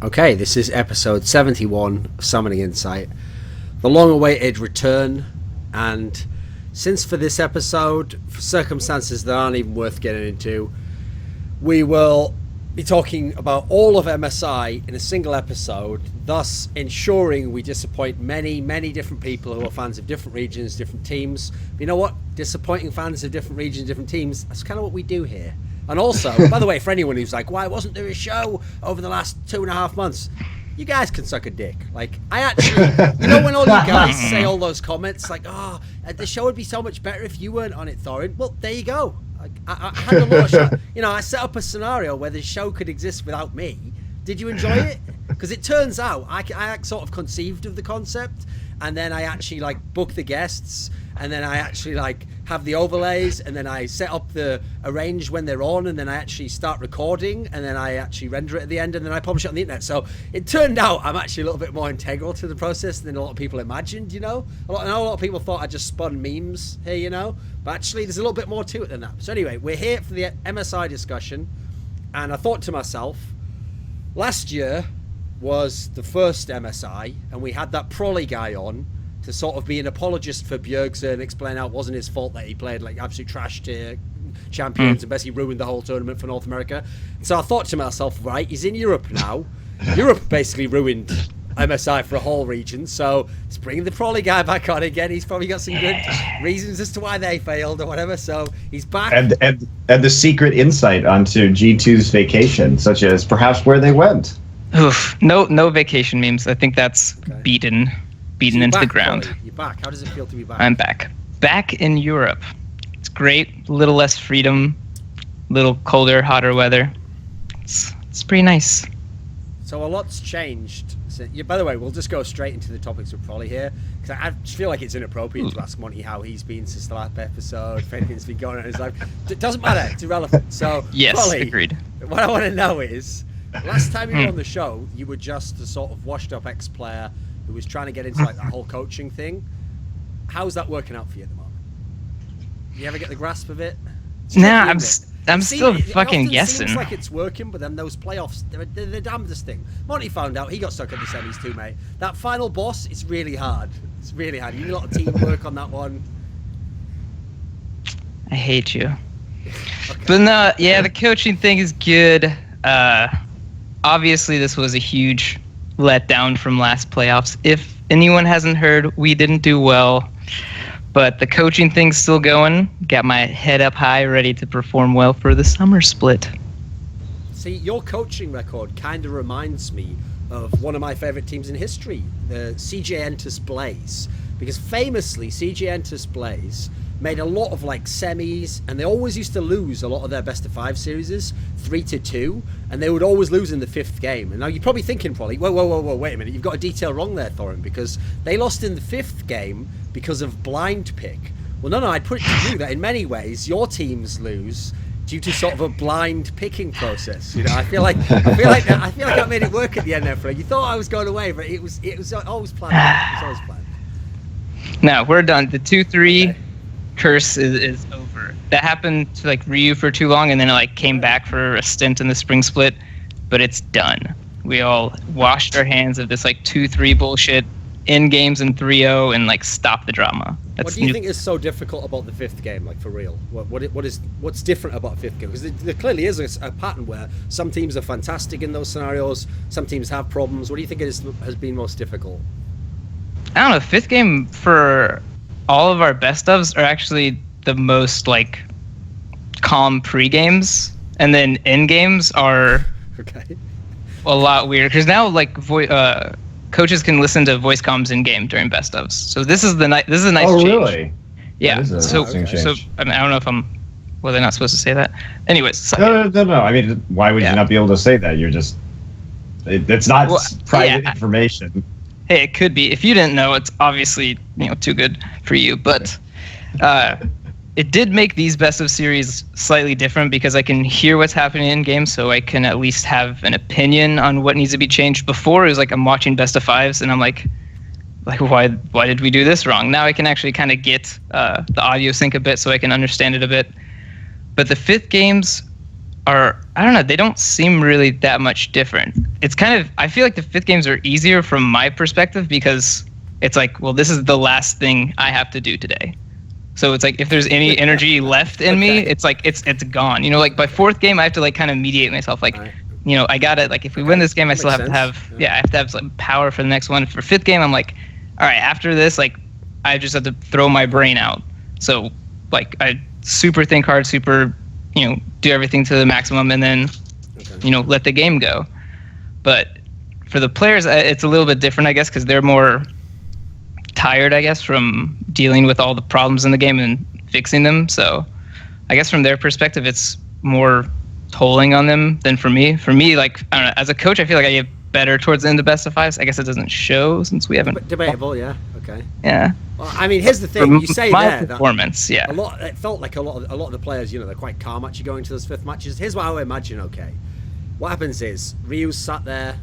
Okay, this is episode 71 of Summoning Insight, the long-awaited return, and since for this episode, for circumstances that aren't even worth getting into, we will be talking about all of MSI in a single episode, thus ensuring we disappoint many, many different people who are fans of different regions, different teams. But you know what? Disappointing fans of different regions, different teams, that's kind of what we do here. And also, by the way, for anyone who's like, why wasn't there a show over the last 2.5 months? You guys can suck a dick. Like, I actually, you know when all you guys say all those comments, like, oh, the show would be so much better if you weren't on it, Thorin. Well, there you go. I had a lot of show. You know, I set up a scenario where the show could exist without me. Did you enjoy it? Because it turns out I sort of conceived of the concept, and then I actually like book the guests, and then I actually like have the overlays, and then I set up the arrange when they're on, and then I actually start recording, and then I actually render it at the end, and then I publish it on the internet. So it turned out I'm actually a little bit more integral to the process than a lot of people imagined, you know? I know a lot of people thought I just spun memes here, you know? But actually there's a little bit more to it than that. So anyway, we're here for the MSI discussion, and I thought to myself, last year was the first MSI, and we had that pr0lly guy on to sort of be an apologist for Bjergsen and explain how it wasn't his fault that he played like absolute trash tier champions and basically ruined the whole tournament for North America. So I thought to myself, right, he's in Europe now. Europe basically ruined MSI for a whole region, so let's bring the pr0lly guy back on again. He's probably got some good reasons as to why they failed or whatever, so he's back. And the secret insight onto G2's vacation, such as perhaps where they went. Oof, no vacation memes. I think that's beaten so into back, the ground. Pr0lly. You're back. How does it feel to be back? I'm back. Back in Europe. It's great. A little less freedom. A little colder, hotter weather. It's pretty nice. So a lot's changed. By the way, we'll just go straight into the topics of pr0lly here, because I just feel like it's inappropriate to ask Monty how he's been since the last episode, if anything's been going on in his life. It doesn't matter. It's irrelevant. So yes, pr0lly, agreed. What I want to know is, last time you were on the show, you were just a sort of washed-up ex-player who was trying to get into like that whole coaching thing. How's that working out for you at the moment? You ever get the grasp of it? Nah, I'm still fucking guessing. It seems like it's working, but then those playoffs, they're the damnedest thing. Monty found out, he got stuck at the semis too, mate. That final boss, it's really hard. It's really hard. You need a lot of teamwork on that one. I hate you. Okay. But no, yeah, the coaching thing is good. Obviously, this was a huge letdown from last playoffs. If anyone hasn't heard, we didn't do well. But the coaching thing's still going. Got my head up high, ready to perform well for the summer split. See, your coaching record kind of reminds me of one of my favorite teams in history, the CJ Entus Blaze. Because famously, CJ Entus Blaze made a lot of like semis, and they always used to lose a lot of their best of 5 series 3-2, and they would always lose in the 5th game. And now you're probably thinking, probably, whoa, wait a minute, you've got a detail wrong there, Thorin, because they lost in the 5th game because of blind pick. Well, no, I'd put it to you that in many ways your teams lose due to sort of a blind picking process. You know, I feel like I made it work at the end there, Fred. You thought I was going away, but it was always planned. It was always planned. No, we're done. The 2-3 curse is over. That happened to like Ryu for too long, and then it like came back for a stint in the spring split, but it's done. We all washed our hands of this like 2-3 bullshit in games in 3-0 and like stop the drama. What do you think is so difficult about the 5th game, like for real? What's different about 5th game? Because there clearly is a pattern where some teams are fantastic in those scenarios, some teams have problems. What do you think has been most difficult? I don't know. 5th game for all of our best ofs are actually the most like calm pre-games, and then end games are a lot weirder because now like coaches can listen to voice comms in game during best ofs. So this is a nice change. Oh really? Yeah. So I mean, I don't know if they're not supposed to say that. Anyways. No. I mean, why would you not be able to say that? You're just it's not private information. Hey, it could be. If you didn't know, it's obviously too good for you. But it did make these best of series slightly different because I can hear what's happening in game, so I can at least have an opinion on what needs to be changed. Before it was like I'm watching best of 5s and I'm like why did we do this wrong? Now I can actually kind of get the audio sync a bit, so I can understand it a bit. But the 5th games are, I don't know, they don't seem really that much different. It's kind of, I feel like the 5th games are easier from my perspective because it's like, well, this is the last thing I have to do today. So it's like, if there's any energy left in me, it's like, it's gone. You know, like by 4th game, I have to like kind of mediate myself. Like, you know, I gotta, like, if we win this game, I still have to have, I have to have some power for the next one. For 5th game, I'm like, all right, after this, like, I just have to throw my brain out. So, like, I super think hard, super, you know, do everything to the maximum, and then, you know, let the game go. But for the players, it's a little bit different, I guess, because they're more tired, I guess, from dealing with all the problems in the game and fixing them. So I guess from their perspective, it's more tolling on them than for me. For me, like, I don't know, as a coach, I feel like I get better towards the end of best of 5s. I guess it doesn't show since we haven't. Debatable, yeah. Okay. Yeah. Well, I mean, here's the thing. You say my there performance, that it felt like a lot of the players, you know, they're quite calm actually going to those 5th matches. Here's what I would imagine. Okay, what happens is Ryu sat there.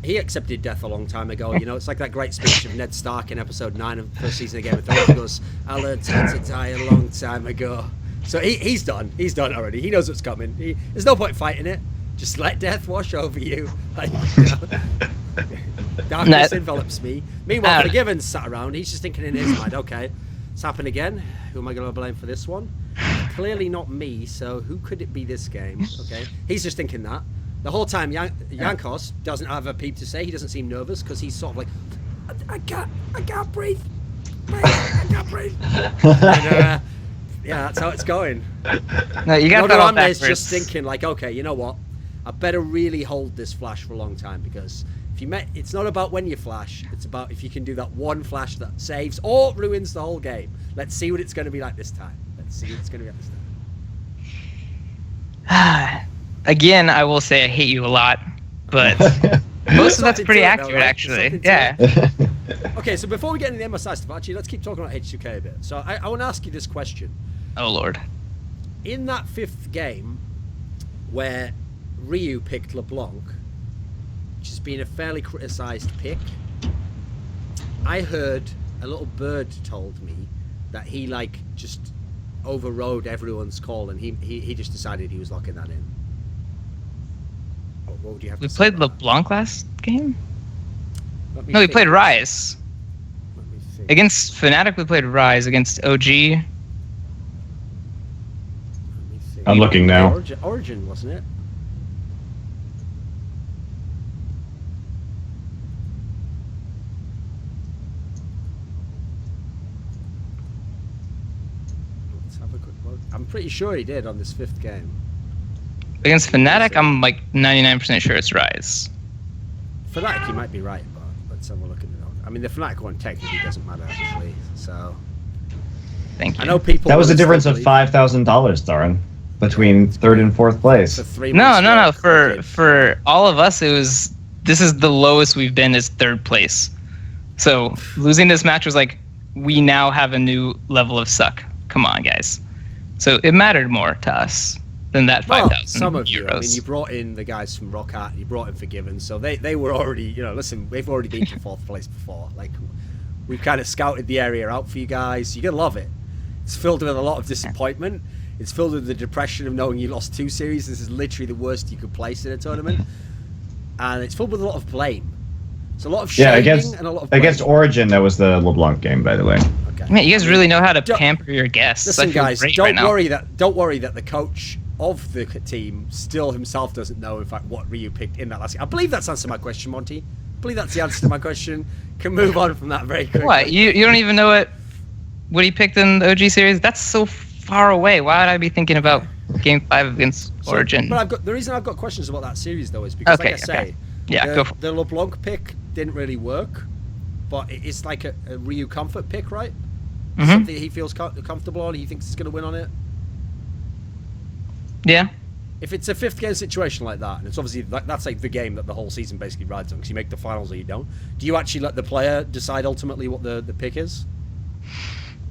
He accepted death a long time ago. You know, it's like that great speech of Ned Stark in episode 9 of the first season of Game of Thrones. He goes, "I learned to die a long time ago." So he's done. He's done already. He knows what's coming. There's no point fighting it. Just let death wash over you. Like, you know, darkness envelops me. Meanwhile, Forgiven's sat around. He's just thinking in his mind, okay, it's happened again. Who am I going to blame for this one? Clearly not me, so who could it be this game? Okay, he's just thinking that. The whole time, Jankos doesn't have a peep to say. He doesn't seem nervous because he's sort of like, I can't breathe. I can't breathe. And, yeah, that's how it's going. No, you got that all backwards. Just thinking like, okay, you know what? I better really hold this flash for a long time because it's not about when you flash. It's about if you can do that one flash that saves or ruins the whole game. Let's see what it's going to be like this time. Let's see what it's going to be like this time. Again, I will say I hate you a lot, but most of that's pretty accurate, actually. Yeah. Okay, so before we get into the MSI stuff, actually, let's keep talking about H2K a bit. So I want to ask you this question. Oh, Lord. In that 5th game where Ryu picked Leblanc, which has been a fairly criticised pick, I heard a little bird told me that he, like, just overrode everyone's call and he just decided he was locking that in. What would you have to say? We played LeBlanc last game? No, we played Rise. Against Fnatic, we played Rise. Against OG. I'm looking now. Origin, wasn't it? Let's have a quick look. I'm pretty sure he did on this 5th game. Against Fnatic, I'm like 99% sure it's Rise. Fnatic, you might be right, but let's have a look at it. I mean, the Fnatic one technically doesn't matter, actually. So, thank you. I know people. That was a difference of $5,000, Thorin, between 3rd and 4th place. No. For all of us, this is the lowest we've been is 3rd place. So losing this match was like, we now have a new level of suck. Come on, guys. So it mattered more to us than that 5,000 some of euros. You. I mean, you brought in the guys from Rockart, you brought in Forgiven, so they were already, you know, listen, they've already been to 4th place before. Like, we've kind of scouted the area out for you guys. You're going to love it. It's filled with a lot of disappointment. It's filled with the depression of knowing you lost 2 series. This is literally the worst you could place in a tournament. And it's filled with a lot of blame. It's a lot of shaming and a lot of blame. Against Origin, that was the LeBlanc game, by the way. Okay. Man, you guys really know how to pamper your guests. Listen, guys, don't worry that the coach of the team still himself doesn't know, in fact, what Ryu picked in that last game. I believe that's answered my question, Monty. I believe that's the answer to my question. Can move on from that very quickly. What? You don't even know what he picked in the OG series? That's so far away. Why would I be thinking about Game 5 against Origin? But the reason I've got questions about that series, though, is because, like I say, the LeBlanc pick didn't really work, but it's like a Ryu comfort pick, right? Mm-hmm. Something he feels comfortable on, he thinks he's going to win on it. Yeah. If it's a 5th game situation like that, and it's obviously that's like the game that the whole season basically rides on, because you make the finals or you don't. Do you actually let the player decide ultimately what the pick is?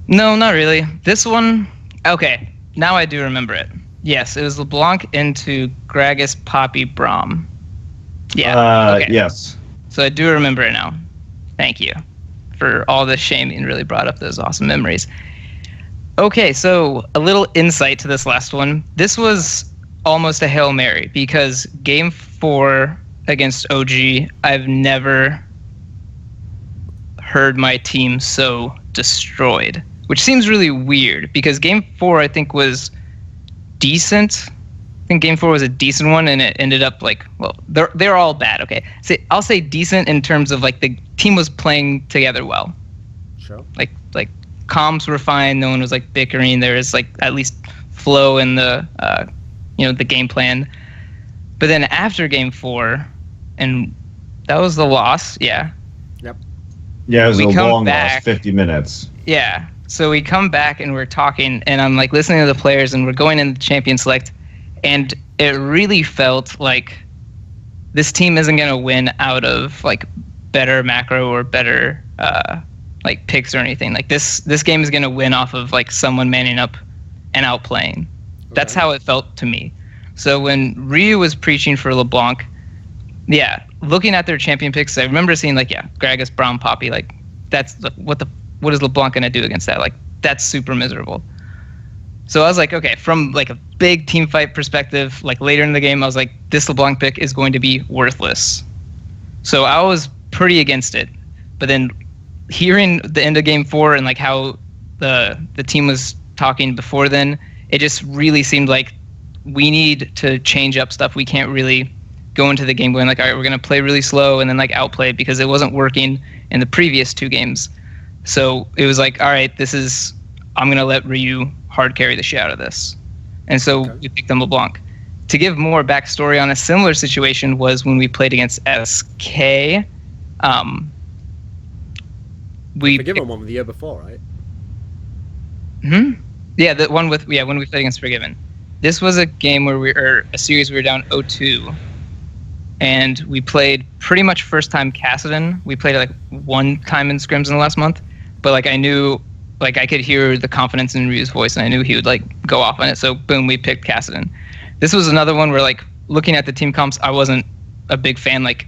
No, not really. This one, okay, now I do remember it. Yes, it was LeBlanc into Gragas, Poppy, Braum. Yeah. Okay. Yes. So I do remember it now. Thank you for all the shaming. Really brought up those awesome memories. Okay, so a little insight to this last one. This was almost a Hail Mary because game 4 against OG, I've never heard my team so destroyed, which seems really weird because game 4 I think was decent. I think game 4 was a decent one, and it ended up like, well, they're all bad. Okay, so I'll say decent in terms of like the team was playing together well. Sure. Like comms were fine. No one was like bickering. There was like at least flow in the the game plan. But then after game 4, and that was the loss. Yeah. Yep. Yeah, it was a long loss, 50 minutes. Yeah. So we come back and we're talking, and I'm like listening to the players, and we're going in the champion select, and it really felt like this team isn't going to win out of like better macro or better like picks or anything. Like this game is going to win off of like someone manning up and outplaying. Okay. That's how it felt to me. So when Ryu was preaching for Leblanc, yeah, looking at their champion picks, I remember seeing like, yeah, Gragas, Braum, Poppy, like that's what is LeBlanc going to do against that? Like that's super miserable. So I was like, okay, from like a big team fight perspective, like later in the game, I was like, this LeBlanc pick is going to be worthless. So I was pretty against it. But then hearing the end of game 4 and like how the team was talking before then, it just really seemed like we need to change up stuff. We can't really go into the game going like, all right, we're going to play really slow and then like outplay because it wasn't working in the previous 2 games. So it was like, all right, I'm going to let Ryu hard carry the shit out of this. And so we picked them LeBlanc. To give more backstory on a similar situation was when we played against SK. We Forgiven one the year before, right? Yeah, the one with when we played against Forgiven. This was a game where a series we were down 0-2, and we played pretty much first time Kassadin. We played like one time in scrims in the last month, but like I knew, like I could hear the confidence in Ryu's voice, and I knew he would like go off on it. So boom, we picked Kassadin. This was another one where like looking at the team comps, I wasn't a big fan. Like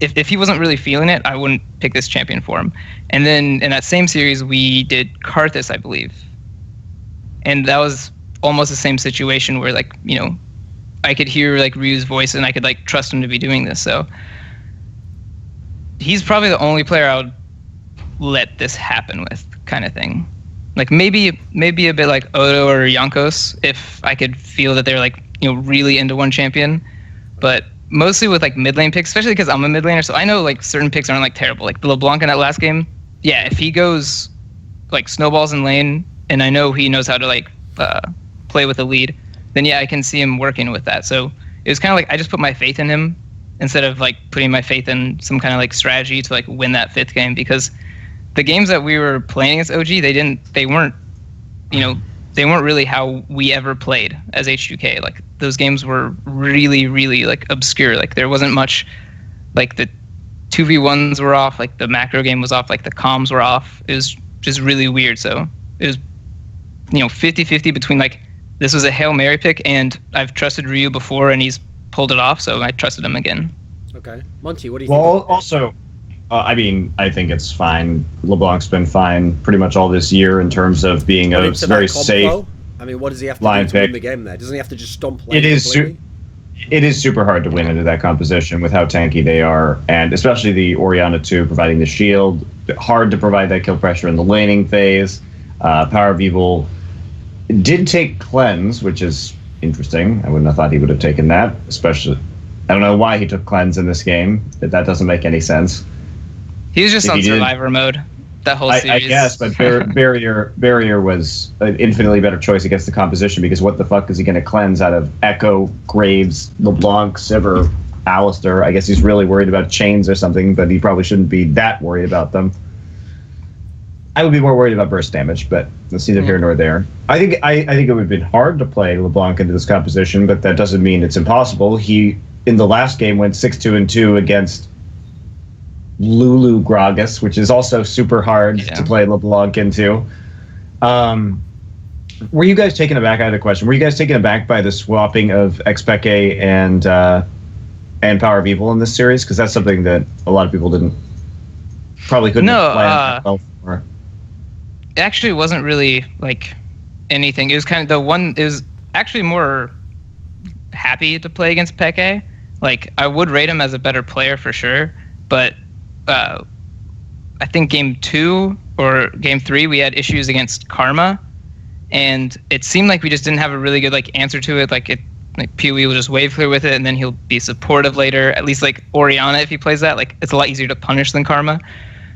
if he wasn't really feeling it, I wouldn't pick this champion for him. And then in that same series, we did Karthus, I believe. And that was almost the same situation where like, I could hear like Ryu's voice and I could like trust him to be doing this. So he's probably the only player I would let this happen with, kind of thing. Like maybe a bit like Odo or Jankos if I could feel that they're like, really into one champion. But mostly with like mid lane picks, especially because I'm a mid laner, so I know like certain picks aren't like terrible. Like the LeBlanc in that last game, yeah, if he goes like snowballs in lane, and I know he knows how to like play with the lead, then yeah, I can see him working with that. So it was kind of like I just put my faith in him instead of like putting my faith in some kind of like strategy to like win that 5th game, because the games that we were playing against OG, they weren't really how we ever played as H2K. Like those games were really, really like obscure. Like there wasn't much, like the 2v1s were off, like the macro game was off, like the comms were off. It was just really weird. So it was 50-50 between like this was a Hail Mary pick and I've trusted Ryu before and he's pulled it off, so I trusted him again. Okay. Monty, what do you think? Well, also, I think it's fine. LeBlanc's been fine pretty much all this year in terms of being a very safe. Flow? I mean, what does he have to do to win the game there? Doesn't he have to just stomp lane? It is super hard to win into that composition with how tanky they are, and especially the Orianna 2 providing the shield. Hard to provide that kill pressure in the laning phase. Power of Evil did take Cleanse, which is interesting. I wouldn't have thought he would have taken that, especially. I don't know why he took Cleanse in this game. That doesn't make any sense. He was just on Survivor mode that whole series. I guess, but Barrier was an infinitely better choice against the composition, because what the fuck is he going to cleanse out of Echo, Graves, LeBlanc, Sivir, Alistar? I guess he's really worried about chains or something, but he probably shouldn't be that worried about them. I would be more worried about burst damage, but that's neither here nor there. I think it would have been hard to play LeBlanc into this composition, but that doesn't mean it's impossible. He, in the last game, went 6-2-2 against Lulu Gragas, which is also super hard to play LeBlanc into. Were you guys taken aback? I had a question. Were you guys taken aback by the swapping of Xpeke and Power of Evil in this series? Because that's something that a lot of people couldn't plan well for. It actually wasn't really like anything. It was kind of it was actually more happy to play against Peke. Like, I would rate him as a better player for sure, but I think game 2 or game 3 we had issues against Karma, and it seemed like we just didn't have a really good like answer to it. Like PoE will just wave clear with it, and then he'll be supportive later. At least like Orianna, if he plays that, like it's a lot easier to punish than Karma.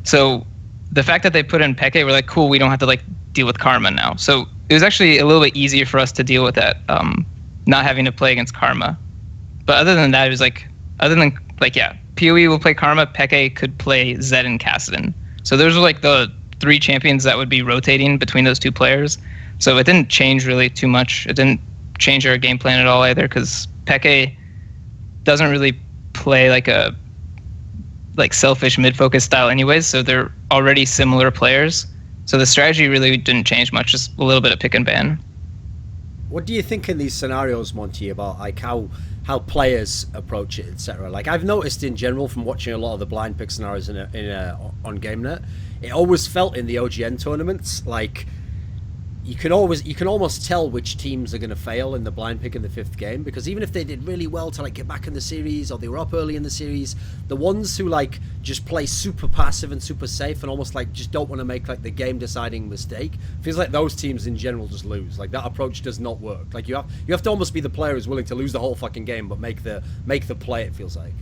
So the fact that they put in Peke, we're like, cool, we don't have to like deal with Karma now. So it was actually a little bit easier for us to deal with that, not having to play against Karma. But other than that, it was like, PoE will play Karma, Peke could play Zed and Kassadin. So those are like the 3 champions that would be rotating between those 2 players. So it didn't change really too much. It didn't change our game plan at all either, because Peke doesn't really play like a selfish mid-focus style anyways, so they're already similar players. So the strategy really didn't change much, just a little bit of pick and ban. What do you think in these scenarios, Monty, about like how players approach it, etc.? Like I've noticed in general from watching a lot of the blind pick scenarios on GameNet, it always felt in the OGN tournaments like you can almost tell which teams are going to fail in the blind pick in the 5th game, because even if they did really well to like get back in the series or they were up early in the series, the ones who like just play super passive and super safe and almost like just don't want to make like the game deciding mistake, feels like those teams in general just lose. Like that approach does not work. Like you have to almost be the player who's willing to lose the whole fucking game but make the play, it feels like.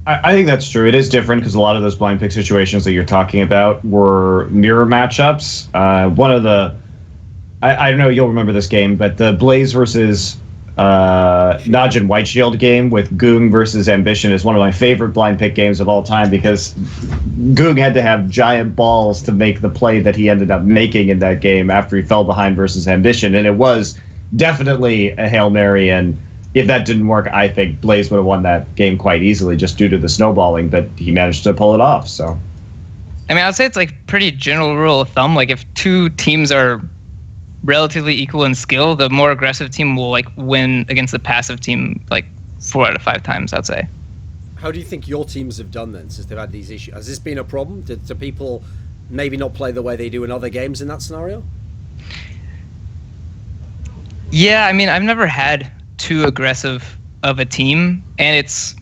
I think that's true. It is different because a lot of those blind pick situations that you're talking about were mirror matchups. One of the I don't know, you'll remember this game, but the Blaze versus Najin White Shield game with Goong versus Ambition is one of my favorite blind pick games of all time, because Goong had to have giant balls to make the play that he ended up making in that game after he fell behind versus Ambition, and it was definitely a Hail Mary, and if that didn't work, I think Blaze would have won that game quite easily just due to the snowballing, but he managed to pull it off. So, I mean, I'd say it's like pretty general rule of thumb. Like if 2 teams are relatively equal in skill, the more aggressive team will like win against the passive team like 4 out of 5 times, I'd say. How do you think your teams have done then since they've had these issues? Has this been a problem? Do people maybe not play the way they do in other games in that scenario? Yeah, I mean, I've never had too aggressive of a team, and it's.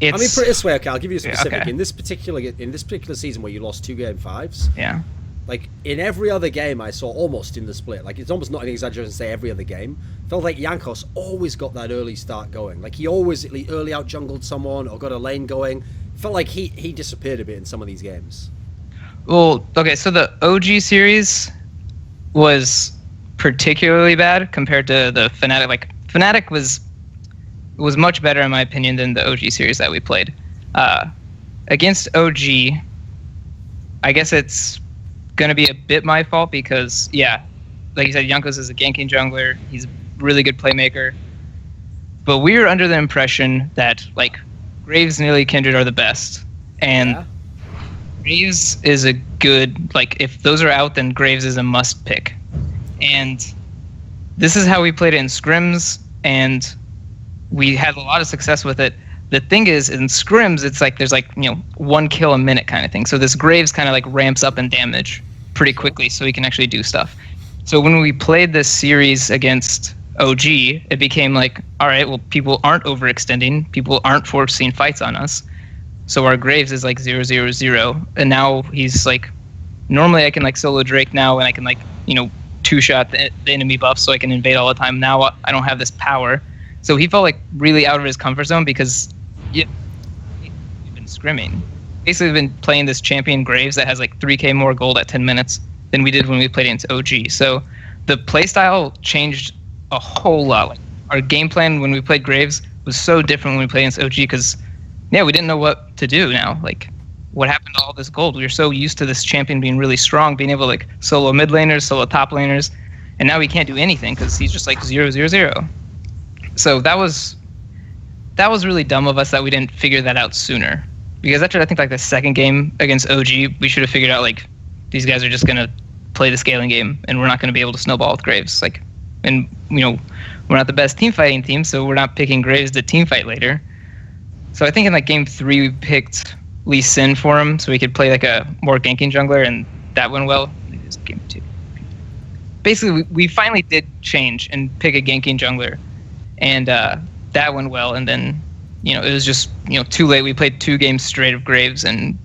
I mean, put it this way, okay, I'll give you a specific. Okay. In this particular season where you lost 2 game 5s, yeah. Like in every other game I saw almost in the split, like it's almost not an exaggeration to say every other game, felt like Jankos always got that early start going. Like he always early out jungled someone or got a lane going. Felt like he disappeared a bit in some of these games. Well, okay, so the OG series was particularly bad compared to the Fnatic. Like Fnatic was much better in my opinion than the OG series that we played. Against OG, I guess it's going to be a bit my fault because, yeah, like you said, Jankos is a ganking jungler. He's a really good playmaker. But we were under the impression that, like, Graves and Nearly Kindred are the best. And Graves is a good, like, if those are out, then Graves is a must pick. And this is how we played it in scrims, and we had a lot of success with it. The thing is, in scrims, it's like there's like, 1 kill a minute kind of thing. So this Graves kind of like ramps up in damage pretty quickly so he can actually do stuff. So when we played this series against OG, it became like, all right, well, people aren't overextending. People aren't forcing fights on us. So our Graves is like 0-0-0. And now he's like, normally I can like solo Drake now and I can like, 2-shot the enemy buff so I can invade all the time. Now I don't have this power. So he felt like really out of his comfort zone because we've been scrimming. Basically, we've been playing this champion Graves that has like 3k more gold at 10 minutes than we did when we played against OG. So the playstyle changed a whole lot. Like our game plan when we played Graves was so different when we played against OG because, we didn't know what to do now. Like, what happened to all this gold? We were so used to this champion being really strong, being able to like solo mid laners, solo top laners, and now he can't do anything because he's just like 0-0-0. So that was really dumb of us that we didn't figure that out sooner. Because after I think like the second game against OG, we should have figured out like these guys are just gonna play the scaling game and we're not gonna be able to snowball with Graves. Like, and we're not the best team fighting team, so we're not picking Graves to team fight later. So I think in like game 3 we picked Lee Sin for him so we could play like a more ganking jungler, and that went well. I think it was game 2. Basically, we finally did change and pick a ganking jungler. and that went well. And then, it was just too late. We played 2 games straight of Graves and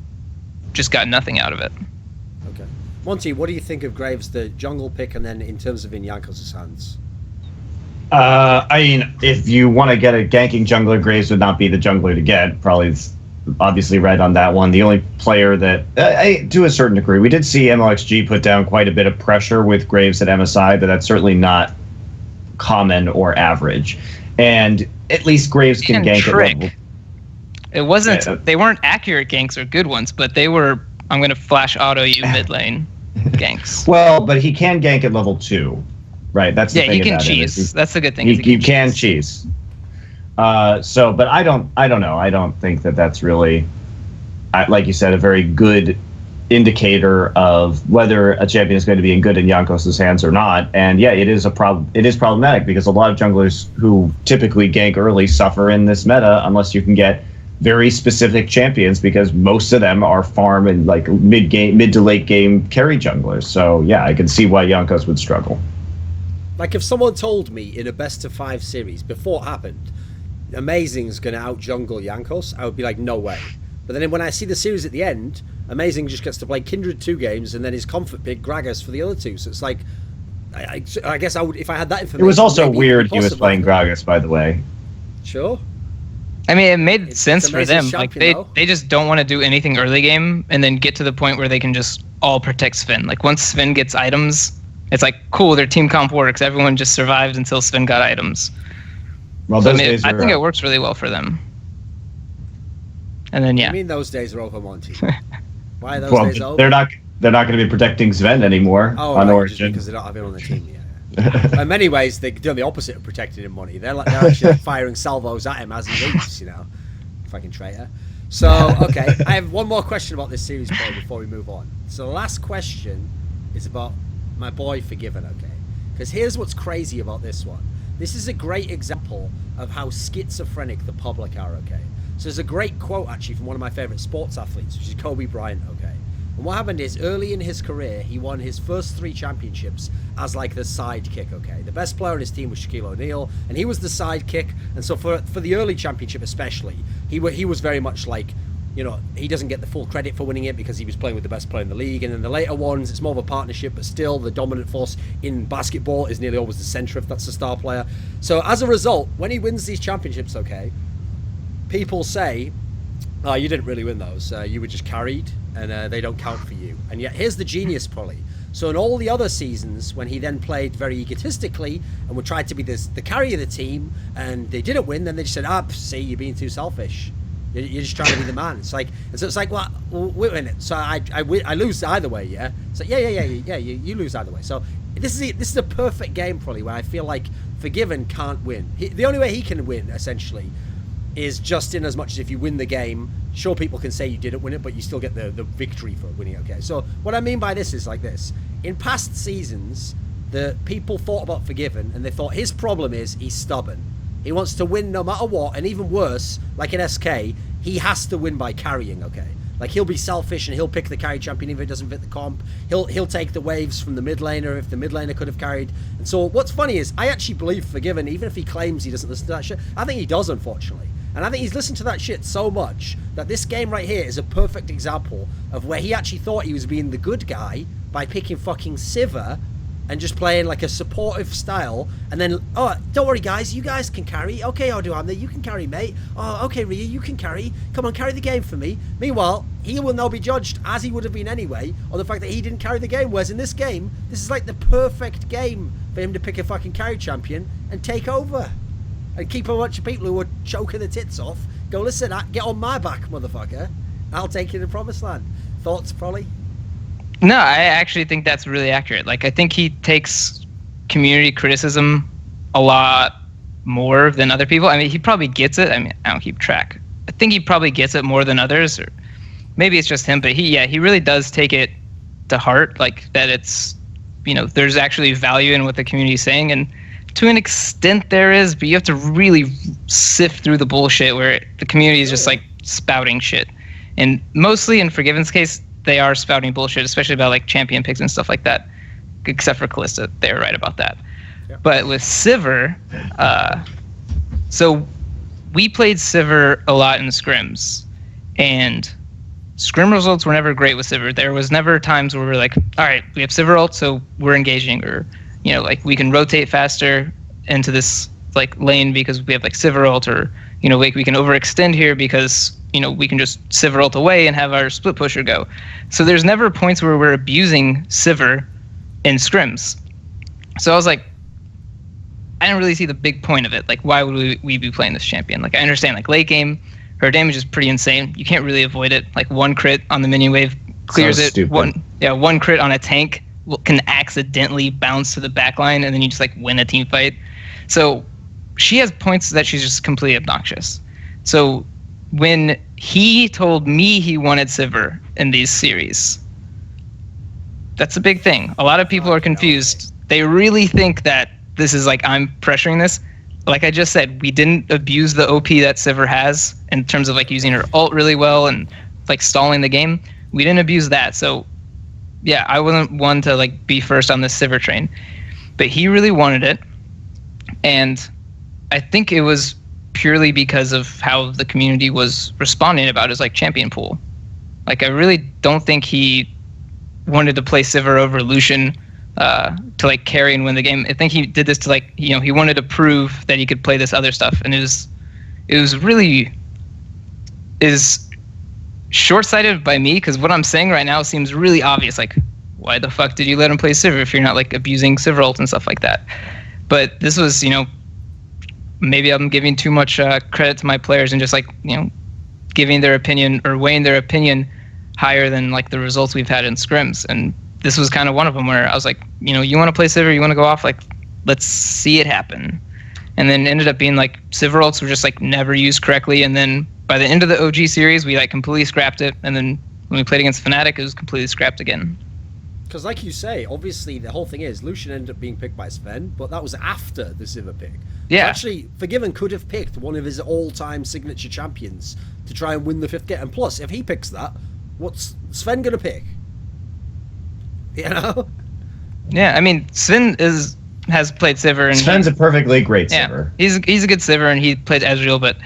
just got nothing out of it. Okay, Monty, what do you think of Graves, the jungle pick, and then in terms of in Jankos' hands? I mean, if you want to get a ganking jungler, Graves would not be the jungler to get. Probably obviously right on that one. The only player that, to a certain degree, we did see MLXG put down quite a bit of pressure with Graves at MSI, but that's certainly not common or average. And at least Graves can gank at level. It wasn't, they weren't accurate ganks or good ones, but they were, I'm going to flash auto you mid lane ganks. Well, but he can gank at level 2. Right, that's the thing. Yeah, he can cheese. That's the good thing. You can cheese. But I don't know. I don't think that that's really, like you said, a very good indicator of whether a champion is going to be in Jankos' hands or not. And yeah, it is a problem. It is problematic because a lot of junglers who typically gank early suffer in this meta unless you can get very specific champions, because most of them are farm and like mid to late game carry junglers. So yeah, I can see why Jankos would struggle. Like if someone told me in a best of 5 series before it happened, Amazing's going to out-jungle Jankos, I would be like, no way. But then when I see the series at the end, Amazing just gets to play Kindred 2 games and then his comfort pick Gragas for the other 2. So it's like, I guess I would, if I had that information. It was also weird he was playing Gragas, by the way. Sure. I mean, it made sense for them. Like they just don't want to do anything early game and then get to the point where they can just all protect Sven. Like once Sven gets items, it's like, cool, their team comp works. Everyone just survived until Sven got items. Well, so, I think it works really well for them. And then, yeah. I mean, those days are over, Monty. Why are those days over? They're not going to be protecting Sven anymore on Origin. Because they're not having on the team yet. In many ways, they're doing the opposite of protecting him, Monty. They're actually firing salvos at him as he leaves, Fucking traitor. So, okay, I have one more question about this series, Paul, before we move on. So the last question is about my boy Forgiven, okay? Because here's what's crazy about this one. This is a great example of how schizophrenic the public are, okay? So there's a great quote, actually, from one of my favorite sports athletes, which is Kobe Bryant, okay? And what happened is, early in his career, he won his first 3 championships as, like, the sidekick, okay? The best player on his team was Shaquille O'Neal, and he was the sidekick. And so for the early championship especially, he was very much like, he doesn't get the full credit for winning it because he was playing with the best player in the league. And in the later ones, it's more of a partnership, but still the dominant force in basketball is nearly always the center if that's the star player. So as a result, when he wins these championships, okay, people say, oh, you didn't really win those. You were just carried, and they don't count for you. And yet, here's the genius, Polly. So in all the other seasons, when he then played very egotistically and would try to be the carry of the team, and they didn't win, then they just said, see, you're being too selfish. You're just trying to be the man. It's like, so it's like, well, wait a minute. So I lose either way, yeah. So yeah. You lose either way. So this is a perfect game, probably, where I feel like Forgiven can't win. The only way he can win, essentially, is just in as much as if you win the game, sure, people can say you didn't win it, but you still get the victory for winning it, okay? So what I mean by this is like this. In past seasons, the people thought about Forgiven, and they thought his problem is he's stubborn. He wants to win no matter what, and even worse, like in SK, he has to win by carrying, okay? Like, he'll be selfish and he'll pick the carry champion if it doesn't fit the comp. He'll take the waves from the mid laner if the mid laner could have carried. And so what's funny is, I actually believe Forgiven, even if he claims he doesn't listen to that shit, I think he does, unfortunately. And I think he's listened to that shit so much that this game right here is a perfect example of where he actually thought he was being the good guy by picking fucking Sivir and just playing like a supportive style, and then, oh, don't worry guys, you guys can carry. Okay, I'll do Hamad, you can carry, mate. Oh, okay, Ryu, you can carry. Come on, carry the game for me. Meanwhile, he will now be judged, as he would have been anyway, on the fact that he didn't carry the game, whereas in this game, this is like the perfect game for him to pick a fucking carry champion and take over. And keep a bunch of people who are choking the tits off, go, listen, get on my back, motherfucker. I'll take you to the promised land. Thoughts, Prolly? No, I actually think that's really accurate. Like, I think he takes community criticism a lot more than other people. I mean, he probably gets it. I mean, I don't keep track. I think he probably gets it more than others, or maybe it's just him, but he really does take it to heart, like that it's, there's actually value in what the community is saying, and to an extent there is, but you have to really sift through the bullshit where the community is just like spouting shit. And mostly in Forgiven's case, they are spouting bullshit, especially about like champion picks and stuff like that. Except for Kalista, they're right about that. Yep. But with Sivir, So we played Sivir a lot in scrims, and scrim results were never great with Sivir. There was never times where we were like, all right, we have Sivir ult, so we're engaging, or like we can rotate faster into this like lane because we have like Sivir ult, or like we can overextend here because we can just Sivir ult away and have our split pusher go. So there's never points where we're abusing Sivir in scrims. So I was like, I didn't really see the big point of it. Like, why would we be playing this champion? Like, I understand, like, late game, her damage is pretty insane. You can't really avoid it. Like, one crit on the minion wave clears So it. stupid. One crit on a tank can accidentally bounce to the backline, and then you just, like, win a team fight. So she has points that she's just completely obnoxious. So when he told me he wanted Sivir in these series, that's a big thing. A lot of people are confused. They really think that this is like I'm pressuring this. Like I just said, we didn't abuse the OP that Sivir has in terms of like using her ult really well and like stalling the game. We didn't abuse that. So yeah, I wasn't one to like be first on this Sivir train, but he really wanted it. And I think it was purely because of how the community was responding about his like champion pool. Like I really don't think he wanted to play Sivir over Lucian to like carry and win the game. I think he did this to like he wanted to prove that he could play this other stuff, and it was really short-sighted by me, because what I'm saying right now seems really obvious. Like, why the fuck did you let him play Sivir if you're not like abusing Sivir ult and stuff like that? But this was maybe I'm giving too much credit to my players and just like giving their opinion or weighing their opinion higher than like the results we've had in scrims. And this was kind of one of them where I was like, you want to play Sivir, you want to go off, like, let's see it happen. And then ended up being like Sivir ults were just like never used correctly. And then by the end of the OG series, we like completely scrapped it. And then when we played against Fnatic, it was completely scrapped again. Because like you say, obviously the whole thing is Lucian ended up being picked by Sven, but that was after the Sivir pick. Yeah. So actually, Forgiven could have picked one of his all-time signature champions to try and win the 5th game. And plus, if he picks that, what's Sven going to pick? Yeah, I mean, Sven has played Sivir, and Sven's a perfectly great Sivir. He's a good Sivir, and he played Ezreal, but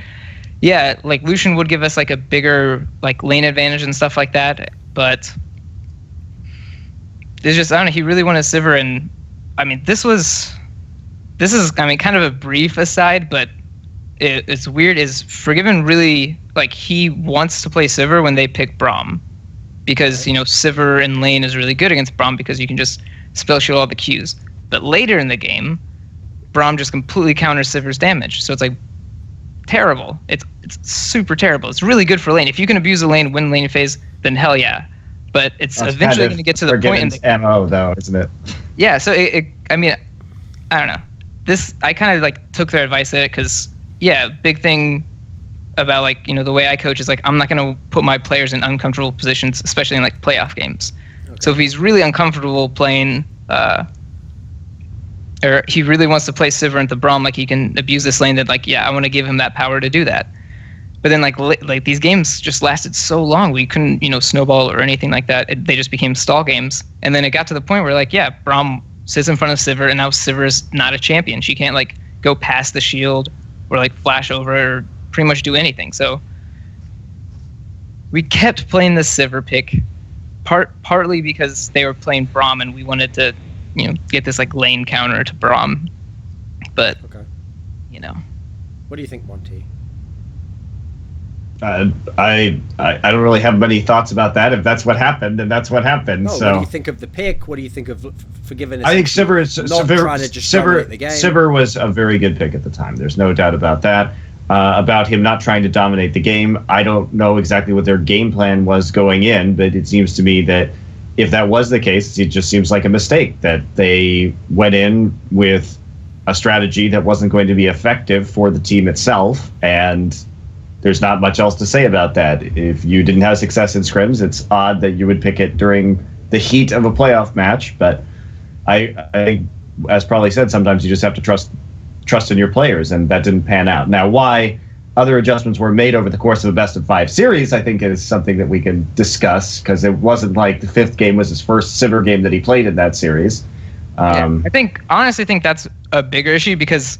yeah, like Lucian would give us like a bigger like lane advantage and stuff like that. But there's just, I don't know, he really wanted Sivir, and I mean this is I mean kind of a brief aside, but it's weird is Forgiven really like he wants to play Sivir when they pick Braum. Because, Sivir in lane is really good against Braum because you can just spell shield all the Qs. But later in the game, Braum just completely counters Sivir's damage. So it's like terrible. It's super terrible. It's really good for lane. If you can abuse a lane, win lane phase, then hell yeah. But it's eventually going to get to the point in the MO though, isn't it? Yeah, so I mean, I don't know. I kind of like took their advice at it because, yeah, big thing about like the way I coach is like I'm not going to put my players in uncomfortable positions, especially in like playoff games. Okay. So if he's really uncomfortable playing or he really wants to play Sivir into Braum, like he can abuse this lane, that like I want to give him that power to do that. But then like these games just lasted so long, we couldn't snowball or anything like that. They just became stall games, and then it got to the point where like Braum sits in front of Sivir, and now Sivir is not a champion. She can't like go past the shield or like flash over or pretty much do anything. So we kept playing the Sivir pick, partly because they were playing Braum and we wanted to, get this like lane counter to Braum. But okay. What do you think, Monte? I don't really have many thoughts about that. If that's what happened, then that's what happened. No, so what do you think of the pick? What do you think of Forgiven? I think Sivir is Sivir was a very good pick at the time. There's no doubt about that. About him not trying to dominate the game, I don't know exactly what their game plan was going in, but it seems to me that if that was the case, it just seems like a mistake that they went in with a strategy that wasn't going to be effective for the team itself, and there's not much else to say about that. If you didn't have success in scrims, it's odd that you would pick it during the heat of a playoff match, but I think, as pr0lly said, sometimes you just have to trust in your players, and that didn't pan out. Now, why other adjustments were made over the course of a best-of-5 series, I think, is something that we can discuss, because it wasn't like the 5th game was his first Sivir game that he played in that series. I honestly think that's a bigger issue, because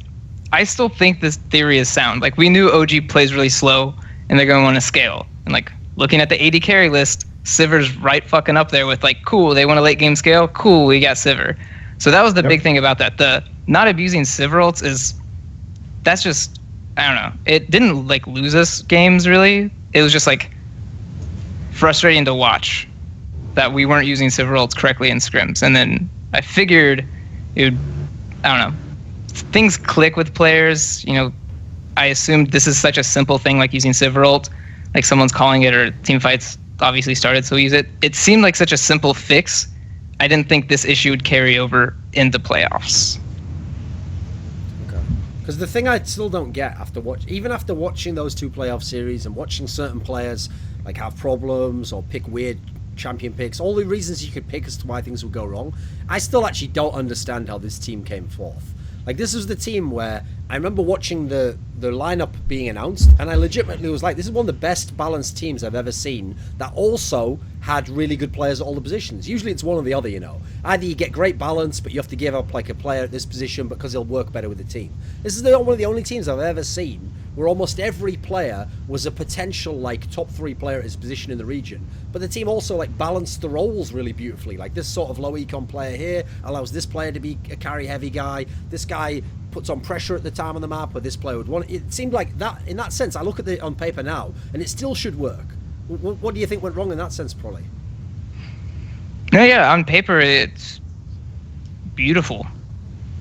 I still think this theory is sound. Like, we knew OG plays really slow, and they're going to want to scale. And, like, looking at the AD carry list, Sivir's right fucking up there with, like, cool, they want a late game scale? Cool, we got Sivir. So that was the big thing about that. The not abusing Sivir ults that's just, I don't know. It didn't, like, lose us games, really. It was just, like, frustrating to watch that we weren't using Sivir ults correctly in scrims. And then I figured it would, I don't know, things click with players. You know, I assumed this is such a simple thing, like using Sivir ult, like someone's calling it, or team fights obviously started, so we use it. It seemed like such a simple fix. I didn't think this issue would carry over into playoffs. Okay. Because the thing I still don't get after watching those 2 playoff series and watching certain players like have problems or pick weird champion picks, all the reasons you could pick as to why things would go wrong, I still actually don't understand how this team came forth. Like, this was the team where I remember watching the lineup being announced, and I legitimately was like, this is one of the best balanced teams I've ever seen that also had really good players at all the positions. Usually it's one or the other, you know. Either you get great balance, but you have to give up like a player at this position because he'll work better with the team. This is one of the only teams I've ever seen where almost every player was a potential like top 3 player at his position in the region, but the team also like balanced the roles really beautifully. Like, this sort of low econ player here allows this player to be a carry heavy guy, this guy puts on pressure at the time on the map where this player would want it. It seemed like that, in that sense. I look at it on paper now and it still should work. What do you think went wrong in that sense, Probably? No, yeah, on paper it's beautiful.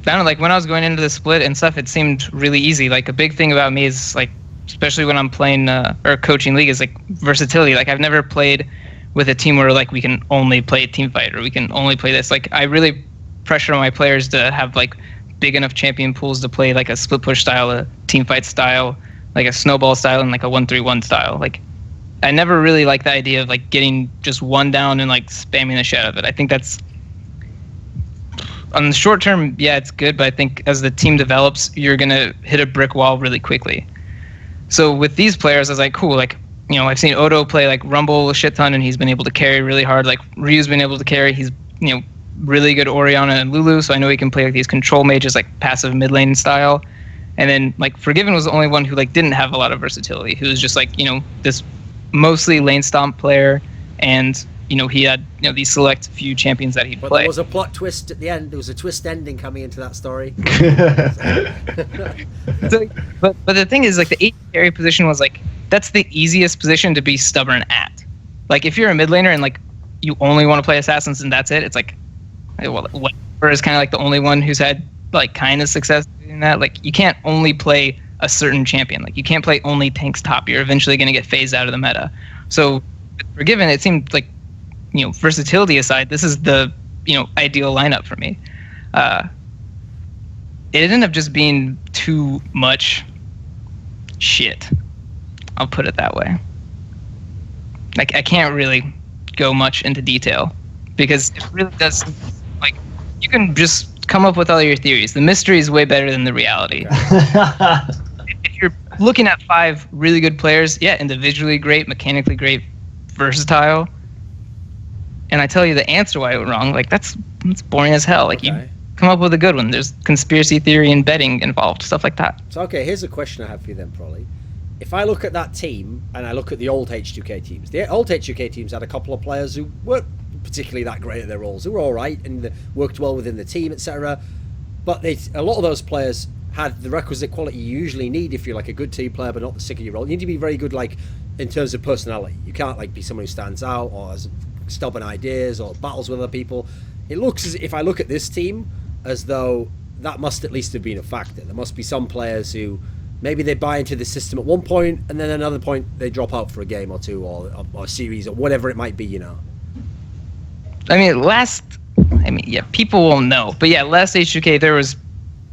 I don't know, like, when I was going into the split and stuff, it seemed really easy. Like, a big thing about me is, like, especially when I'm playing or coaching league, is like versatility. Like, I've never played with a team where like we can only play team fight or we can only play this. Like, I really pressure my players to have like big enough champion pools to play like a split push style, a team fight style, like a snowball style, and like a 1-3-1 style. Like, I never really liked the idea of like getting just one down and like spamming the shit out of it. I think that's, on the short term, yeah, it's good, but I think as the team develops, you're gonna hit a brick wall really quickly. So with these players, I was like, cool, like, you know, I've seen Odo play like Rumble a shit ton, and he's been able to carry really hard. Like, Ryu's been able to carry. He's, you know, really good Orianna and Lulu, so I know he can play like these control mages, like passive mid lane style. And then like Forgiven was the only one who like didn't have a lot of versatility, who was just like, you know, this mostly lane stomp player, and you know, he had, you know, these select few champions that he'd play. But there was a plot twist at the end. There was a twist ending coming into that story. So, but the thing is, like, the AD carry position was like, that's the easiest position to be stubborn at. Like, if you're a mid laner and like you only want to play assassins and that's it, it's like, well, Whatever is kind of like the only one who's had like kind of success doing that. Like, you can't only play a certain champion. Like, you can't play only tanks top. You're eventually going to get phased out of the meta. So Forgiven, it seemed like, you know, versatility aside, this is the, you know, ideal lineup for me. It ended up just being too much shit. I'll put it that way. Like, I can't really go much into detail because it really does, like, you can just come up with all your theories. The mystery is way better than the reality. If you're looking at 5 really good players, yeah, individually great, mechanically great, versatile, and I tell you the answer why it went wrong, like, that's boring as hell. Like, okay, you come up with a good one. There's conspiracy theory and betting involved, stuff like that. So, okay, here's a question I have for you then, Probably. If I look at that team and I look at the old H2K teams, the old H2K teams had a couple of players who weren't particularly that great at their roles. Who were all right and worked well within the team, etc. But a lot of those players had the requisite quality you usually need if you're like a good team player but not the sick of your role. You need to be very good, like, in terms of personality. You can't like be someone who stands out or has stubborn ideas or battles with other people. It looks as if I look at this team as though that must at least have been a factor. There must be some players who maybe they buy into the system at one point and then another point they drop out for a game or two or a series or whatever it might be, you know. I mean, yeah, people will know. But yeah, last H2K there was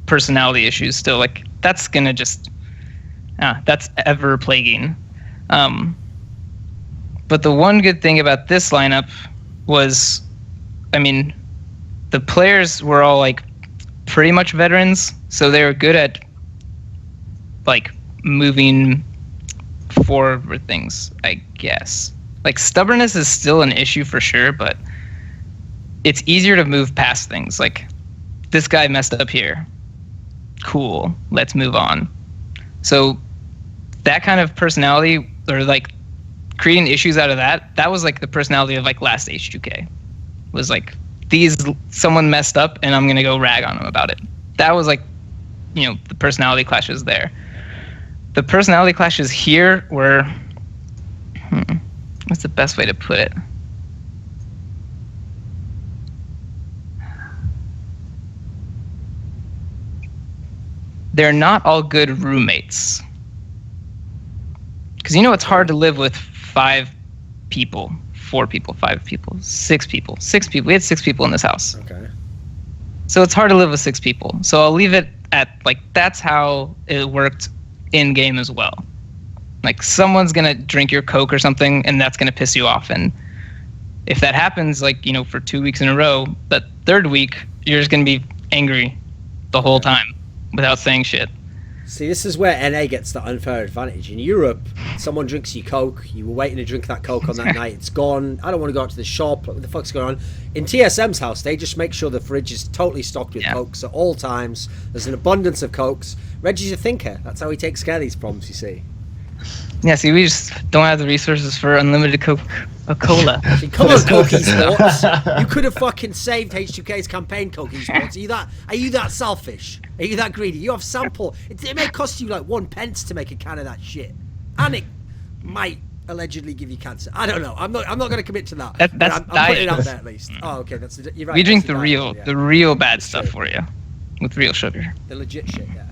personality issues still. Like, that's gonna just that's ever plaguing. But the one good thing about this lineup was, I mean, the players were all like pretty much veterans, so they were good at like moving forward with things, I guess. Like, stubbornness is still an issue for sure, but it's easier to move past things. Like, this guy messed up here. cool, let's move on. So that kind of personality, or like creating issues out of that was like the personality of like last H2K. Was like, someone messed up and I'm gonna go rag on them about it. That was like, the personality clashes there. The personality clashes here were, what's the best way to put it? They're not all good roommates. Because it's hard to live with 5 people, 4 people, 5 people, 6 people. 6 people. We had 6 people in this house. Okay. So it's hard to live with 6 people. So I'll leave it at, like, that's how it worked in game as well. Like, someone's gonna drink your Coke or something, and that's gonna piss you off. And if that happens, like, for 2 weeks in a row, that third week, you're just gonna be angry the whole time without saying shit. See, this is where NA gets that unfair advantage. In Europe, someone drinks your Coke, you were waiting to drink that Coke on that night, it's gone, I don't want to go out to the shop, what the fuck's going on? In TSM's house, they just make sure the fridge is totally stocked with Cokes at all times. There's an abundance of Cokes. Reggie's a thinker. That's how he takes care of these problems, you see. Yeah, see, we just don't have the resources for unlimited Coca-Cola. Come on, Coke Esports. You could have fucking saved H2K's campaign, Coke Esports. Are you that selfish? Are you that greedy? You have sample. It may cost you like 1 pence to make a can of that shit, and it might allegedly give you cancer. I don't know. I'm not going to commit to that. That's I'm putting it out there at least. Oh, okay. You're right. We drink the real bad stuff for you, with real sugar. The legit shit, yeah.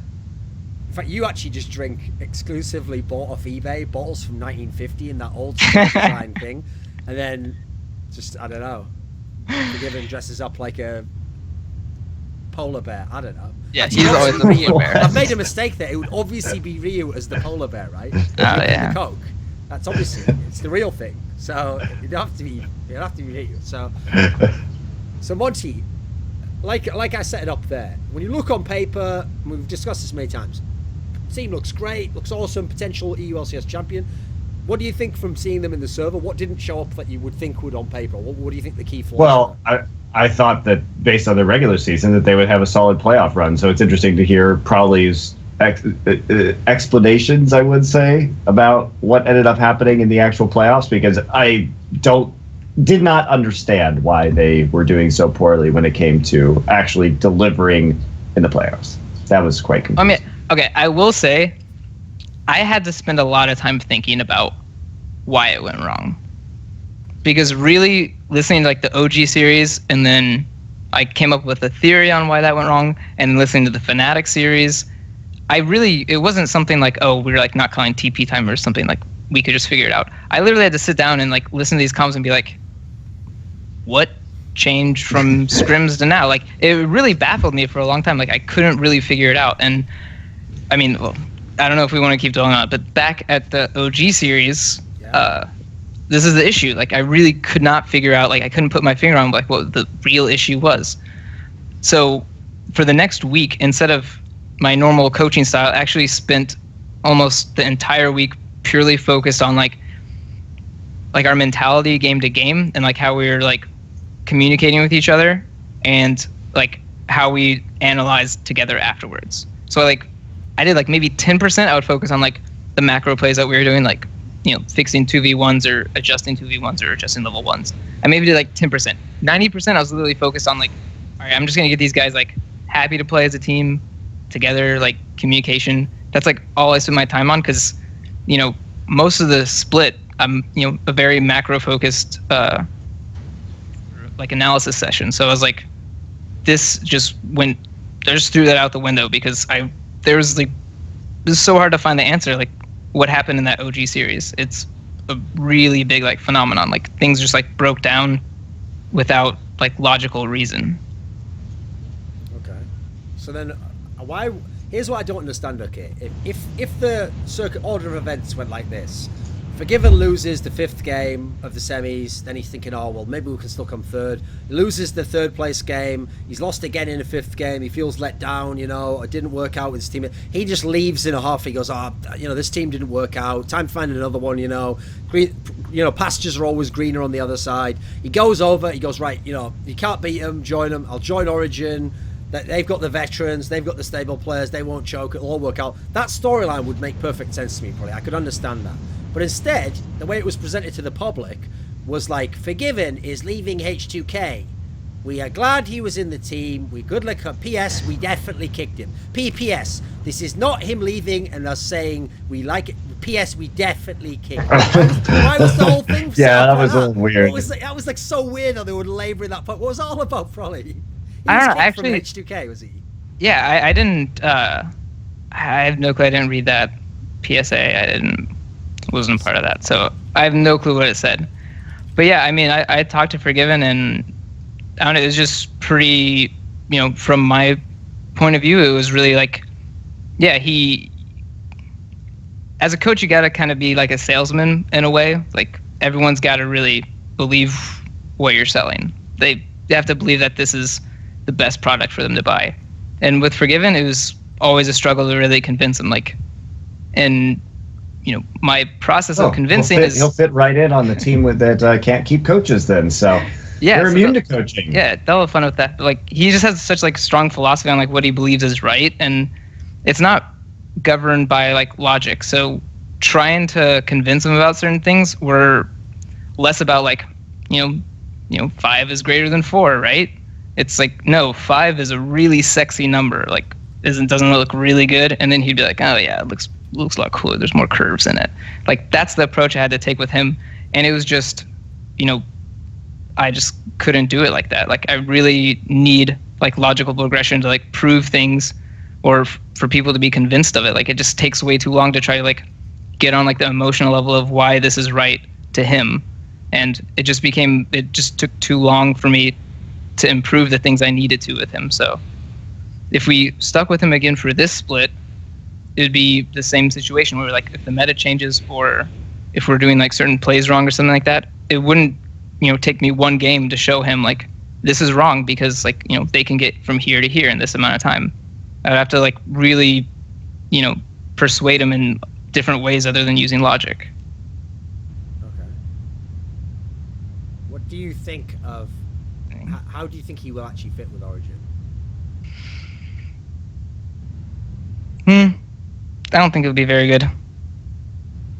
In fact, you actually just drink exclusively bought off eBay bottles from 1950 in that old design thing, and then just, I don't know, forgiven dresses up like a polar bear. I don't know. Yeah, he's always the polar bear. I've made a mistake there. It would obviously be Ryu as the polar bear, right? Oh, yeah. The Coke. That's obviously, it's the real thing. So it'd have to be Ryu. So Monty, like I set it up there. When you look on paper, and we've discussed this many times, team looks great, looks awesome, potential EU LCS champion. What do you think from seeing them in the server? What didn't show up that you would think would on paper? What do you think the key flaws Well, I thought that based on the regular season that they would have a solid playoff run. So it's interesting to hear pr0lly's explanations, I would say, about what ended up happening in the actual playoffs, because I did not understand why they were doing so poorly when it came to actually delivering in the playoffs. That was quite confusing. Okay, I will say, I had to spend a lot of time thinking about why it went wrong. Because really, listening to like the OG series, and then I came up with a theory on why that went wrong, and listening to the Fnatic series, it wasn't something like, oh, we were like not calling TP time or something, like we could just figure it out. I literally had to sit down and like listen to these comms and be like, what changed from scrims to now? Like, it really baffled me for a long time. Like, I couldn't really figure it out. And I mean, well, I don't know if we want to keep dwelling on it, but back at the OG series, this is the issue. Like, I really could not figure out, like, I couldn't put my finger on like what the real issue was. So for the next week, instead of my normal coaching style, I actually spent almost the entire week purely focused on like our mentality game to game, and like how we were like communicating with each other, and like how we analyzed together afterwards. So like I did like maybe 10%. I would focus on like the macro plays that we were doing, like, fixing 2v1s or adjusting 2v1s or adjusting level 1s. I maybe did like 10%. 90% I was literally focused on like, all right, I'm just gonna get these guys like happy to play as a team together, like communication. That's like all I spent my time on, because most of the split, I'm a very macro focused like analysis session. So I was like, this just threw that out the window, because it was so hard to find the answer, like what happened in that OG series. It's a really big like phenomenon, like things just like broke down without like logical reason. Okay, so then here's what I don't understand. Okay, if the circuit order of events went like this, Forgiven loses the 5th game of the semis, then he's thinking, oh, well, maybe we can still come third. He loses the 3rd place game. He's lost again in the 5th game. He feels let down, it didn't work out with his team. He just leaves in a huff. He goes, this team didn't work out. Time to find another one, Green, pastures are always greener on the other side. He goes over, he goes, right, you can't beat him, join him. I'll join Origin. They've got the veterans, they've got the stable players, they won't choke, it'll all work out. That storyline would make perfect sense to me, probably. I could understand that. But instead, the way it was presented to the public was like, Forgiven is leaving H2K. We are glad he was in the team. We good look at PS, we definitely kicked him. PPS, this is not him leaving and us saying we like it. PS, we definitely kicked him. Why was the whole thing that was a little weird. That was like so weird how they would labor that part. What was it all about, pr0lly? I don't know, actually. From H2K, was he? Yeah, I didn't. I have no clue. I didn't read that PSA. Wasn't a part of that, so I have no clue what it said. But yeah, I mean, I talked to Forgiven, and I don't know. It was just pretty. From my point of view, it was really like, yeah, he. As a coach, you gotta kind of be like a salesman in a way. Like everyone's got to really believe what you're selling. They have to believe that this is the best product for them to buy. And with Forgiven, it was always a struggle to really convince him. And my process of convincing he'll fit right in on the team that can't keep coaches then. So yeah, they're immune to coaching. Yeah, they'll have fun with that. But he just has such strong philosophy on what he believes is right, and it's not governed by logic. So trying to convince him about certain things were less about 5 is greater than 4, right? It's no, 5 is a really sexy number. Doesn't look really good, and then he'd be like, oh yeah, it looks a lot cooler. There's more curves in it. That's the approach I had to take with him, and it was just, I just couldn't do it like that. I really need logical progression to prove things, or for people to be convinced of it. It just takes way too long to try to get on the emotional level of why this is right to him, and it just took too long for me to improve the things I needed to with him. So if we stuck with him again for this split, it would be the same situation where if the meta changes, or if we're doing certain plays wrong or something like that, it wouldn't take me one game to show him this is wrong, because they can get from here to here in this amount of time. I'd have to really persuade him in different ways other than using logic. Okay. What do you think of how do you think he will actually fit with Origin? I don't think it would be very good.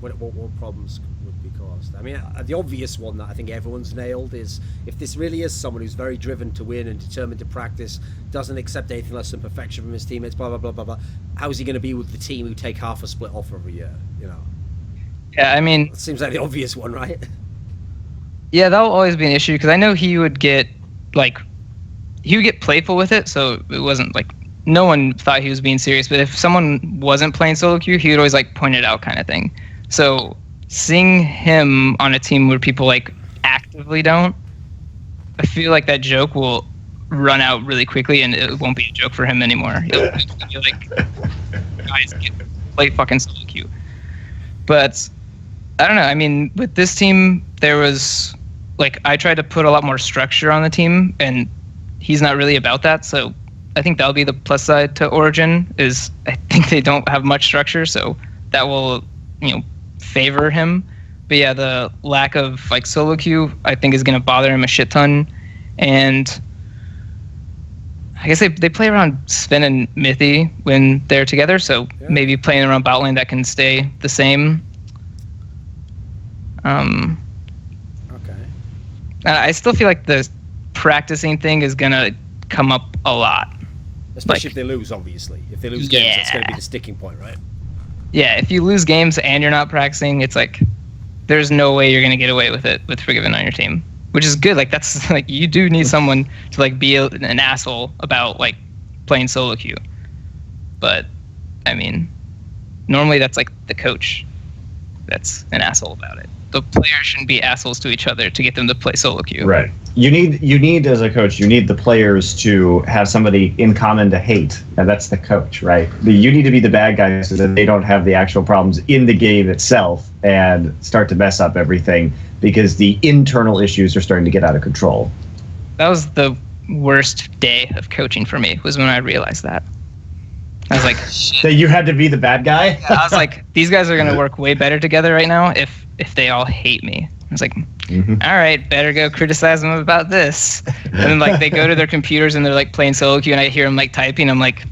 What problems would be caused? I mean, the obvious one that I think everyone's nailed is, if this really is someone who's very driven to win and determined to practice, doesn't accept anything less than perfection from his teammates, blah blah blah blah blah, how is he going to be with the team who take half a split off every year? Yeah, I mean, it seems like the obvious one, right? Yeah, that'll always be an issue, because I know he would get playful with it, so it wasn't no one thought he was being serious. But if someone wasn't playing solo queue, he would always point it out, kind of thing. So seeing him on a team where people actively don't, I feel that joke will run out really quickly, and it won't be a joke for him anymore. He'll be guys, play fucking solo queue. But I don't know. I mean, with this team, there was I tried to put a lot more structure on the team, and he's not really about that. So I think that'll be the plus side to Origin, is I think they don't have much structure, so that will favor him. But yeah, the lack of solo queue, I think, is going to bother him a shit ton. And I guess they play around Sven and Mithy when they're together, so maybe playing around bot lane that can stay the same. Okay. I still feel the practicing thing is going to come up a lot. Especially if they lose, obviously. If they lose games, that's going to be the sticking point, right? Yeah, if you lose games and you're not practicing, it's there's no way you're going to get away with it with Forgiven on your team, which is good. That's you do need someone to be an asshole about playing solo queue. But I mean, normally that's the coach that's an asshole about it. The players shouldn't be assholes to each other to get them to play solo queue. Right. You need as a coach, you need the players to have somebody in common to hate, and that's the coach, right? You need to be the bad guy so that they don't have the actual problems in the game itself and start to mess up everything, because the internal issues are starting to get out of control. That was the worst day of coaching for me, was when I realized that. I was shit. That you had to be the bad guy? I was these guys are going to work way better together right now if they all hate me. I was all right, better go criticize them about this. And then like they go to their computers and they're like playing solo queue, and I hear them like typing. I'm like,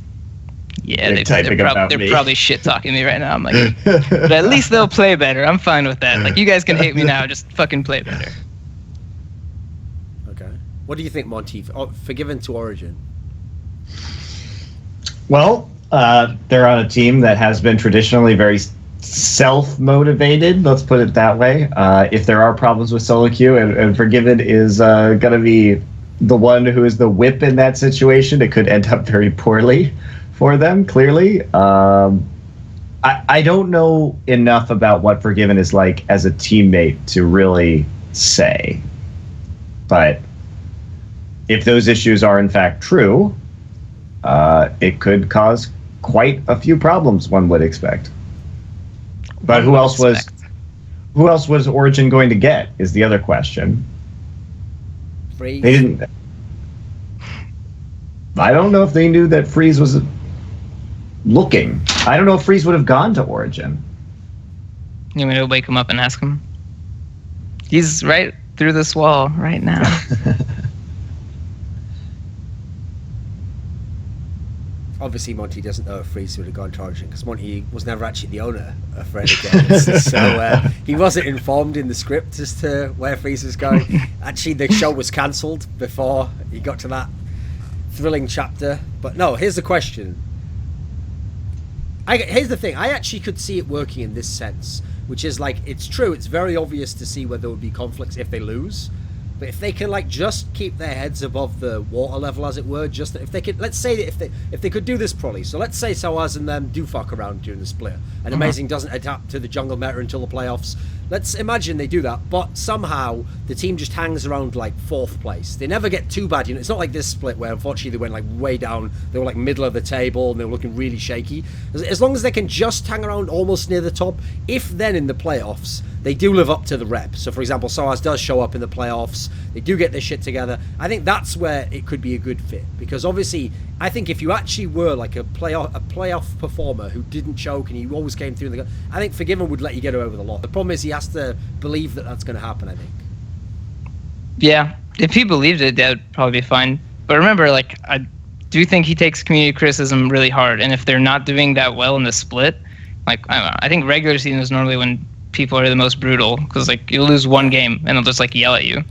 yeah, they're probably shit talking me right now. I'm like, but at least they'll play better. I'm fine with that. Like, you guys can hate me now, just fucking play better. Okay. What do you think, Monty? Forgiven to Origin. Well, they're on a team that has been traditionally very self-motivated, let's put it that way. If there are problems with solo queue, and Forgiven is going to be the one who is the whip in that situation, it could end up very poorly for them, clearly. I don't know enough about what Forgiven is like as a teammate to really say. But if those issues are in fact true, it could cause quite a few problems, one would expect. But who else was Origin going to get is the other question. Freeze. They didn't. I don't know if they knew that Freeze was looking. I don't know if Freeze would have gone to Origin. You want me to wake him up and ask him? He's right through this wall right now. Obviously, Monty doesn't know if Freeze would have gone to Origin because Monty was never actually the owner of Renegades, so he wasn't informed in the script as to where Freeze was going. Actually, the show was cancelled before he got to that thrilling chapter. But no, here's the question. Here's the thing. I actually could see it working in this sense, which is like, it's true. It's very obvious to see where there would be conflicts if they lose. But if they can like just keep their heads above the water level, as it were, just if they could, let's say that if they could do this properly. So let's say Sawaz and them do fuck around during the split, and Amazing doesn't adapt to the jungle meta until the playoffs. Let's imagine they do that, but somehow the team just hangs around like 4th place. They never get too bad. You know, it's not like this split where unfortunately they went like way down. They were like middle of the table and they were looking really shaky. As long as they can just hang around almost near the top, if then in the playoffs they do live up to the rep. So for example, Sawaz does show up in the playoffs. They do get their shit together. I think that's where it could be a good fit, because obviously I think if you actually were like a playoff performer who didn't choke and you always came through, I think Forgiven would let you get away with a lot. The problem is he has to believe that that's going to happen, I think. Yeah, if he believed it, that would probably be fine. But remember, like, I do think he takes community criticism really hard, and if they're not doing that well in the split, like, I think regular season is normally when people are the most brutal, because like you lose one game and they'll just like yell at you.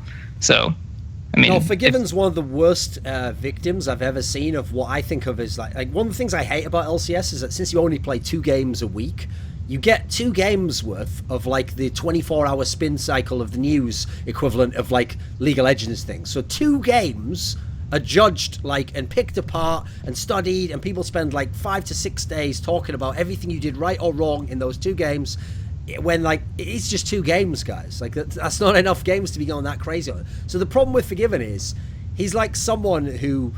So I mean, no, Forgiven's one of the worst victims I've ever seen of what I think of as like one of the things I hate about LCS is that since you only play 2 games a week, you get 2 games worth of like the 24-hour spin cycle of the news equivalent of like League of Legends things. So 2 games are judged like and picked apart and studied, and people spend like 5 to 6 days talking about everything you did right or wrong in those 2 games. When like it's just 2 games, guys, like that's not enough games to be going that crazy on. So the problem with Forgiven is he's like someone who,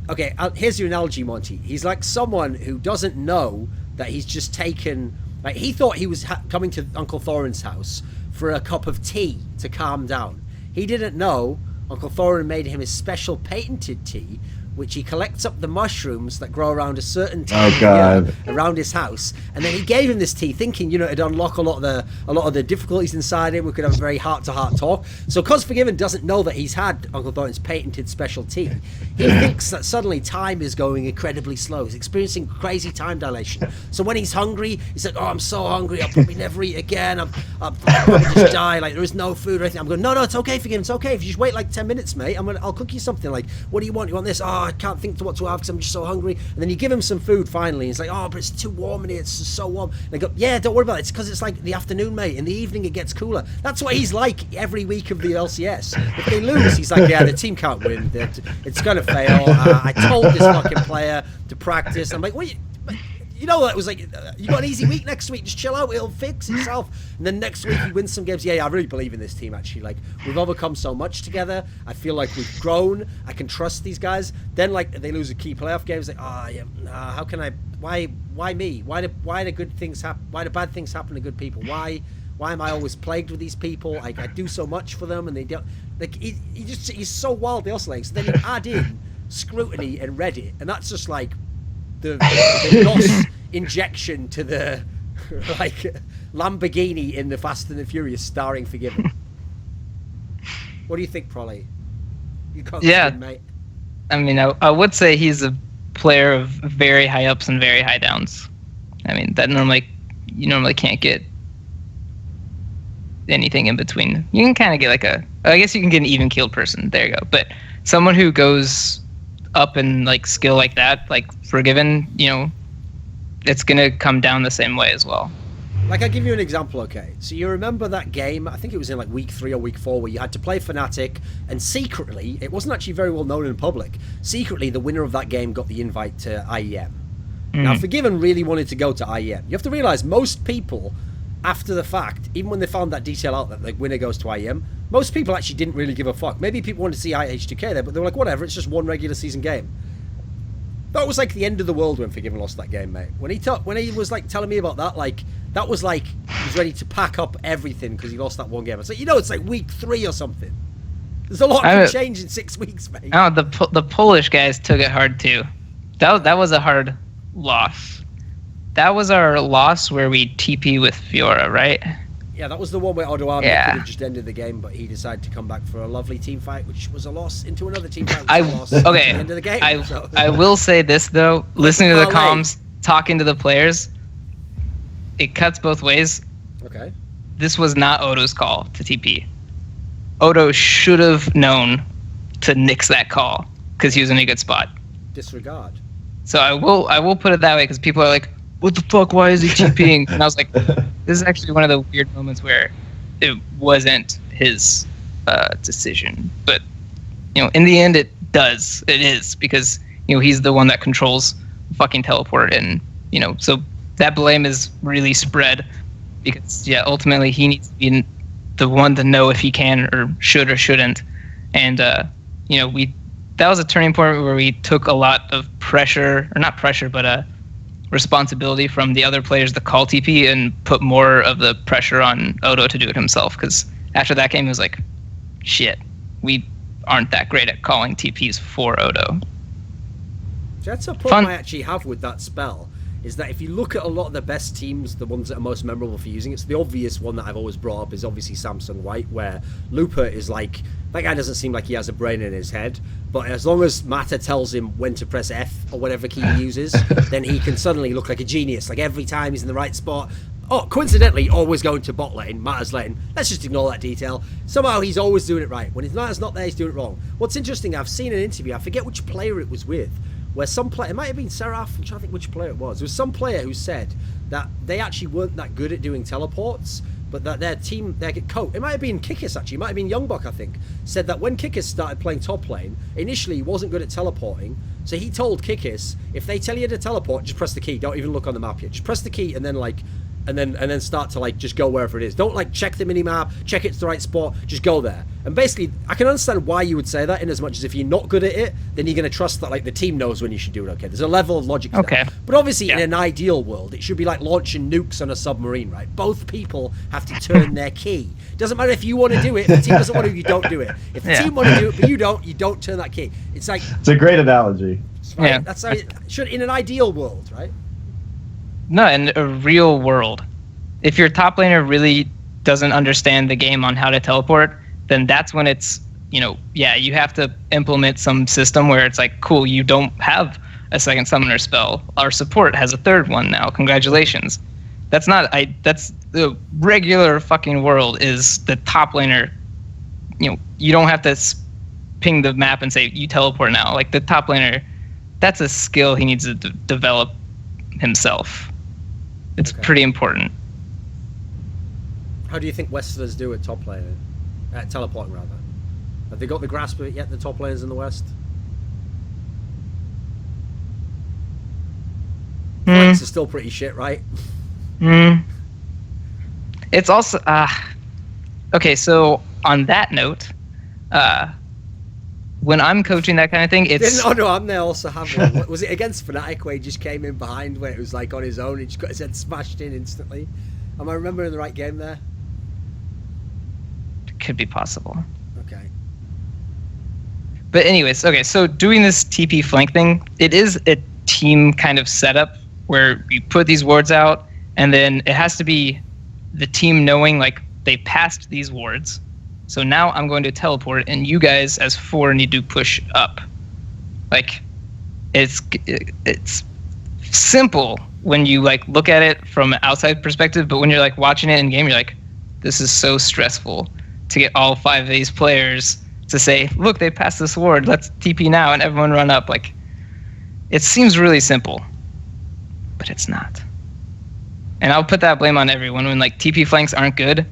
okay, here's your analogy, Monty. He's like someone who doesn't know that he's just taken, like he thought he was coming to Uncle Thorin's house for a cup of tea to calm down. He didn't know Uncle Thorin made him his special patented tea, which he collects up the mushrooms that grow around a certain time around his house, and then he gave him this tea, thinking, you know, it'd unlock a lot of the difficulties inside him. We could have a very heart-to-heart talk. So, because Forgiven doesn't know that he's had Uncle Thorin's patented special tea, he thinks that suddenly time is going incredibly slow. He's experiencing crazy time dilation. So when he's hungry, he's like, "Oh, I'm so hungry. I'll probably never eat again. I'll probably just die. Like there is no food or anything." I'm going, "No, it's okay, Forgiven. It's okay. If you just wait like 10 minutes, mate, I'll cook you something. Like, what do you want? You want this? Oh, I can't think to what to have because I'm just so hungry." And then you give him some food finally, and he's like, "Oh, but it's too warm in here. It's so warm." And I go, "Yeah, don't worry about it. It's because it's like the afternoon, mate. In the evening, it gets cooler." That's what he's like every week of the LCS. If they lose, he's like, "Yeah, the team can't win. It's going to fail. I told this fucking player to practice." I'm like, "What? You know, it was like, you got an easy week next week. Just chill out. It'll fix itself." And then next week he wins some games. Yeah, I really believe in this team, actually. Like, we've overcome so much together. I feel like we've grown. I can trust these guys. Then, like, they lose a key playoff game. It's like, how can I, why me? Why do good things happen? Why do bad things happen to good people? Why am I always plagued with these people? Like, I do so much for them and they don't, like, he's so wildly oscillating. So then you add in scrutiny and Reddit, and that's just like, the NOS injection to the like Lamborghini in the Fast and the Furious starring Forgiven. What do you think, pr0lly? You can't Yeah. spin, mate. I mean, I would say he's a player of very high ups and very high downs. I mean, you normally can't get anything in between. You can kind of get I guess you can get an even keeled person. There you go. But someone who goes up in like skill like that, like Forgiven, it's gonna come down the same way as well. Like, I'll give you an example, okay? So you remember that game, I think it was in like week 3 or week 4, where you had to play Fnatic, and secretly, it wasn't actually very well known in public, secretly the winner of that game got the invite to IEM. Now, Forgiven really wanted to go to IEM. You have to realise, most people, after the fact, even when they found that detail out that the winner goes to IEM, most people actually didn't really give a fuck. Maybe people wanted to see IH2K there, but they were like, whatever, it's just one regular season game. That was like the end of the world when Forgiven lost that game, mate. When he was like telling me about that, like, that was like he was ready to pack up everything because he lost that one game. I was like, it's like week 3 or something. There's a lot can change in 6 weeks, mate. Oh, the Polish guys took it hard too. That was a hard loss. That was our loss where we TP with Fiora, right? Yeah, that was the one where Odoami could have just ended the game, but he decided to come back for a lovely team fight, which was a loss into another team fight, which was a loss at the end of the game. I will say this, though. Listening to the comms, talking to the players, it cuts both ways. Okay. This was not Odo's call to TP. Odo should have known to nix that call because he was in a good spot. Disregard. So I will put it that way because people are like, what the fuck, why is he TPing? And I was like, this is actually one of the weird moments where it wasn't his decision. But, in the end, it is because, he's the one that controls fucking teleport. And, so that blame is really spread because, ultimately he needs to be the one to know if he can or shouldn't. And, that was a turning point where we took a lot of pressure, or not pressure, but responsibility from the other players to call TP and put more of the pressure on Odo to do it himself. Because after that game, it was like, shit, we aren't that great at calling TPs for Odo. That's a problem I actually have with that spell, is that if you look at a lot of the best teams, the ones that are most memorable for using it, so the obvious one that I've always brought up is obviously Samsung White, where Looper is like, that guy doesn't seem like he has a brain in his head, but as long as Mata tells him when to press F or whatever key he uses, then he can suddenly look like a genius. Like every time he's in the right spot. Oh, coincidentally, always going to bot lane, Mata's lane. Let's just ignore that detail. Somehow he's always doing it right. When his Mata's not there, he's doing it wrong. What's interesting, I've seen an interview, I forget which player it was with, where some player, it might have been Seraph, I'm trying to think which player it was. There was some player who said that they actually weren't that good at doing teleports, but that their team, their coach, it might have been Kikis actually, it might have been Youngbuck, I think, said that when Kikis started playing top lane, initially he wasn't good at teleporting, so he told Kikis, if they tell you to teleport, just press the key, don't even look on the map yet, just press the key and then and then start to just go wherever it is. Don't check the minimap, check it's the right spot, just go there. And basically, I can understand why you would say that, in as much as if you're not good at it, then you're going to trust that the team knows when you should do it. Okay, there's a level of logic to that. But obviously, in an ideal world, it should be like launching nukes on a submarine, right? Both people have to turn their key. Doesn't matter if you want to do it, if the team doesn't want to, you don't do it. If the team want to do it, but you don't turn that key. It's like... It's a great analogy. Right? Yeah. That's how it should, in an ideal world, right? No, in a real world. If your top laner really doesn't understand the game on how to teleport, then that's when it's, you have to implement some system where it's like, cool, you don't have a second summoner spell. Our support has a third one now. Congratulations. That's the regular fucking world is the top laner. You don't have to ping the map and say, you teleport now. Like the top laner, that's a skill he needs to develop himself. It's pretty important. How do you think Westerners do at top lane? Teleporting, rather. Have they got the grasp of it yet, the top laners in the West? Flanks are still pretty shit, right? It's also... okay, so on that note, when I'm coaching that kind of thing, it's... No, I'm there also have one. Was it against Fnatic where he just came in behind where it was like on his own, he just got his head smashed in instantly? Am I remembering the right game there? Could be possible. Okay. But anyways, okay, so doing this TP flank thing, it is a team kind of setup where you put these wards out, and then it has to be the team knowing they passed these wards, So now I'm going to teleport, and you guys as 4 need to push up. Like, it's simple when you like look at it from an outside perspective, but when you're like watching it in game, you're like, this is so stressful to get all 5 of these players to say, look, they passed this ward, let's TP now, and everyone run up. Like, it seems really simple, but it's not. And I'll put that blame on everyone when like TP flanks aren't good.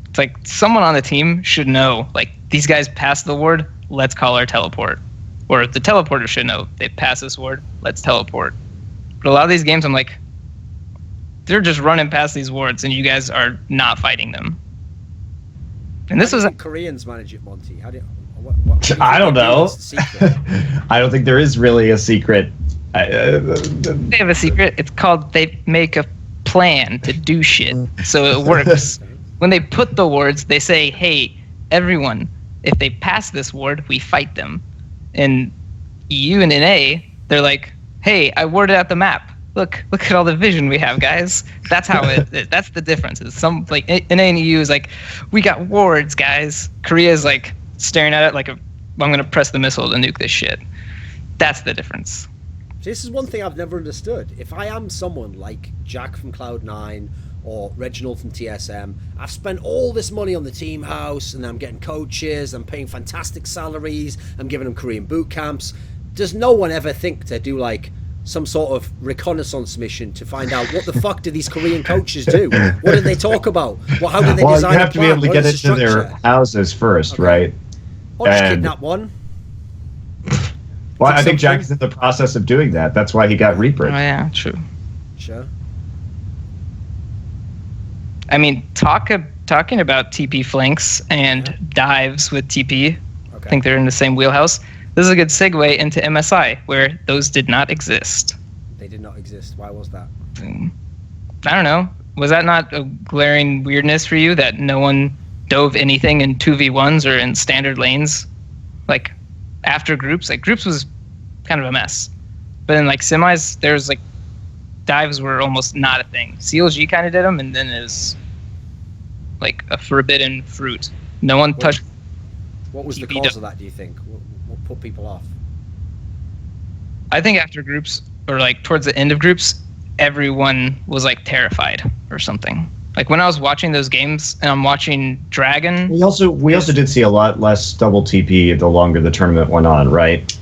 It's like someone on the team should know, like, these guys passed the ward, let's call our teleport. Or the teleporter should know, they passed this ward, let's teleport. But a lot of these games, I'm like, they're just running past these wards, and you guys are not fighting them. And this was Koreans manage it, Monty. How do what I don't know. I don't think there is really a secret. They have a secret. It's called they make a plan to do shit, so it works. When they put the wards, they say, hey, everyone, if they pass this ward, we fight them. In EU and NA, they're like, hey, I warded out the map. Look at all the vision we have, guys. That's how that's the difference. It's some like NA and EU is like, we got wards, guys. Korea is like staring at it like I'm gonna press the missile to nuke this shit. That's the difference. This is one thing I've never understood. If I am someone like Jack from Cloud9 or Reginald from TSM, I've spent all this money on the team house, and I'm getting coaches, I'm paying fantastic salaries, I'm giving them Korean boot camps. Does no one ever think to do like some sort of reconnaissance mission to find out what the fuck do these Korean coaches do? What do they talk about? How do they design you have to be able to get into into their houses first, right? Or just kidnap one. Well, I think Jack is in the process of doing that. That's why he got Reaper. Oh yeah, true. Sure. I mean, talking about TP flanks and dives with TP, I think they're in the same wheelhouse. This is a good segue into MSI, where those did not exist. They did not exist. Why was that? I don't know. Was that not a glaring weirdness for you that no one dove anything in 2v1s or in standard lanes? Like, after groups? Like, groups was kind of a mess. But in, like, semis, there's, like, dives were almost not a thing. CLG kind of did them, and then it was, like, a forbidden fruit. No one touched... What was the cause of that, do you think? What put people off? I think after groups, or like towards the end of groups, everyone was like terrified or something. Like when I was watching those games and I'm watching Dragon. We also did see a lot less double TP the longer the tournament went on, right?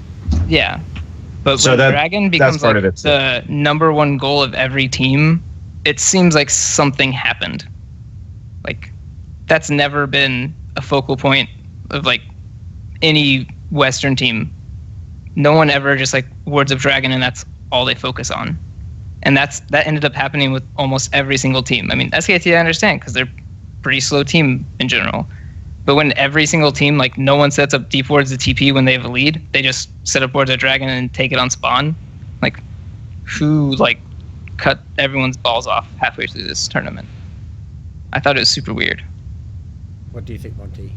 Yeah. But so when Dragon becomes like the number one goal of every team, it seems like something happened. Like that's never been a focal point of like any Western team. No one ever just like wards of Dragon and that's all they focus on. And that ended up happening with almost every single team. I mean, SKT I understand because they're a pretty slow team in general. But when every single team, like no one sets up deep wards of TP when they have a lead, they just set up wards of Dragon and take it on spawn. Like who like cut everyone's balls off halfway through this tournament? I thought it was super weird. What do you think, Monty?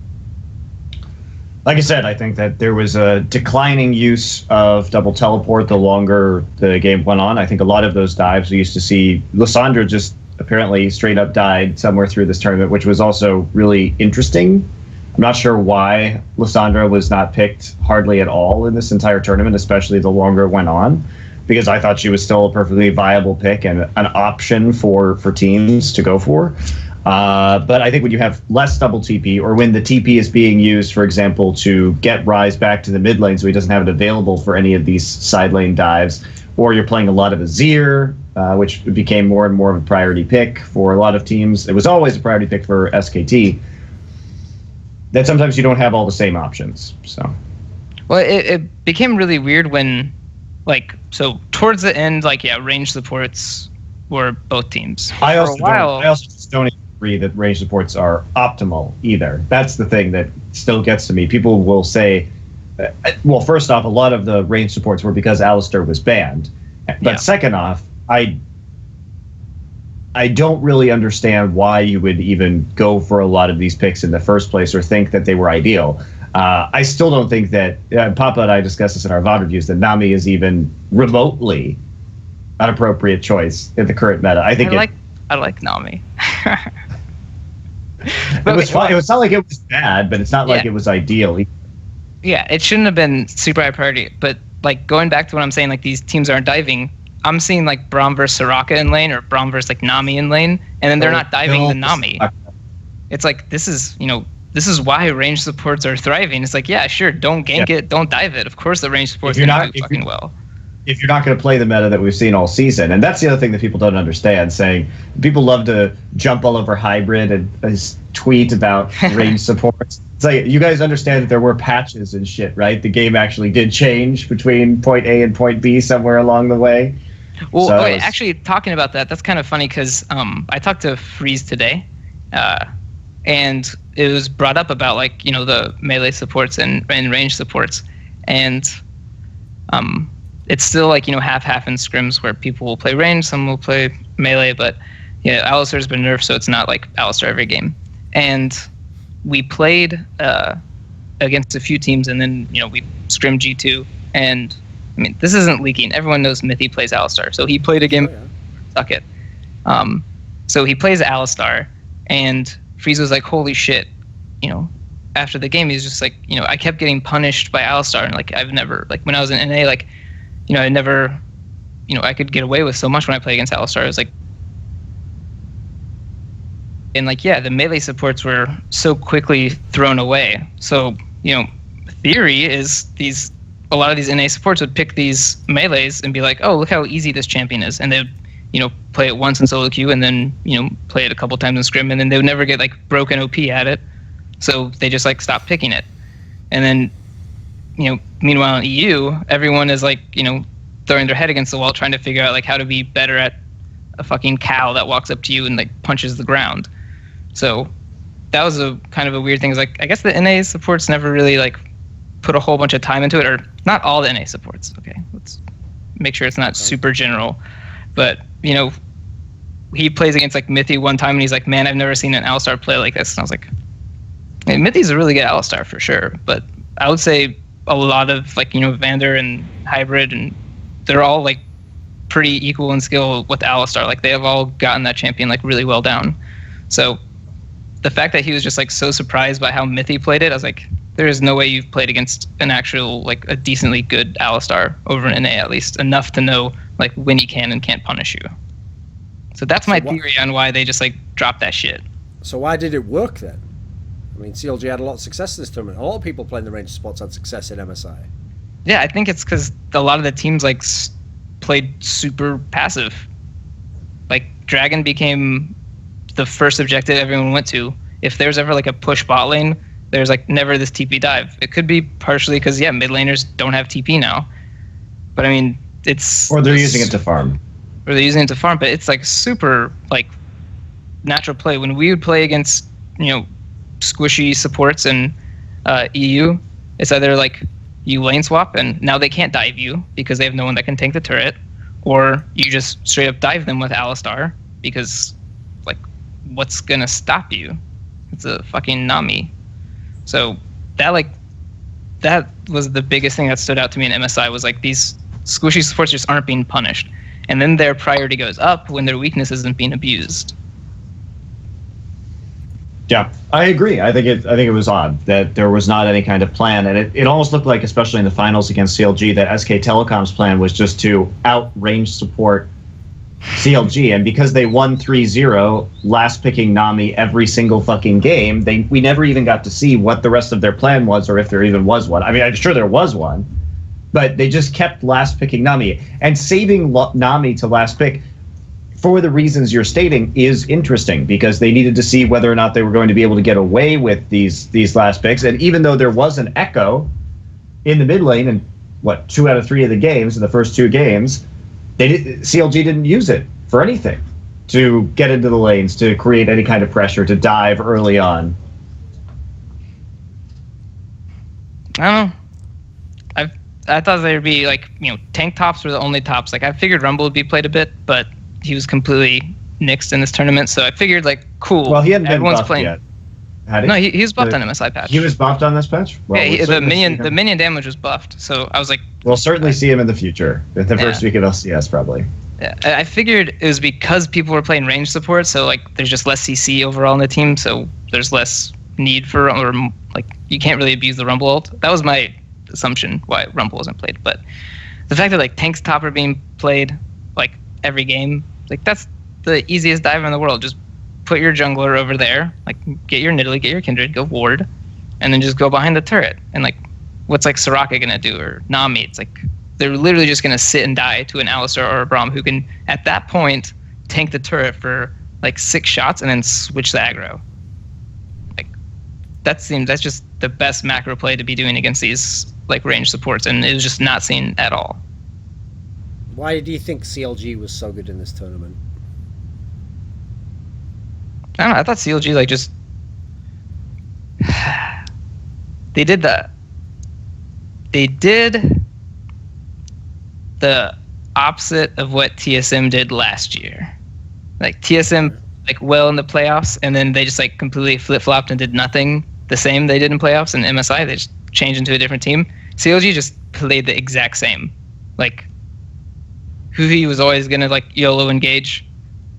Like I said, I think that there was a declining use of double teleport the longer the game went on. I think a lot of those dives we used to see, Lysandra just apparently straight up died somewhere through this tournament, which was also really interesting. I'm not sure why Lysandra was not picked hardly at all in this entire tournament, especially the longer it went on, because I thought she was still a perfectly viable pick and an option for teams to go for. But I think when you have less double TP, or when the TP is being used, for example, to get Ryze back to the mid lane so he doesn't have it available for any of these side lane dives, or you're playing a lot of Azir, which became more and more of a priority pick for a lot of teams. It was always a priority pick for SKT. That sometimes you don't have all the same options. So, well, it became really weird when, like, so towards the end, like, yeah, range supports were both teams. I also just don't agree that range supports are optimal either. That's the thing that still gets to me. People will say, well, first off, a lot of the range supports were because Alistar was banned. But second off, I don't really understand why you would even go for a lot of these picks in the first place or think that they were ideal. I still don't think that, Papa and I discussed this in our VOD reviews, that Nami is even remotely an appropriate choice in the current meta. I like Nami. It was fine. It was not like it was bad, but it's not like it was ideal. Yeah, it shouldn't have been super high priority. But like going back to what I'm saying, like these teams aren't diving. I'm seeing like Braum versus Soraka in lane or Braum versus like Nami in lane, and then they're not diving the Nami. It's like this is why range supports are thriving. It's like, yeah, sure, don't gank it, don't dive it. Of course the range support's gonna do fucking well. If you're not going to play the meta that we've seen all season, and that's the other thing that people don't understand, saying people love to jump all over hybrid and tweet about range supports. It's like, you guys understand that there were patches and shit, right? The game actually did change between point A and point B somewhere along the way. Well, so actually, talking about that, that's kind of funny because I talked to Freeze today, and it was brought up about like the melee supports and range supports, and it's still like half in scrims where people will play range, some will play melee, but Alistar's been nerfed, so it's not like Alistar every game. And we played against a few teams, and then we scrimmed G2, and I mean this isn't leaking. Everyone knows Mithy plays Alistar, so he played a game. Suck it. So he plays Alistar, and Freeze was like, "Holy shit!" After the game, he's just like, I kept getting punished by Alistar, and like I've never when I was in NA, like. I never, I could get away with so much when I play against Alistar. I was like, and like, the melee supports were so quickly thrown away. So, theory is a lot of these NA supports would pick these melees and be like, oh, look how easy this champion is. And they'd, play it once in solo queue and then, play it a couple times in scrim, and then they would never get like broken OP at it. So they just like stop picking it. And then, meanwhile in EU, everyone is like, throwing their head against the wall trying to figure out like how to be better at a fucking cow that walks up to you and like punches the ground. So that was a kind of a weird thing. Is like, I guess the NA supports never really like put a whole bunch of time into it, or not all the NA supports. Okay, let's make sure it's not super general. But he plays against like Mithy one time and he's like, man, I've never seen an Alistar play like this. And I was like, hey, Mithy's a really good Alistar for sure, but I would say a lot of like Vander and hybrid, and they're all like pretty equal in skill with Alistar. Like they have all gotten that champion like really well down. So the fact that he was just like so surprised by how Mithy played it, I was like, there is no way you've played against an actual like a decently good Alistar over an NA, at least enough to know like when he can and can't punish you. So that's my theory on why they just like dropped that shit. So why did it work then? I mean, CLG had a lot of success in this tournament. A lot of people playing the range spots had success in MSI. Yeah, I think it's because a lot of the teams like played super passive. Like Dragon became the first objective everyone went to. If there's ever like a push bot lane, there's like never this TP dive. It could be partially because mid laners don't have TP now. But I mean, or they're using it to farm. Or they're using it to farm, but it's like super like natural play. When we would play against squishy supports in EU, it's either like you lane swap and now they can't dive you because they have no one that can tank the turret, or you just straight up dive them with Alistar because like what's gonna stop you? It's a fucking Nami. So that was the biggest thing that stood out to me in MSI, was like these squishy supports just aren't being punished, and then their priority goes up when their weakness isn't being abused. Yeah, I agree. I think it was odd that there was not any kind of plan, and it almost looked like, especially in the finals against CLG, that SK Telecom's plan was just to outrange support CLG, and because they won 3-0, last picking Nami every single fucking game, we never even got to see what the rest of their plan was, or if there even was one. I mean, I'm sure there was one, but they just kept last picking Nami, and saving Nami to last pick for the reasons you're stating is interesting, because they needed to see whether or not they were going to be able to get away with these last picks. And even though there was an echo in the mid lane in 2 out of 3 of the games in the first 2 games, CLG didn't use it for anything to get into the lanes, to create any kind of pressure, to dive early on. I don't know. I thought there'd be like, tank tops were the only tops. Like I figured Rumble would be played a bit, but he was completely nixed in this tournament, so I figured like, cool. Well, he hadn't been buffed yet. No, he was buffed on MSI patch. He was buffed on this patch? Well, the minion damage was buffed, so I was like... We'll certainly see him in the future, in the first week of LCS, probably. Yeah, I figured it was because people were playing range support, so like there's just less CC overall in the team, so there's less need for, or like you can't really abuse the Rumble ult. That was my assumption why Rumble wasn't played. But the fact that like tanks top are being played like every game, like that's the easiest dive in the world. Just put your jungler over there, like get your Nidalee, get your Kindred, go ward, and then just go behind the turret. And like what's like Soraka gonna do, or Nami? It's like they're literally just going to sit and die to an Alistar or a Braum who can, at that point, tank the turret for like 6 shots and then switch the aggro. Like that's just the best macro play to be doing against these like range supports, and it was just not seen at all. Why do you think CLG was so good in this tournament? I don't know. I thought CLG like just they did the opposite of what TSM did last year. Like TSM like well in the playoffs, and then they just like completely flip-flopped and did nothing the same they did in playoffs. And MSI, they just changed into a different team. CLG just played the exact same. Like Huhi was always gonna like YOLO engage.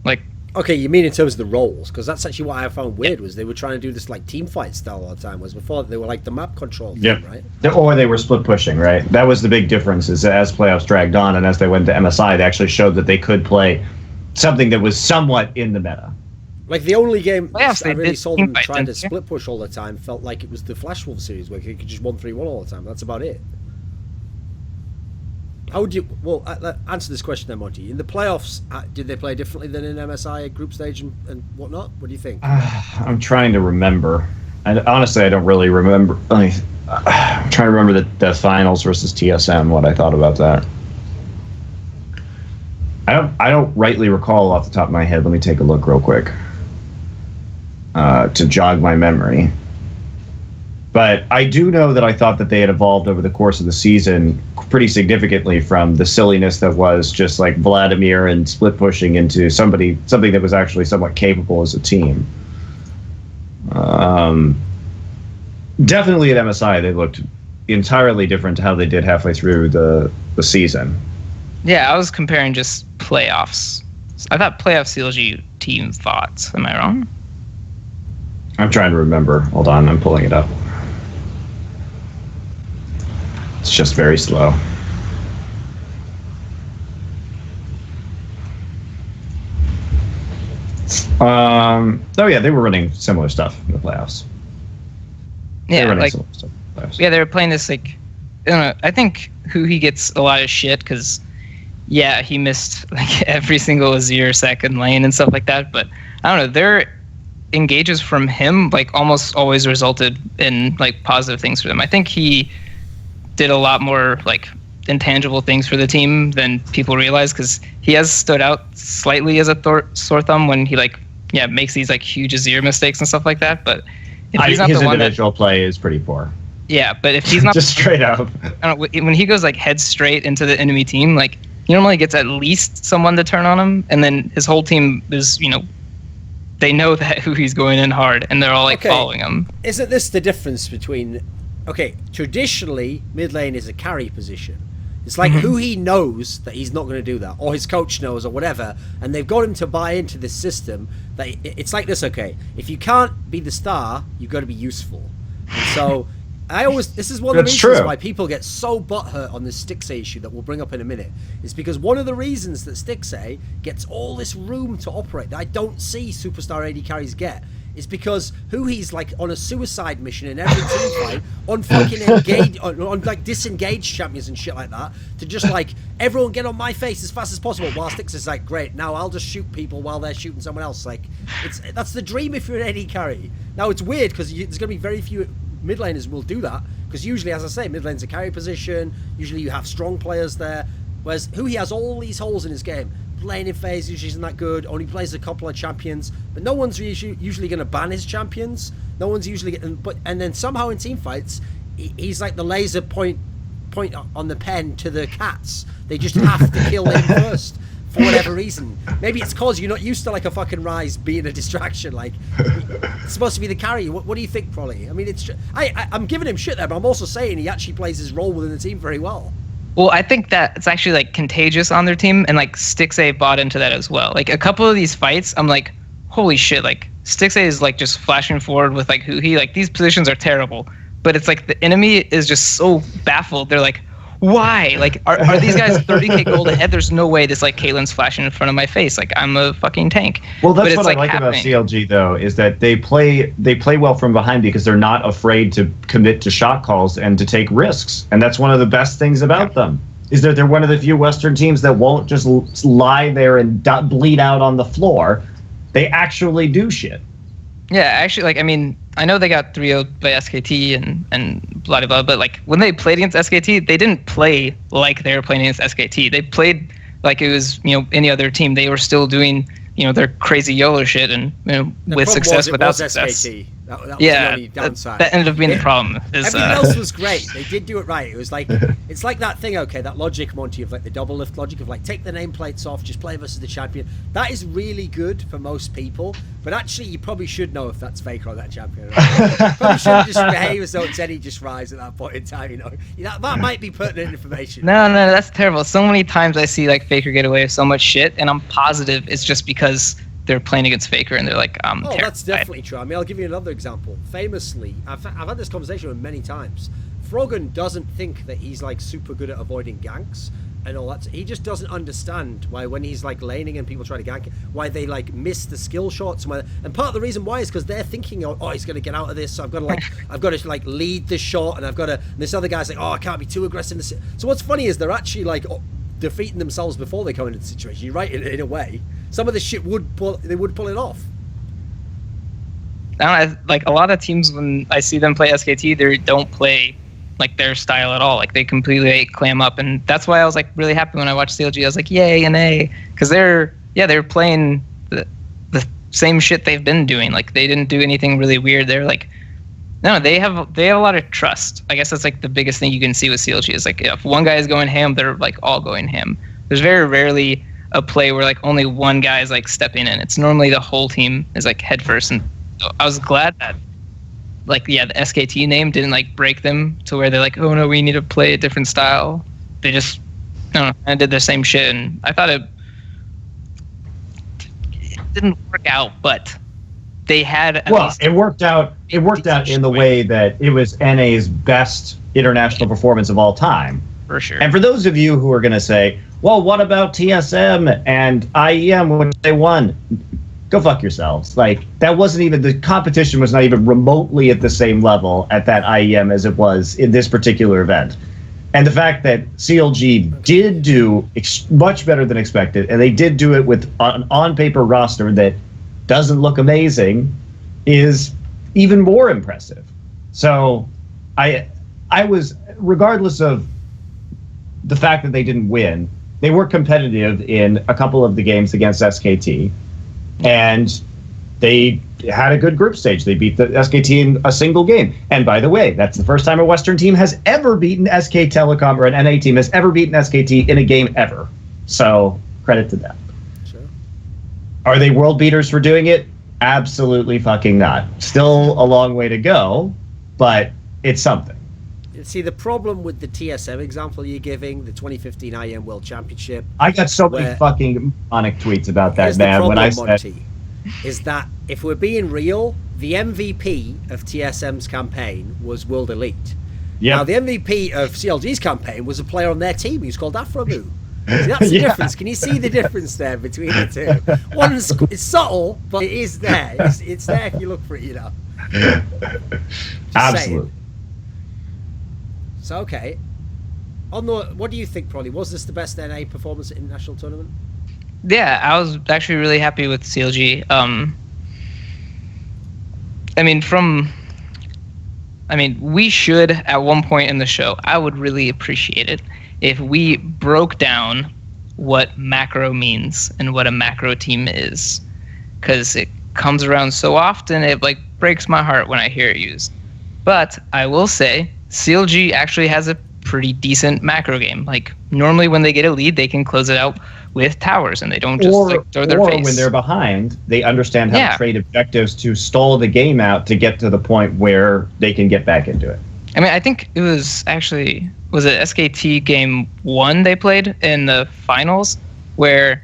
Like okay, you mean in terms of the roles? Because that's actually what I found weird, was they were trying to do this like team fight style all the time, whereas before they were like the map control thing, right? Or they were split pushing, right? That was the big difference, is as playoffs dragged on and as they went to MSI, they actually showed that they could play something that was somewhat in the meta. Like the only game playoffs, I really saw them trying to didn't split push all the time felt like it was the Flash Wolf series where you could just 1-3-1 all the time. That's about it. How would you... Well, answer this question then, Monty. In the playoffs, did they play differently than in MSI group stage and whatnot? What do you think? I'm trying to remember. Honestly, I don't really remember. I'm trying to remember the finals versus TSM, what I thought about that. I don't rightly recall off the top of my head. Let me take a look real quick to jog my memory. But I do know that I thought that they had evolved over the course of the season pretty significantly from the silliness that was just like Vladimir and split pushing into something that was actually somewhat capable as a team. Definitely at MSI, they looked entirely different to how they did halfway through the season. Yeah, I was comparing just playoffs. I thought playoff CLG team thoughts. Am I wrong? I'm trying to remember. Hold on, I'm pulling it up. It's just very slow. Oh yeah, they were running similar stuff in the playoffs. Yeah, like yeah, they were playing this like I don't know. I think Huhi gets a lot of shit because yeah, he missed like every single Azir second lane and stuff like that. But I don't know, their engages from him like almost always resulted in like positive things for them. I think he did a lot more like intangible things for the team than people realize, because he has stood out slightly as a sore thumb when he like makes these like huge Azir mistakes and stuff like that. But if he's not his the one individual play is pretty poor. Yeah, but if he's not just straight up, I don't know, when he goes like head straight into the enemy team, like he normally gets at least someone to turn on him, and then his whole team is they know that he's going in hard, and they're all like following him. Isn't this the difference between? Okay, traditionally mid lane is a carry position. It's like Huhi knows that he's not going to do that, or his coach knows, or whatever, and they've got him to buy into this system. That it's like this. Okay, if you can't be the star, you've got to be useful. And so, this is one of the reasons why people get so butthurt on this Stixay issue that we'll bring up in a minute. Is because one of the reasons that Stixay gets all this room to operate that I don't see superstar AD carries get is because Huhi's like on a suicide mission in every team fight on fucking engage on like disengaged champions and shit like that, to just like everyone get on my face as fast as possible, while Stixay's like, great, now I'll just shoot people while they're shooting someone else. Like that's the dream if you're an AD carry. Now it's weird because there's gonna be very few mid laners will do that, because usually, as I say, mid lane's a carry position. Usually you have strong players there, whereas Huhi has all these holes in his game. Laning phase usually isn't that good, only plays a couple of champions, but no one's usually going to ban his champions. No one's usually and then somehow in team fights he's like the laser point on the pen to the cats. They just have to kill him first for whatever reason. Maybe it's cause you're not used to like a fucking Rise being a distraction. Like it's supposed to be the carry. What do you think, pr0lly? I mean, I'm giving him shit there, but I'm also saying he actually plays his role within the team very well. Well, I think that it's actually like contagious on their team, and like Stixay bought into that as well. Like a couple of these fights, I'm like, holy shit! Like Stixay is like just flashing forward with like Huhi. Like these positions are terrible, but it's like the enemy is just so baffled. They're like, why? Like are these guys 30k gold ahead? There's no way this like Caitlyn's flashing in front of my face. Like I'm a fucking tank. Well, that's what I like about CLG though, is that they play well from behind because they're not afraid to commit to shot calls and to take risks. And that's one of the best things about them, is that they're one of the few Western teams that won't just lie there and bleed out on the floor. They actually do shit. Yeah, actually, like, I mean, I know they got 3-0'd by SKT and blah, blah, blah, but, like, when they played against SKT, they didn't play like they were playing against SKT. They played like it was, any other team. They were still doing, their crazy YOLO shit and, with success, without success. SKT. That was the only downside. That ended up being the problem. Everything else was great. They did do it right. It was like, it's like that thing, that logic, Monty, of like the double lift logic of like, take the nameplates off, just play versus the champion. That is really good for most people, but actually you probably should know if that's Faker or that champion. Right? Probably shouldn't just behave as though it's any just rise at that point in time, That might be pertinent information. No, that's terrible. So many times I see like Faker get away with so much shit, and I'm positive it's just because they're playing against Faker and they're like, terrified. That's definitely true. I mean, I'll give you another example. Famously, I've had this conversation with him many times. Froggen doesn't think that he's like super good at avoiding ganks and all that. He just doesn't understand why when he's like laning and people try to gank, why they like miss the skill shots. And part of the reason why is because they're thinking, oh, he's going to get out of this. So I've got to lead the shot, and and this other guy's like, oh, I can't be too aggressive. So what's funny is they're actually like defeating themselves before they come into the situation. You're right, in a way. Some of this shit would pull it off. Like a lot of teams, when I see them play SKT, they don't play like their style at all. Like they completely clam up, and that's why I was like really happy when I watched CLG. I was like, yay and A, because they're playing the same shit they've been doing. Like they didn't do anything really weird. They're like, no, they have a lot of trust. I guess that's like the biggest thing you can see with CLG is like if one guy is going ham, they're like all going ham. There's very rarely a play where like only one guy is like stepping in. It's normally the whole team is like head first, and so I was glad that the SKT name didn't like break them to where they're like, oh no, we need to play a different style. They just and did the same shit, and I thought it didn't work out, but they had it worked out in the way that it was NA's best international performance of all time. For sure. And for those of you who are going to say, well, what about TSM and IEM when they won? Go fuck yourselves. Like, that wasn't even, the competition was not even remotely at the same level at that IEM as it was in this particular event. And the fact that CLG did do much better than expected, and they did do it with an on-paper roster that doesn't look amazing, is even more impressive. So I was, regardless of the fact that they didn't win, they were competitive in a couple of the games against SKT, and they had a good group stage. They beat the SKT in a single game. And by the way, that's the first time a Western team has ever beaten SK Telecom, or an NA team has ever beaten SKT in a game ever. So credit to them. Sure. Are they world beaters for doing it? Absolutely fucking not. Still a long way to go, but it's something. See, the problem with the TSM example you're giving, the 2015 IEM World Championship... I got so many fucking ironic tweets about that, man. When I said... Monty, is that, if we're being real, the MVP of TSM's campaign was World Elite. Yeah. Now, the MVP of CLG's campaign was a player on their team who's called Afromu. See, that's the difference. Can you see the difference there between the two? One is it's subtle, but it is there. It's there if you look for it, Absolutely. Saying. So, okay. What do you think, p0lly? Was this the best NA performance at international tournament? Yeah, I was actually really happy with CLG. We should, at one point in the show, I would really appreciate it if we broke down what macro means and what a macro team is. Because it comes around so often, it like breaks my heart when I hear it used. But I will say, CLG actually has a pretty decent macro game. Like, normally when they get a lead, they can close it out with towers, and they don't just throw their face. Or when they're behind, they understand how to trade objectives to stall the game out to get to the point where they can get back into it. I mean, I think it was actually, was it SKT game 1 they played in the finals where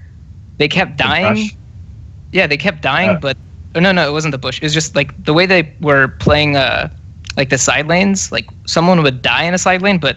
they kept dying? Yeah, they kept dying, but no, it wasn't the bush. It was just like the way they were playing like the side lanes, like someone would die in a side lane, but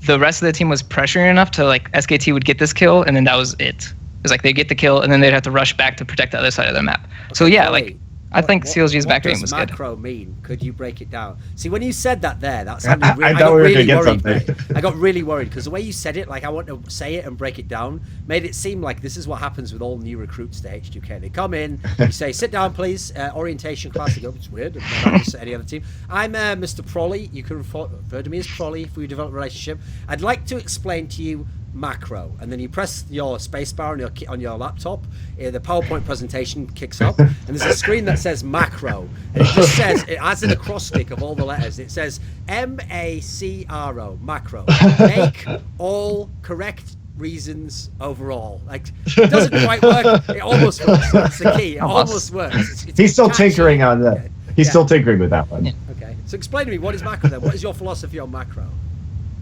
the rest of the team was pressuring enough to like SKT would get this kill, and then that was it. It was like they'd get the kill, and then they'd have to rush back to protect the other side of the map. So yeah, like I think CLG's back game was good. What does macro mean? Could you break it down? See, when you said that there, that sounded I thought we were going to get something. I got really worried because the way you said it, like I want to say it and break it down, made it seem like this is what happens with all new recruits to H2K. They come in, you say, sit down, please, orientation class. They go, it's weird, not just any other team. I'm Mr. pr0lly. You can refer to me as pr0lly if we develop a relationship. I'd like to explain to you macro, and then you press your spacebar on your laptop. The PowerPoint presentation kicks up, and there's a screen that says macro, and it just says, it has an acrostic of all the letters. It says MACRO, macro. Make all correct reasons overall. Like, it doesn't quite work. It almost works. That's the key. It almost works. He's still tinkering on that. Okay. He's still tinkering with that one. Okay. So explain to me, what is macro then? What is your philosophy on macro?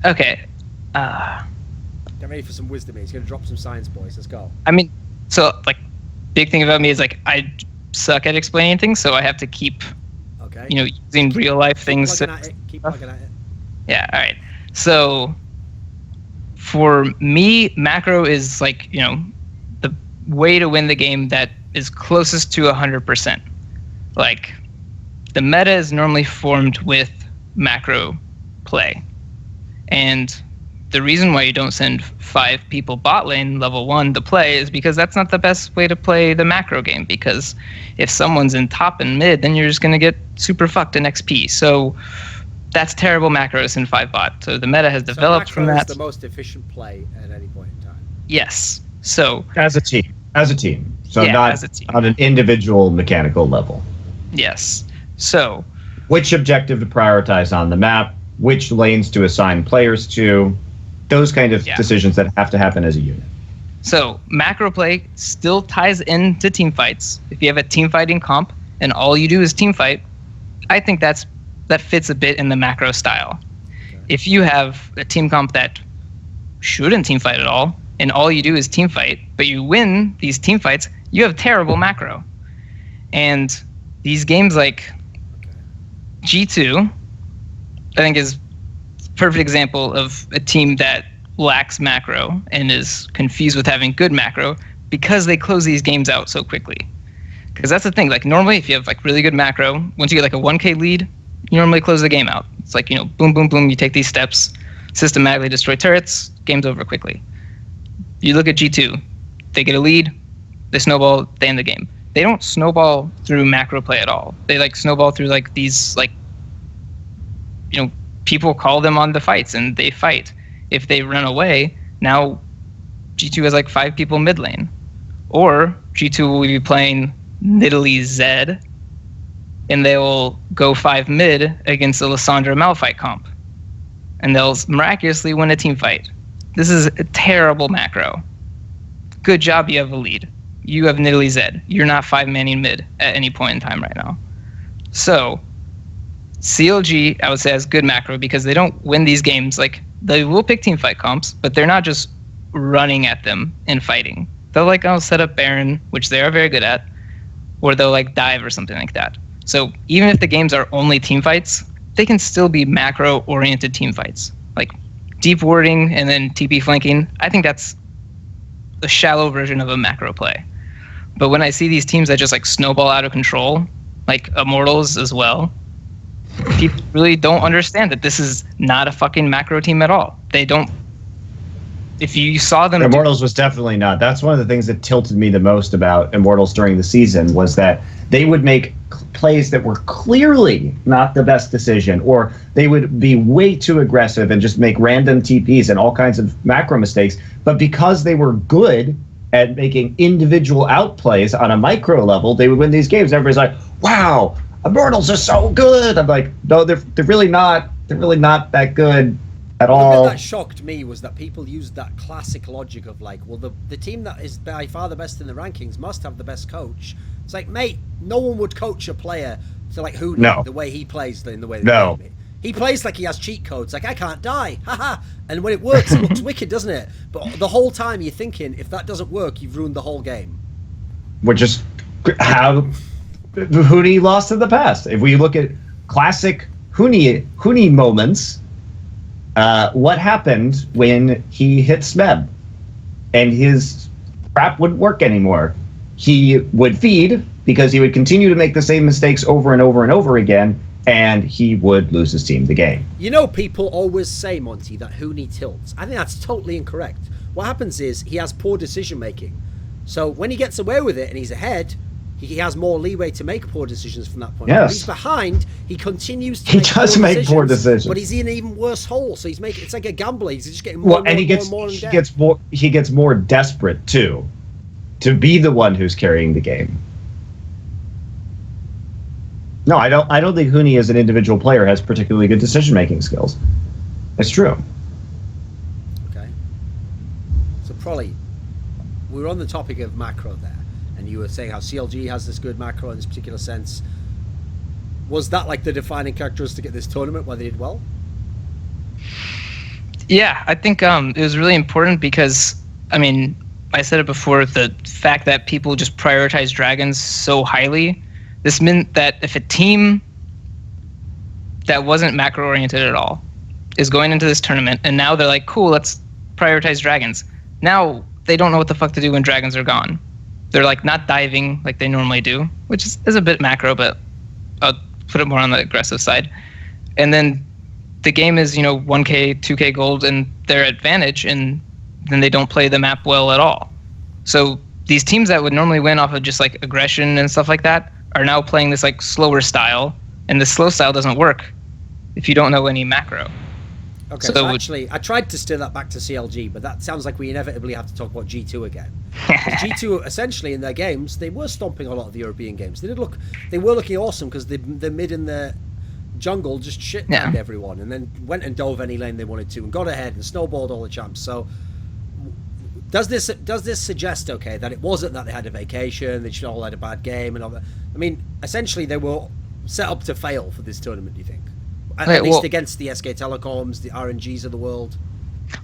Okay. Get ready for some wisdom here. He's going to drop some science, boys. Let's go. I mean, so like, big thing about me is like I suck at explaining things, so I have to keep, using real life things. Keep plugging at it. Yeah. All right. So for me, macro is like the way to win the game that is closest to 100%. Like the meta is normally formed with macro play, and the reason why you don't send 5 people bot lane level 1 to play is because that's not the best way to play the macro game, because if someone's in top and mid, then you're just going to get super fucked in XP. So that's terrible macro to send 5 bot. So the meta has developed from that. Is the most efficient play at any point in time. Yes. So as a team. So yeah, not as a team. On an individual mechanical level. Yes. So which objective to prioritize on the map, which lanes to assign players to, those kind of decisions that have to happen as a unit. So macro play still ties into team fights. If you have a team fighting comp and all you do is team fight, I think that fits a bit in the macro style. Okay. If you have a team comp that shouldn't team fight at all and all you do is team fight, but you win these team fights, you have terrible macro. And these games like G2, I think is perfect example of a team that lacks macro and is confused with having good macro because they close these games out so quickly. Because that's the thing, like normally if you have like really good macro, once you get like a 1k lead, you normally close the game out. It's like, boom, boom, boom, you take these steps, systematically destroy turrets, game's over quickly. You look at G2, they get a lead, they snowball, they end the game. They don't snowball through macro play at all. They like snowball through like these like, people call them on the fights and they fight. If they run away, now G2 has like 5 people mid lane. Or G2 will be playing Nidalee Zed and they will go 5 mid against the Lissandra Malphite comp. And they'll miraculously win a team fight. This is a terrible macro. Good job, you have a lead. You have Nidalee Zed. You're not 5-manning mid at any point in time right now. So CLG, I would say, has good macro because they don't win these games. Like, they will pick team fight comps, but they're not just running at them and fighting. They'll like, set up Baron, which they are very good at, or they'll like dive or something like that. So even if the games are only team fights, they can still be macro-oriented team fights. Like deep warding and then TP flanking, I think that's a shallow version of a macro play. But when I see these teams that just like snowball out of control, like Immortals as well, people really don't understand that this is not a fucking macro team at all. They don't. If you saw them, Immortals was definitely not. That's one of the things that tilted me the most about Immortals during the season was that they would make plays that were clearly not the best decision, or they would be way too aggressive and just make random TPs and all kinds of macro mistakes. But because they were good at making individual outplays on a micro level, they would win these games. Everybody's like, "Wow, Immortals are so good." I'm like, "No, they're really not. They're really not that good at all." The thing that shocked me was that people used that classic logic of like, well, the team that is by far the best in the rankings must have the best coach. It's like, mate, no one would coach a player to like Huhi the way he plays in the way they play it. He plays like he has cheat codes, like I can't die, haha. And when it works, it looks wicked, doesn't it? But the whole time you're thinking, if that doesn't work, you've ruined the whole game. Which is how Huhi lost in the past. If we look at classic Huhi moments, what happened when he hit Smeb and his crap wouldn't work anymore? He would feed because he would continue to make the same mistakes over and over and over again, and he would lose his team the game. You know, people always say, Monty, that Huhi tilts. I think that's totally incorrect. What happens is he has poor decision making. So when he gets away with it and he's ahead, he has more leeway to make poor decisions from that point. Yes. When he's behind, he continues to make poor decisions. But he's in an even worse hole. So it's like a gambler. He's just getting more and more in debt. He gets more desperate too, to be the one who's carrying the game. No, I don't think Huhi as an individual player has particularly good decision making skills. It's true. Okay. So pr0lly, we were on the topic of macro there, and you were saying how CLG has this good macro in this particular sense. Was that like the defining characteristic of this tournament where they did well? Yeah, I think it was really important because, I mean, I said it before, the fact that people just prioritize dragons so highly, this meant that if a team that wasn't macro oriented at all is going into this tournament and now they're like, cool, let's prioritize dragons. Now they don't know what the fuck to do when dragons are gone. They're like not diving like they normally do, which is a bit macro, but I'll put it more on the aggressive side. And then the game is, 1K, 2K gold and their advantage, and then they don't play the map well at all. So these teams that would normally win off of just like aggression and stuff like that are now playing this like slower style, and the slow style doesn't work if you don't know any macro. Okay, so actually, I tried to steer that back to CLG, but that sounds like we inevitably have to talk about G2 again. G2, essentially, in their games, they were stomping a lot of the European games. They were looking awesome because the mid in the jungle just shit-canned everyone, and then went and dove any lane they wanted to, and got ahead and snowballed all the champs. So, does this suggest, okay, that it wasn't that they had a vacation, they just all had a bad game and all that? I mean, essentially, they were set up to fail for this tournament, do you think? At least against the SK Telecoms, the RNGs of the world.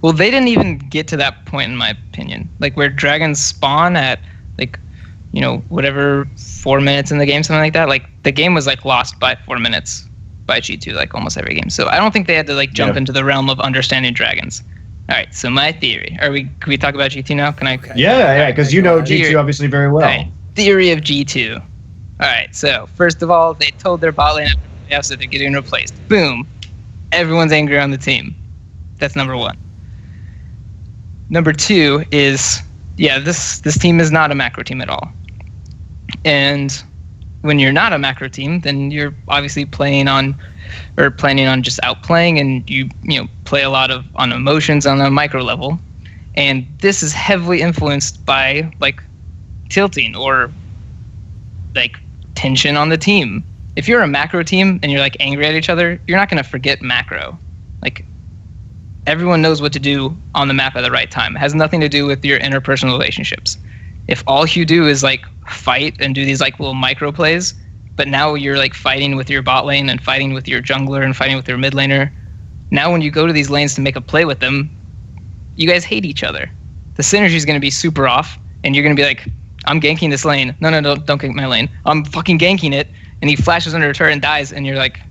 Well, they didn't even get to that point, in my opinion. Like, where dragons spawn at, like, whatever, 4 minutes in the game, something like that. Like, the game was, like, lost by 4 minutes by G2, like, almost every game. So I don't think they had to, like, jump into the realm of understanding dragons. All right, so my theory. Can we talk about G2 now? Can I? Okay. Yeah, because you know G2 obviously very well. Right. Theory of G2. All right, so first of all, they told their bot lane after the playoffs that they're getting replaced. Boom. Everyone's angry on the team. That's number one. Number two is, this team is not a macro team at all. And when you're not a macro team, then you're obviously planning on just outplaying, and you play a lot on emotions on a micro level. And this is heavily influenced by like tilting or like tension on the team. If you're a macro team and you're like angry at each other, you're not going to forget macro. Like, everyone knows what to do on the map at the right time. It has nothing to do with your interpersonal relationships. If all you do is like fight and do these like little micro plays, but now you're like fighting with your bot lane and fighting with your jungler and fighting with your mid laner, now when you go to these lanes to make a play with them, you guys hate each other. The synergy is going to be super off, and you're going to be like, I'm ganking this lane. No, don't gank my lane. I'm fucking ganking it. And he flashes under a turret and dies, and you're like...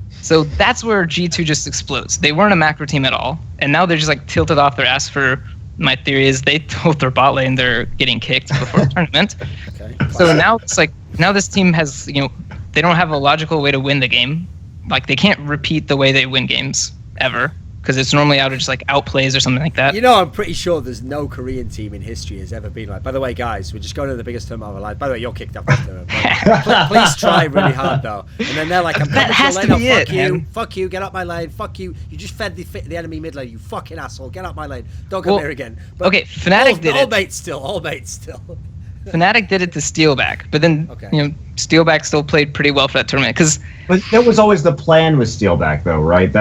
So that's where G2 just explodes. They weren't a macro team at all, and now they're just like tilted off their ass for... My theory is they told their bot lane they're getting kicked before the tournament. Okay. So now it's like, now this team has, they don't have a logical way to win the game. Like, they can't repeat the way they win games ever, because it's normally out of just like outplays or something like that. I'm pretty sure there's no Korean team in history has ever been like, by the way, guys, we're just going to the biggest tournament of our life. By the way, you're kicked off the tournament. Please try really hard, though. And then they're like, that has to be it, fuck you, get up my lane, fuck you. You just fed the enemy mid lane, you fucking asshole. Get up my lane. Don't come here again. But okay, Fnatic did it. All mates still. Fnatic did it to Steelback, but then, Steelback still played pretty well for that tournament. But that was always the plan with Steelback, though, right?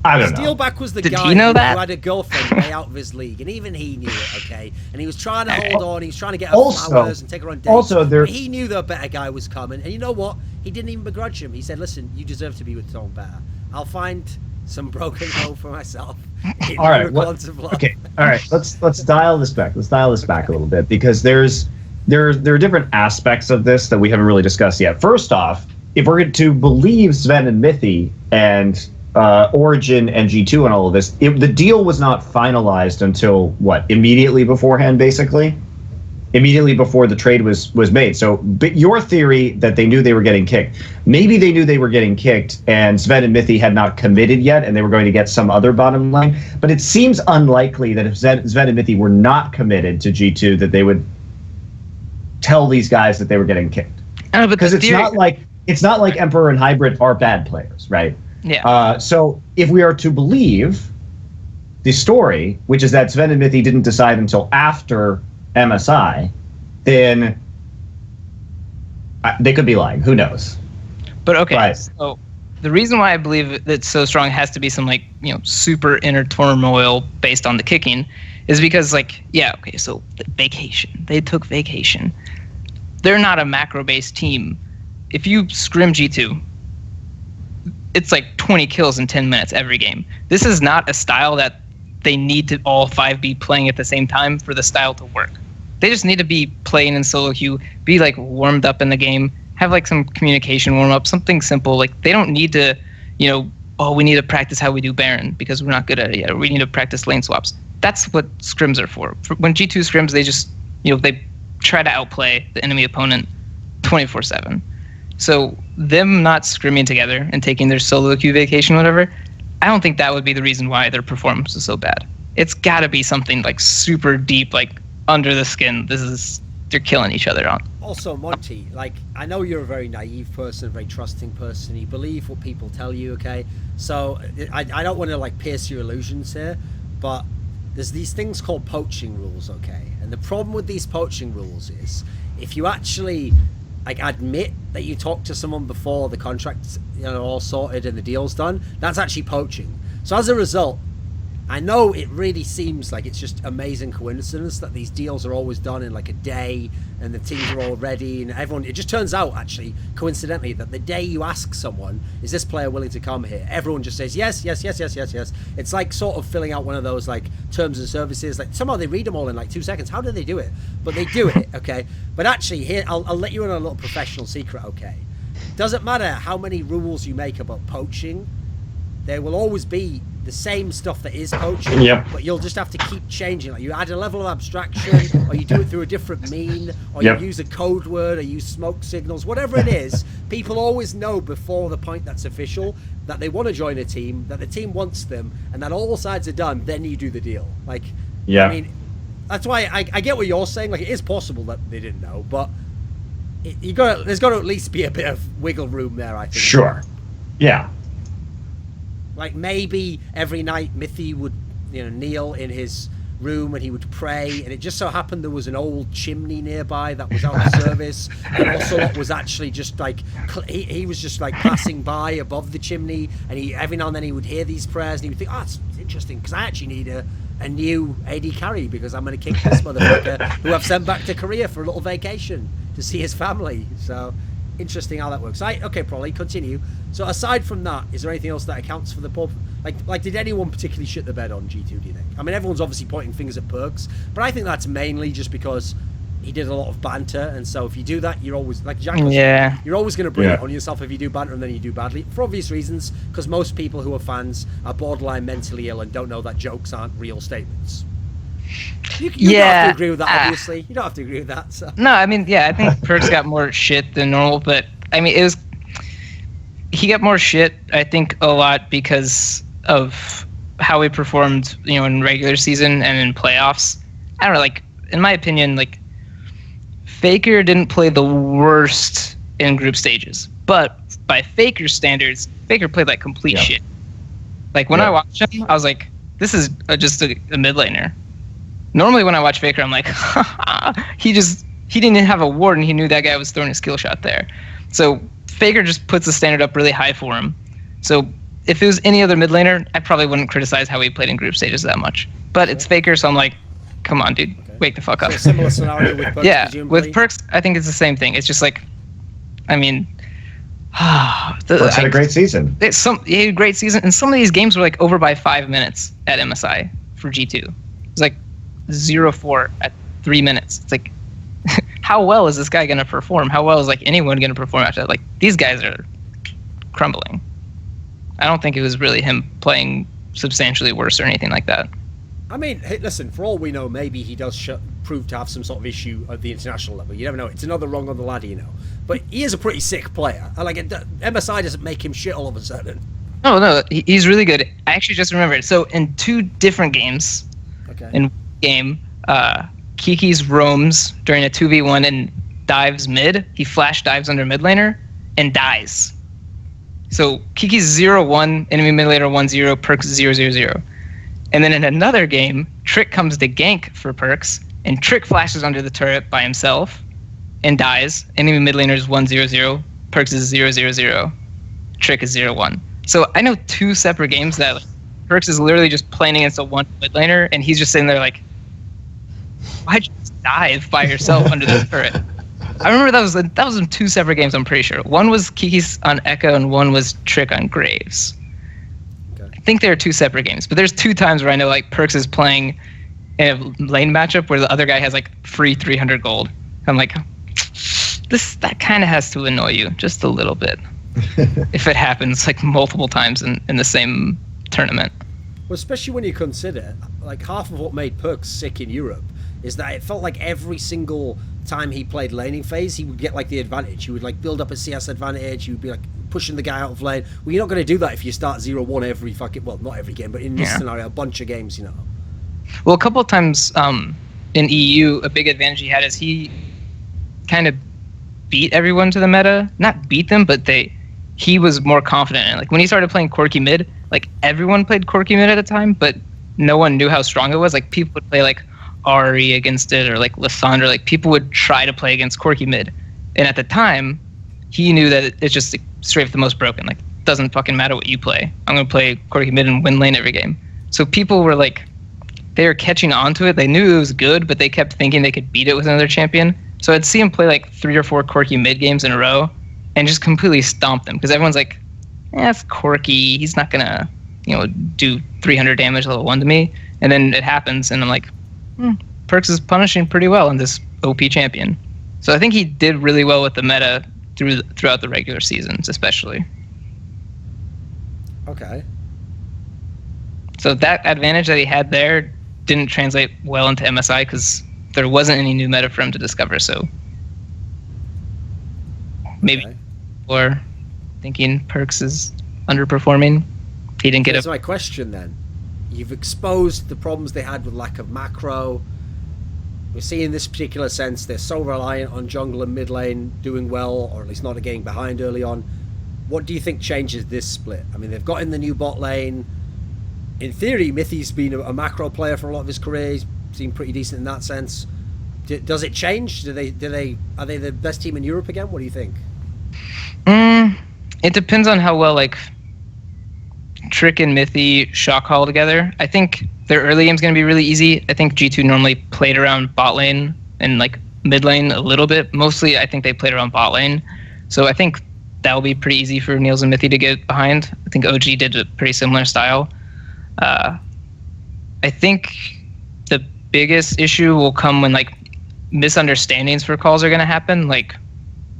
I don't know. Steelback was the Did guy he know who that? had a girlfriend way out of his league, and even he knew it, okay? And he was trying to hold on, he was trying to get her flowers and take her on dates. But he knew the better guy was coming, and you know what? He didn't even begrudge him. He said, listen, you deserve to be with someone better. I'll find some broken hole for myself. All right. Okay. All right. Let's dial this back. Let's dial this back a little bit, because there are different aspects of this that we haven't really discussed yet. First off, if we're going to believe Sven and Mithy and Origin and G2 and all of this, the deal was not finalized until what? Immediately beforehand, basically? Immediately before the trade was made. So but your theory that they knew they were getting kicked, maybe they knew they were getting kicked and Sven and Mithy had not committed yet and they were going to get some other bottom line. But it seems unlikely that if Sven and Mithy were not committed to G2 that they would tell these guys that they were getting kicked. Because it's not like Emperor and Hybrid are bad players, right? Yeah. So if we are to believe the story, which is that Sven and Mithy didn't decide until after MSI, then they could be lying. Who knows? But okay, right. So the reason why I believe it's so strong has to be some super inner turmoil based on the kicking, is because so vacation. They took vacation. They're not a macro-based team. If you scrim G2, it's like 20 kills in 10 minutes every game. This is not a style that they need to all 5 be playing at the same time for the style to work. They just need to be playing in solo queue, be warmed up in the game, have some communication warm up, something simple. They don't need to, we need to practice how we do Baron because we're not good at it yet. Or we need to practice lane swaps. That's what scrims are for. When G2 scrims, they just, they try to outplay the enemy opponent 24/7. So them not scrimming together and taking their solo queue vacation, whatever, I don't think that would be the reason why their performance is so bad. It's got to be something super deep, under the skin. They're killing each other on. Also, Monty, I know you're a very naive person, a very trusting person. You believe what people tell you, okay? So I don't want to pierce your illusions here, but there's these things called poaching rules, okay? And the problem with these poaching rules is if you actually admit that you talked to someone before the contract's all sorted and the deal's done, that's actually poaching. So as a result, I know it really seems like it's just amazing coincidence that these deals are always done in a day and the teams are all ready and everyone, it just turns out actually coincidentally that the day you ask someone, is this player willing to come here, everyone just says yes. It's sort of filling out one of those terms and services, somehow they read them all in 2 seconds. How do they do it? But they do it, okay? But actually here, I'll let you in on a little professional secret, okay? Doesn't matter how many rules you make about poaching, there will always be the same stuff that is poaching, yep. But you'll just have to keep changing. You add a level of abstraction, or you do it through a different mean, or you use a code word, or use smoke signals, whatever it is. People always know before the point that's official that they want to join a team, that the team wants them, and that all sides are done. Then you do the deal. Yeah. I mean, that's why I get what you're saying. It is possible that they didn't know, but there's got to at least be a bit of wiggle room there, I think. Sure. Yeah. Maybe every night Mithy would kneel in his room and he would pray, and it just so happened there was an old chimney nearby that was out of service, and Ocelot was actually just he was just passing by above the chimney, and every now and then he would hear these prayers and he would think, it's interesting because I actually need a new AD carry because I'm going to kick this motherfucker who I've sent back to Korea for a little vacation to see his family. So interesting how that works. Okay, pr0lly, continue. So aside from that, is there anything else that accounts for the pub? Did anyone particularly shit the bed on G2, do you think? I mean, everyone's obviously pointing fingers at Perks, but I think that's mainly just because he did a lot of banter, and so if you do that, you're always, Jack was saying, you're always going to bring it on yourself if you do banter and then you do badly, for obvious reasons, because most people who are fans are borderline mentally ill and don't know that jokes aren't real statements. You don't have to agree with that, obviously. You don't have to agree with that. So. No, I mean, I think Perks got more shit than normal, but I mean, he got more shit, I think, a lot because of how he performed, in regular season and in playoffs. I don't know, in my opinion, Faker didn't play the worst in group stages, but by Faker standards, Faker played complete shit. When I watched him, I was like, this is just a mid laner. Normally when I watch Faker, I'm like, he didn't even have a ward and he knew that guy was throwing a skill shot there. So Faker just puts the standard up really high for him. So if it was any other mid laner, I probably wouldn't criticize how he played in group stages that much. But it's Faker, so I'm like, come on, dude, wake the fuck up. So a similar scenario with Perks, Yeah, presumably? with Perks, I think it's the same thing. It's just like, I mean, Perks had a great season. He had a great season, and some of these games were like over by 5 minutes at MSI for G2. It was like 0-4 at 3 minutes. It's like, how well is this guy going to perform? How well is like anyone going to perform after that? Like, these guys are crumbling. I don't think it was really him playing substantially worse or anything like that. I mean, hey, listen, for all we know, maybe he does prove to have some sort of issue at the international level. You never know. It's another rung on the ladder, you know. But he is a pretty sick player. Like, MSI doesn't make him shit all of a sudden. No, he's really good. I actually just remembered. So in 2 different games, in one game, Kiki's roams during a 2v1 and dives mid. He flash dives under mid laner and dies. So Kiki's 0-1, enemy mid laner 1-0, Perks 0-0-0. And then in another game, Trick comes to gank for Perks, and Trick flashes under the turret by himself and dies. Enemy mid laner is 1-0-0, Perks is 0-0-0, Trick is 0-1. So I know 2 separate games that like, Perks is literally just playing against a 1 mid laner, and he's just sitting there like, why'd you just dive by yourself under the turret? I remember that was in 2 separate games, I'm pretty sure. One was Kiki's on Echo, and one was Trick on Graves. I think there are 2 separate games, but there's 2 times where I know like Perks is playing in a lane matchup where the other guy has like free 300 gold. I'm like, that kind of has to annoy you just a little bit if it happens like multiple times in the same tournament. Well, especially when you consider like half of what made Perks sick in Europe is that it felt like every single time he played laning phase, he would get like the advantage. He would like build up a CS advantage. He would be like pushing the guy out of lane. Well, you're not going to do that if you start 0-1 every fucking, well, not every game, but in this scenario, a bunch of games, you know. Well, a couple of times in EU, a big advantage he had is he kind of beat everyone to the meta. Not beat them, but he was more confident in it. Like when he started playing Corki mid, like everyone played Corki mid at a time, but no one knew how strong it was. Like people would play like Ari against it or like Lissandra. Like people would try to play against Corki mid. And at the time, he knew that it's just like, straight up the most broken. Like, doesn't fucking matter what you play. I'm going to play Corki mid and win lane every game. So people were like, they were catching on to it. They knew it was good, but they kept thinking they could beat it with another champion. So I'd see him play like 3 or 4 Corki mid games in a row and just completely stomp them. Because everyone's like, it's Corki. He's not going to, do 300 damage level 1 to me. And then it happens, and I'm like, Perks is punishing pretty well on this OP champion. So I think he did really well with the meta throughout the regular seasons, especially. Okay. So that advantage that he had there didn't translate well into MSI because there wasn't any new meta for him to discover. So maybe people are thinking Perks is underperforming. He didn't get Here's my question then. You've exposed the problems they had with lack of macro. We see in this particular sense they're so reliant on jungle and mid lane doing well, or at least not getting behind early on. What do you think changes this split? I mean, they've got in the new bot lane. In theory, Mithy's been a macro player for a lot of his career. He's seemed pretty decent in that sense. Does it change? Are they the best team in Europe again? What do you think? It depends on how well like Trick and Mithy shock haul together. I think their early game's going to be really easy. I think G2 normally played around bot lane and like mid lane a little bit. Mostly, I think they played around bot lane. So I think that will be pretty easy for Niels and Mithy to get behind. I think OG did a pretty similar style. I think the biggest issue will come when like misunderstandings for calls are going to happen. Like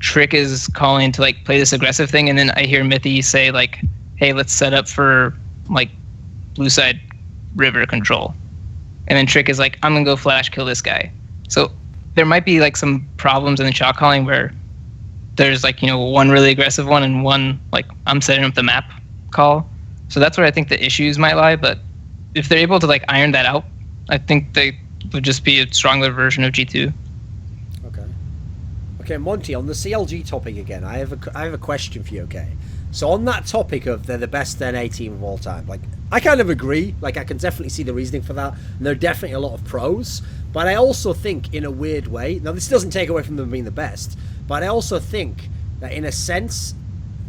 Trick is calling to like play this aggressive thing, and then I hear Mithy say like, hey, let's set up for like blue side river control. And then Trick is like, I'm gonna go flash kill this guy. So there might be like some problems in the shot calling where there's like, one really aggressive one and one like I'm setting up the map call. So that's where I think the issues might lie. But if they're able to like iron that out, I think they would just be a stronger version of G2. Okay, Monty, on the CLG topic again, I have a question for you, okay? So on that topic of they're the best NA team of all time, like I kind of agree. Like I can definitely see the reasoning for that. And there are definitely a lot of pros, but I also think in a weird way. Now this doesn't take away from them being the best, but I also think that in a sense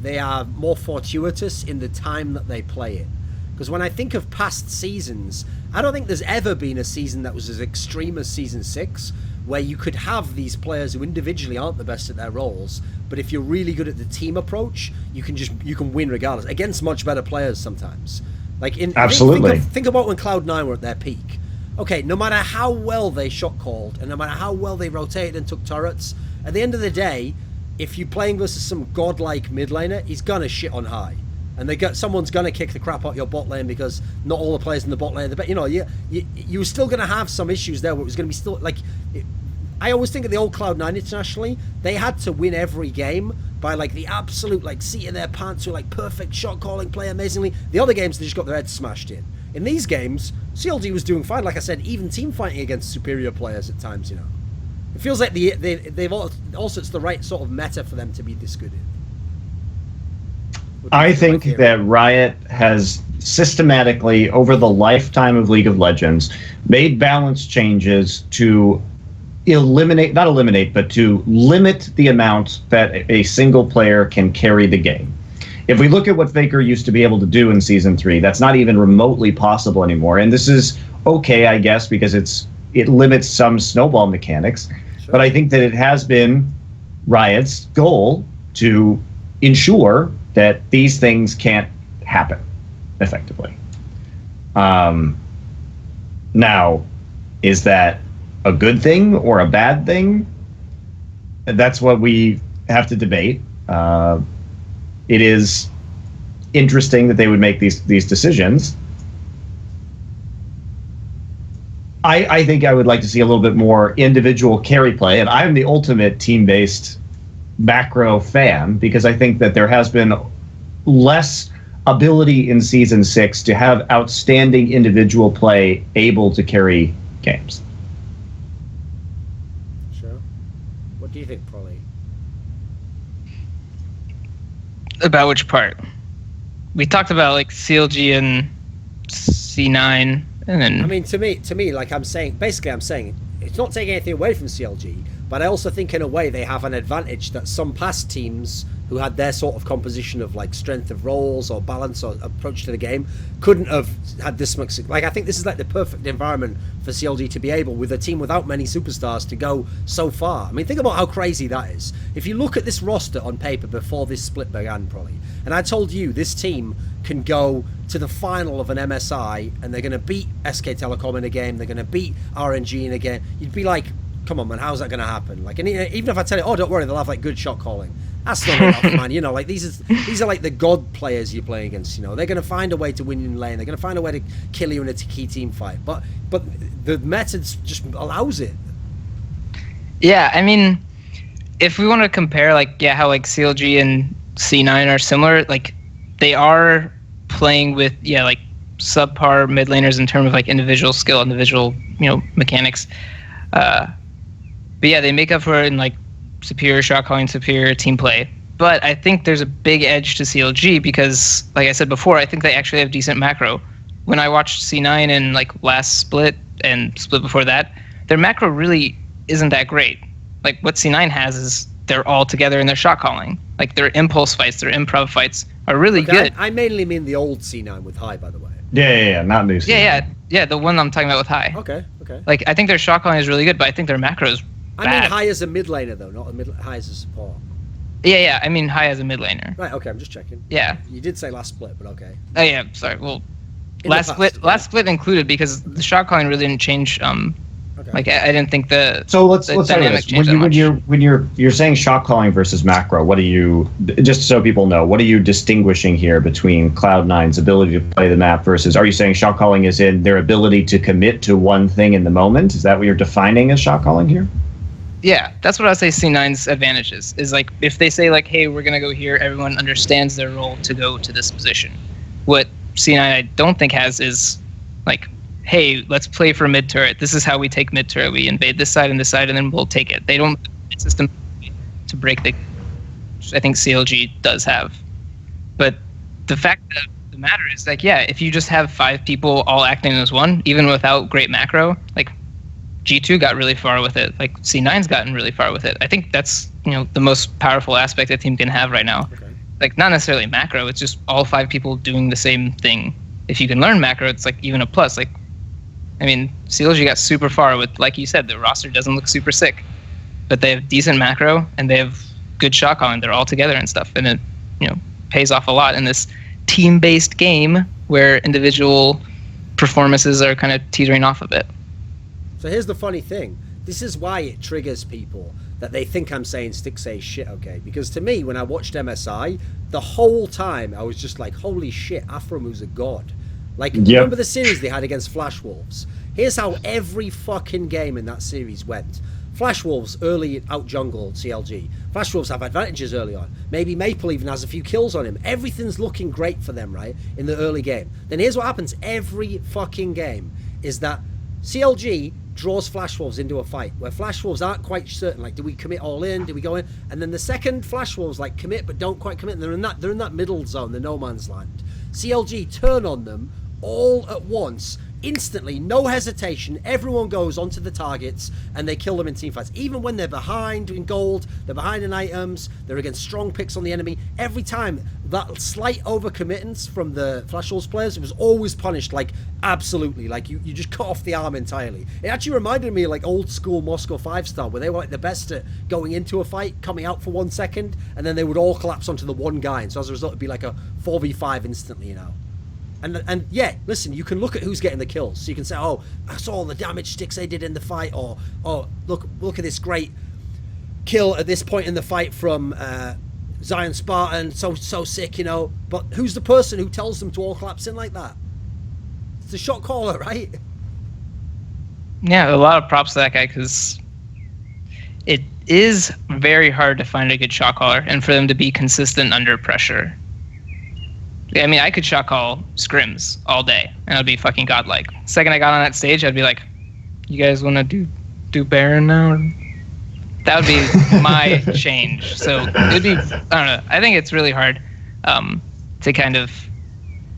they are more fortuitous in the time that they play it. Because when I think of past seasons, I don't think there's ever been a season that was as extreme as Season 6, where you could have these players who individually aren't the best at their roles, but if you're really good at the team approach, you can win regardless, against much better players sometimes. Absolutely. Think about when Cloud9 were at their peak. Okay, no matter how well they shot called, and no matter how well they rotated and took turrets, at the end of the day, if you're playing versus some godlike mid laner, he's gonna shit on high. And someone's gonna kick the crap out your bot lane because not all the players in the bot lane. You're still gonna have some issues there. Where it was gonna be still like, I always think of the old Cloud9 internationally. They had to win every game by like the absolute like seat in their pants with like perfect shot calling, play amazingly. The other games they just got their heads smashed in. In these games, CLG was doing fine. Like I said, even team fighting against superior players at times. It feels like they've also it's the right sort of meta for them to be this good in. I think that Riot has systematically, over the lifetime of League of Legends, made balance changes to to limit the amount that a single player can carry the game. If we look at what Faker used to be able to do in Season 3, that's not even remotely possible anymore. And this is okay, I guess, because it limits some snowball mechanics. Sure. But I think that it has been Riot's goal to ensure that these things can't happen effectively. Now, is that a good thing or a bad thing? That's what we have to debate. It is interesting that they would make these decisions. I think I would like to see a little bit more individual carry play, and I'm the ultimate team-based macro fan because I think that there has been less ability in Season 6 to have outstanding individual play able to carry games. Sure. What do you think, pr0lly? About which part? We talked about like CLG and C9, and then I mean, to me, like I'm saying it's not taking anything away from CLG, but I also think in a way they have an advantage that some past teams who had their sort of composition of like strength of roles or balance or approach to the game couldn't have had this much. Like I think this is like the perfect environment for CLG to be able, with a team without many superstars, to go so far. I mean, think about how crazy that is. If you look at this roster on paper before this split began, pr0lly, and I told you this team can go to the final of an MSI and they're going to beat SK Telecom in a game, they're going to beat RNG in a game, you'd be like, come on, man, how's that going to happen? Like, and even if I tell you, oh, don't worry, they'll have like good shot calling. That's not enough, man. Like these are like the god players you're playing against. They're going to find a way to win in lane. They're going to find a way to kill you in a key team fight. But the methods just allows it. Yeah, I mean, if we want to compare, like, how like CLG and C9 are similar, like they are playing with like subpar mid laners in terms of like individual skill, individual mechanics. But yeah, they make up for it in like superior shot calling, superior team play. But I think there's a big edge to CLG because, like I said before, I think they actually have decent macro. When I watched C9 in like last split and split before that, their macro really isn't that great. Like what C9 has is they're all together in their shot calling. Like their impulse fights, their improv fights are really good. I mainly mean the old C9 with High, by the way. Yeah, not new C9. Yeah, the one I'm talking about with High. Okay. Like I think their shot calling is really good, but I think their macro is bad. I mean High as a mid laner though, not High as a support. Yeah, I mean High as a mid laner. Right, okay, I'm just checking. Yeah. You did say last split, but okay. Oh yeah, sorry. Well, last split included because the shot calling really didn't change. Okay. Like I didn't think the so let's start with this. When you're saying shot calling versus macro, what do you, just so people know, what are you distinguishing here between Cloud9's ability to play the map versus, are you saying shot calling is in their ability to commit to one thing in the moment? Is that what you're defining as shot calling here? Yeah, that's what I say C9's advantages is like if they say like, hey, we're gonna go here, everyone understands their role to go to this position. What C9 I don't think has is like, hey, let's play for mid turret. This is how we take mid turret. We invade this side and this side, and then we'll take it. They don't have a system to break the. I think CLG does have, but the fact of the matter is like, yeah, if you just have 5 people all acting as one, even without great macro, like G2 got really far with it. Like C9's gotten really far with it. I think that's the most powerful aspect a team can have right now. like not necessarily macro. It's just all 5 people doing the same thing. If you can learn macro, it's like even a plus. Like, I mean, CLG got super far with, like you said, the roster doesn't look super sick, but they have decent macro and they have good shot calling. They're all together and stuff, and it, you know, pays off a lot in this team-based game where individual performances are kind of teetering off a bit. So here's the funny thing. This is why it triggers people that they think I'm saying Stixay shit, okay? Because to me, when I watched MSI, the whole time I was just like, holy shit, Afromu's a god. Like, remember the series they had against Flash Wolves? Here's how every fucking game in that series went. Flash Wolves early out jungle CLG. Flash Wolves have advantages early on. Maybe Maple even has a few kills on him. Everything's looking great for them, right, in the early game. Then here's what happens every fucking game, is that CLG draws Flash Wolves into a fight where Flash Wolves aren't quite certain, like, do we commit all in, do we go in? And then the second Flash Wolves like commit but don't quite commit, and they're in that middle zone, the no man's land. CLG turn on them all at once, instantly, no hesitation, everyone goes onto the targets and they kill them in teamfights. Even when they're behind in gold, they're behind in items, they're against strong picks on the enemy, every time that slight overcommittance from the Flash Wolves players, it was always punished, like, absolutely, like you just cut off the arm entirely. It actually reminded me of like old school Moscow 5-star, where they were like the best at going into a fight, coming out for 1 second, and then they would all collapse onto the one guy, and so as a result it'd be like a 4v5 instantly, you know. And yeah, listen, you can look at who's getting the kills. So you can say, oh, I saw all the damage Stixay did in the fight, or oh, look at this great kill at this point in the fight from Zion Spartan, so sick, you know. But who's the person who tells them to all collapse in like that? It's the shot caller, right? Yeah, a lot of props to that guy, because it is very hard to find a good shot caller and for them to be consistent under pressure. I mean, I could shot call scrims all day, and I'd be fucking godlike. Second I got on that stage, I'd be like, you guys want to do Baron now? That would be my change. So it'd be, I don't know, I think it's really hard to kind of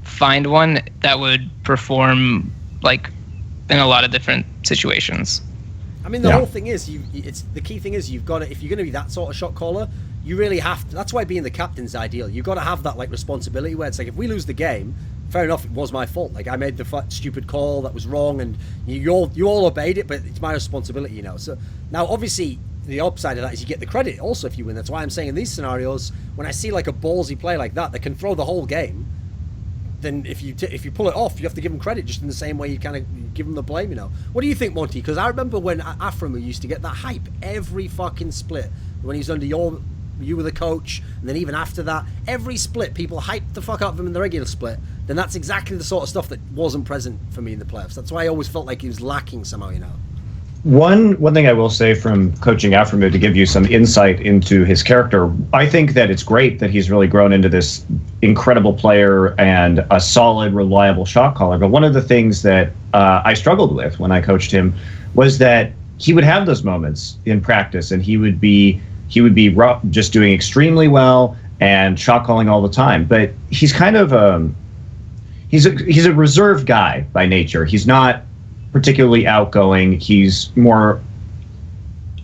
find one that would perform, like, in a lot of different situations. I mean, the whole thing is, the key thing is you've got to, if you're going to be that sort of shot caller, you really have to. That's why being the captain's ideal. You've got to have that, like, responsibility where it's like, if we lose the game, fair enough, it was my fault. Like, I made the stupid call that was wrong, and you all obeyed it, but it's my responsibility, you know. So now, obviously, the upside of that is you get the credit also if you win. That's why I'm saying in these scenarios, when I see like a ballsy play like that can throw the whole game, then if you pull it off, you have to give them credit just in the same way you kind of give them the blame, you know. What do you think, Monty? Because I remember when Aframu used to get that hype every fucking split when he was under you were the coach, and then even after that, every split people hyped the fuck out of him in the regular split. Then that's exactly the sort of stuff that wasn't present for me in the playoffs. That's why I always felt like he was lacking somehow, you know. One thing I will say from coaching Aframu, to give you some insight into his character, I think that it's great that he's really grown into this incredible player and a solid, reliable shot caller. But one of the things that I struggled with when I coached him was that he would have those moments in practice, and he would be just doing extremely well and shot calling all the time. But he's kind of he's a reserved guy by nature. He's not particularly outgoing. He's more,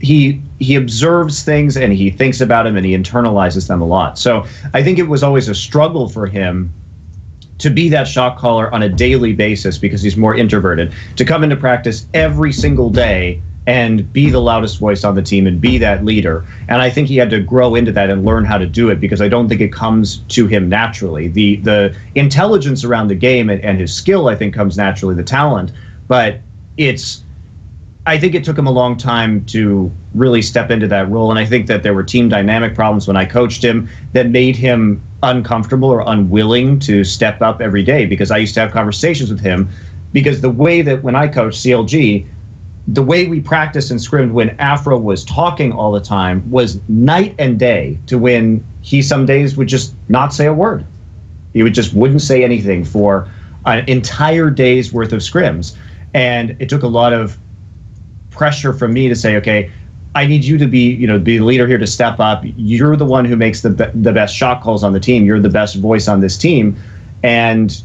he observes things and he thinks about them and he internalizes them a lot. So I think it was always a struggle for him to be that shot caller on a daily basis because he's more introverted, to come into practice every single day and be the loudest voice on the team and be that leader. And I think he had to grow into that and learn how to do it, because I don't think it comes to him naturally. The intelligence around the game and his skill, I think, comes naturally, the talent. But I think it took him a long time to really step into that role. And I think that there were team dynamic problems when I coached him that made him uncomfortable or unwilling to step up every day, because I used to have conversations with him, because the way that when I coached CLG, the way we practiced and scrimmed when Afro was talking all the time was night and day to when he some days would just not say a word. He wouldn't say anything for an entire day's worth of scrims. And it took a lot of pressure from me to say, okay, I need you to be the leader here, to step up. You're the one who makes the best shot calls on the team. You're the best voice on this team. And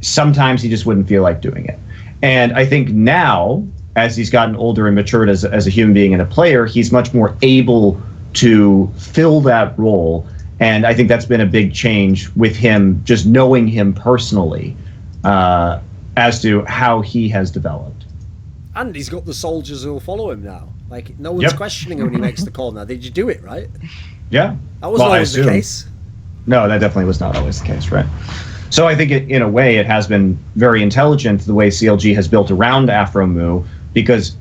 sometimes he just wouldn't feel like doing it. And I think now, as he's gotten older and matured as a human being and a player, he's much more able to fill that role And I think that's been a big change with him, just knowing him personally, as to how he has developed. And he's got the soldiers who will follow him now. Like, no one's questioning him when he makes the call now. Did you do it, right? Yeah. That wasn't always the case. No, that definitely was not always the case, right? So I think, in a way, it has been very intelligent the way CLG has built around Afromoo, because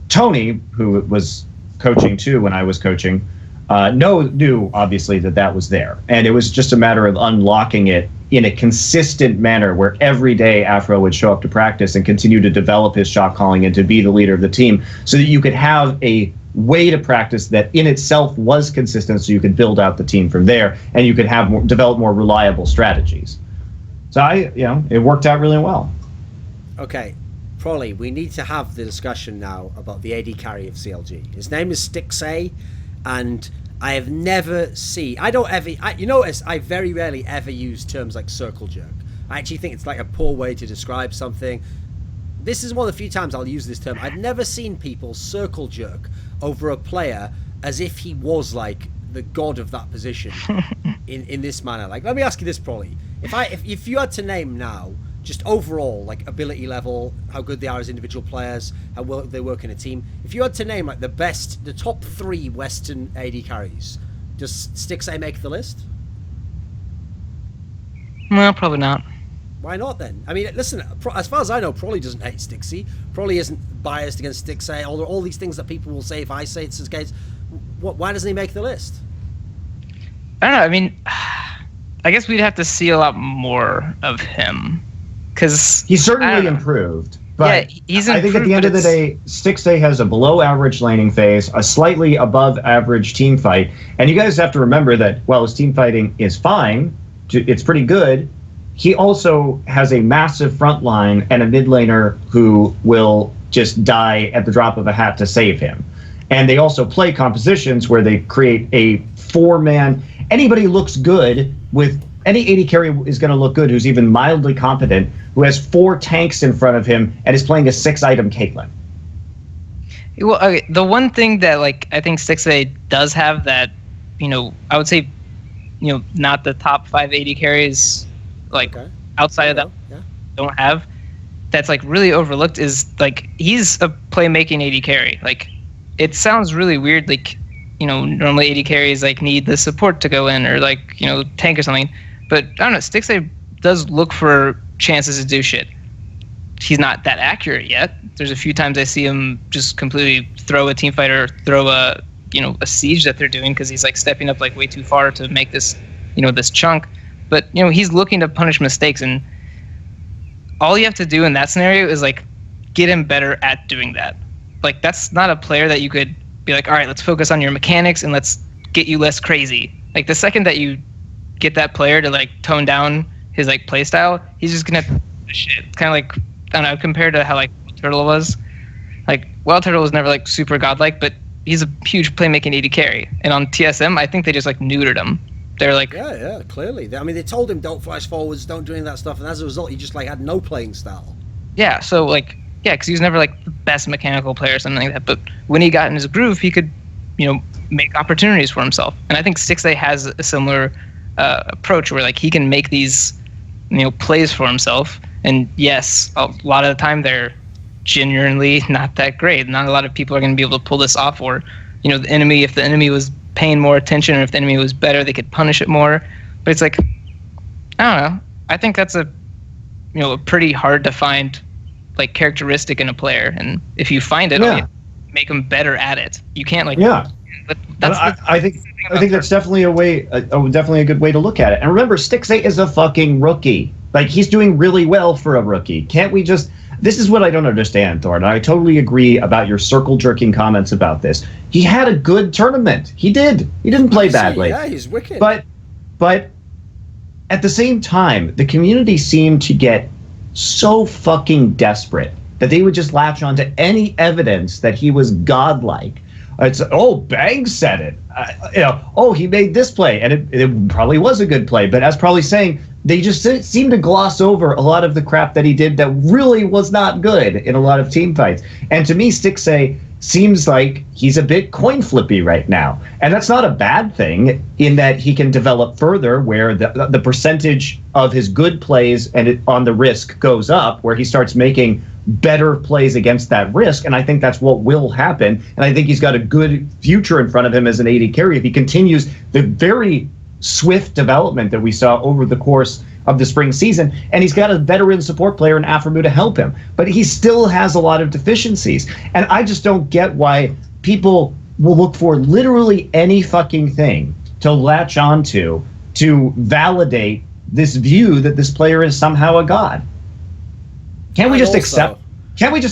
Tony, who was coaching too when I was coaching, knew obviously that was there. And it was just a matter of unlocking it in a consistent manner where every day Afro would show up to practice and continue to develop his shot calling and to be the leader of the team, so that you could have a way to practice that in itself was consistent, so you could build out the team from there and you could have develop more reliable strategies. So it worked out really well. Okay, pr0lly, we need to have the discussion now about the AD carry of CLG. His name is Stixay, and I have never seen, you notice I very rarely ever use terms like circle jerk. I actually think it's like a poor way to describe something. This is one of the few times I'll use this term. I've never seen people circle jerk over a player as if he was like the god of that position in this manner. Like, let me ask you this, pr0lly. If you had to name now, just overall, like ability level, how good they are as individual players, how well they work in a team, if you had to name like the top 3 Western AD carries, does Stixay make the list? No, probably not. Why not then? I mean, listen, as far as I know, pr0lly doesn't hate Stixay. pr0lly isn't biased against Stixay. All these things that people will say if I say it's his case. Why doesn't he make the list? I don't know. I mean, I guess we'd have to see a lot more of him. Because he's certainly improved. But yeah, he's I think at the end of the day, Stixay has a below average laning phase, a slightly above average team fight. And you guys have to remember that while his team fighting is fine, it's pretty good, he also has a massive front line and a mid laner who will just die at the drop of a hat to save him. And they also play compositions where they create a 4-man. Anybody looks good with any AD carry is going to look good who's even mildly competent, who has 4 tanks in front of him and is playing a 6-item Caitlyn. Well, okay, the one thing that I think Stixay does have that, I would say, not the top 5 AD carries outside of that don't have, that's really overlooked, is he's a playmaking AD carry. It sounds really weird, normally AD carries need the support to go in or tank or something, but I don't know, Stixay does look for chances to do shit. He's not that accurate yet. There's a few times I see him just completely throw a team fight or throw a siege that they're doing because he's stepping up way too far to make this this chunk. But he's looking to punish mistakes, and all you have to do in that scenario is get him better at doing that. That's not a player that you could be all right, let's focus on your mechanics and let's get you less crazy. The second that you get that player to tone down his play style, he's just gonna shit. It's kind of I don't know, compared to how Trundle was. Trundle was never super godlike, but he's a huge playmaking AD carry. And on TSM, I think they just neutered him. They're yeah, clearly. I mean, they told him don't flash forwards, don't do any of that stuff, and as a result, he just had no playing style. Yeah, so yeah, because he was never the best mechanical player or something like that. But when he got in his groove, he could, make opportunities for himself. And I think Stixay has a similar approach where he can make these, plays for himself. And yes, a lot of the time they're genuinely not that great. Not a lot of people are going to be able to pull this off. Or, the enemy, if the enemy was paying more attention, or if the enemy was better, they could punish it more. But it's I don't know. I think that's a pretty hard to find characteristic in a player, and if you find it, make them better at it. You can't I think that's definitely definitely a good way to look at it. And remember, Stixay is a fucking rookie. He's doing really well for a rookie. Can't we just? This is what I don't understand, Thorin. I totally agree about your circle jerking comments about this. He had a good tournament. He did. He didn't play badly. Yeah, he's wicked. But at the same time, the community seemed to get so fucking desperate that they would just latch on to any evidence that he was godlike. It's Bang said it. He made this play, and it probably was a good play. But as pr0lly saying, they just seem to gloss over a lot of the crap that he did that really was not good in a lot of team fights. And to me, Stixay seems like he's a bit coin flippy right now. And that's not a bad thing in that he can develop further where the percentage of his good plays and on the risk goes up, where he starts making better plays against that risk. And I think that's what will happen. And I think he's got a good future in front of him as an AD carry if he continues the very swift development that we saw over the course of the spring season, and he's got a veteran support player in Aphromoo to help him. But he still has a lot of deficiencies. And I just don't get why people will look for literally any fucking thing to latch onto to validate this view that this player is somehow a god. Can't we just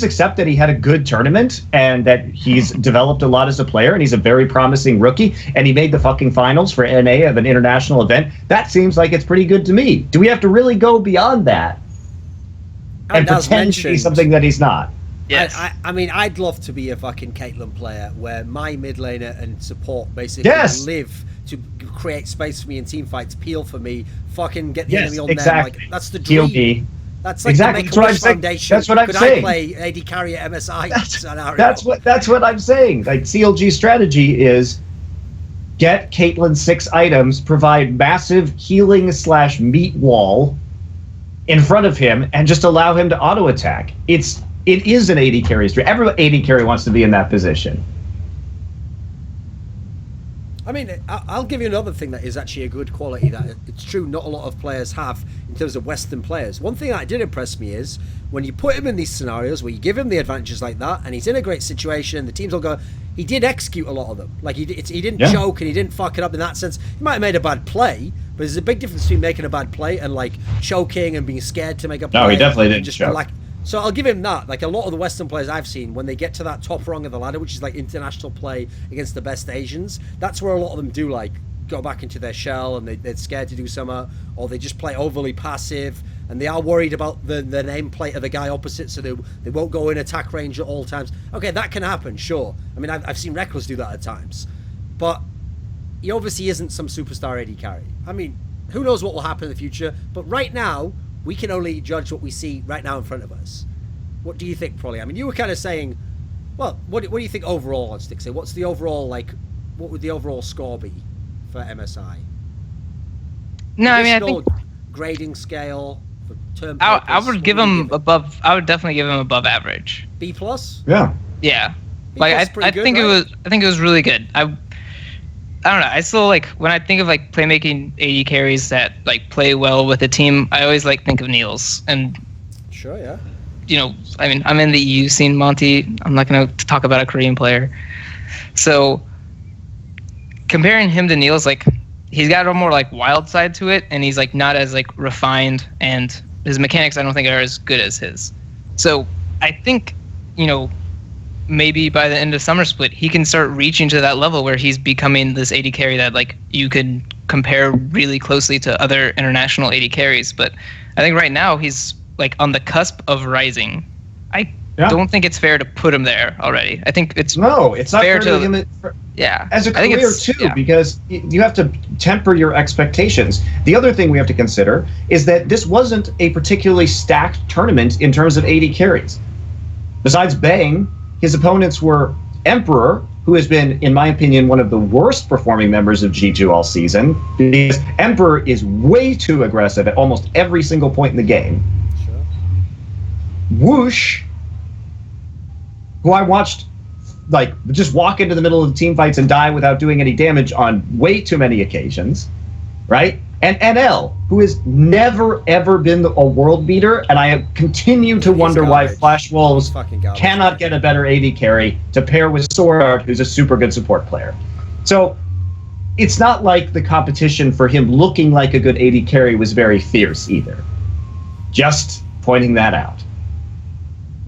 accept that he had a good tournament and that he's developed a lot as a player and he's a very promising rookie and he made the fucking finals for NA of an international event? That seems like it's pretty good to me. Do we have to really go beyond that and pretend to be something that he's not? Yes. I mean, I'd love to be a fucking Caitlyn player where my mid laner and support basically live to create space for me in team fights, peel for me, fucking get the enemy on there. Like, that's the dream. That's like the Make-A-Wish Foundation. That's what I'm Could saying. I play AD carry at MSI scenario? That's what I'm saying. Like, CLG strategy is get Caitlyn 6 items, provide massive healing / meat wall in front of him, and just allow him to auto attack. It is an AD carry strategy. Every AD carry wants to be in that position. I mean, I'll give you another thing that is actually a good quality that it's true not a lot of players have in terms of Western players. One thing that did impress me is when you put him in these scenarios where you give him the advantages like that and he's in a great situation, the teams will go, he did execute a lot of them. Like, he didn't choke and he didn't fuck it up in that sense. He might have made a bad play, but there's a big difference between making a bad play and, like, choking and being scared to make a play. No, he definitely didn't choke. So I'll give him that. Like, a lot of the Western players I've seen, when they get to that top rung of the ladder, which is like international play against the best Asians, that's where a lot of them do, like, go back into their shell and they're scared to do something, or they just play overly passive and they are worried about the nameplate of the guy opposite, so they won't go in attack range at all times. Okay, that can happen, sure. I mean, I've seen Reckless do that at times, but he obviously isn't some superstar AD carry. I mean, who knows what will happen in the future, but right now, we can only judge what we see right now in front of us. What do you think, pr0lly? I mean, you were kind of saying, well, what do you think overall on Stixay? What's the overall, like, what would the overall score be for MSI? No, I mean, I think grading scale for term. I would give him above. I would definitely give him above average. B plus. Yeah. Yeah. B like plus I good, think right? I think it was really good. I don't know. I still like when I think of like playmaking AD carries that like play well with a team. I always like think of Niels and. Sure. Yeah. You know, I mean, I'm in the EU scene, Monty. I'm not going to talk about a Korean player. So comparing him to Niels, like he's got a more like wild side to it, and he's like not as like refined, and his mechanics I don't think are as good as his. So I think, you know, maybe by the end of Summer Split, he can start reaching to that level where he's becoming this AD carry that like you can compare really closely to other international AD carries. But I think right now he's like on the cusp of rising. I don't think it's fair to put him there already. I think it's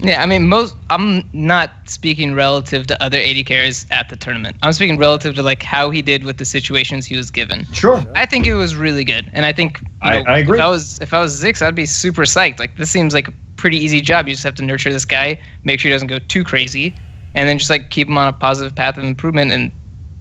Yeah, I mean, I'm not speaking relative to other AD carries at the tournament. I'm speaking relative to like how he did with the situations he was given. Sure. I think it was really good, and I think I agree. If I was Zix, I'd be super psyched. Like this seems like a pretty easy job. You just have to nurture this guy, make sure he doesn't go too crazy, and then just like keep him on a positive path of improvement. And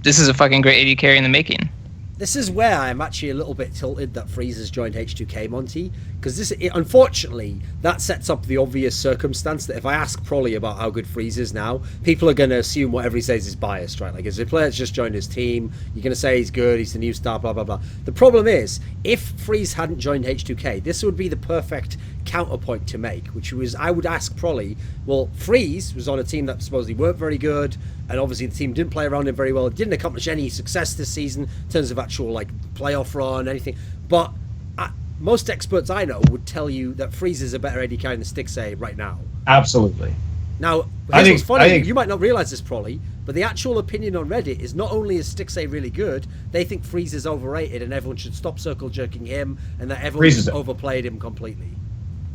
this is a fucking great AD carry in the making. This is where I'm actually a little bit tilted that Freeze has joined H2K, Monty, because unfortunately, that sets up the obvious circumstance that if I ask pr0lly about how good Freeze is now, people are going to assume whatever he says is biased, right? Like, as a player that's just joined his team, you're going to say he's good, he's the new star, blah, blah, blah. The problem is, if Freeze hadn't joined H2K, this would be the perfect counterpoint to make, which was, I would ask pr0lly, well, Freeze was on a team that supposedly weren't very good, and obviously the team didn't play around him very well, didn't accomplish any success this season in terms of actual like playoff run, anything. But most experts I know would tell you that Freeze is a better AD carry than Stixay right now. Absolutely. Now, here's what's funny, you might not realize this, pr0lly, but the actual opinion on Reddit is not only is Stixay really good, they think Freeze is overrated and everyone should stop circle jerking him, and that everyone's overplayed him completely.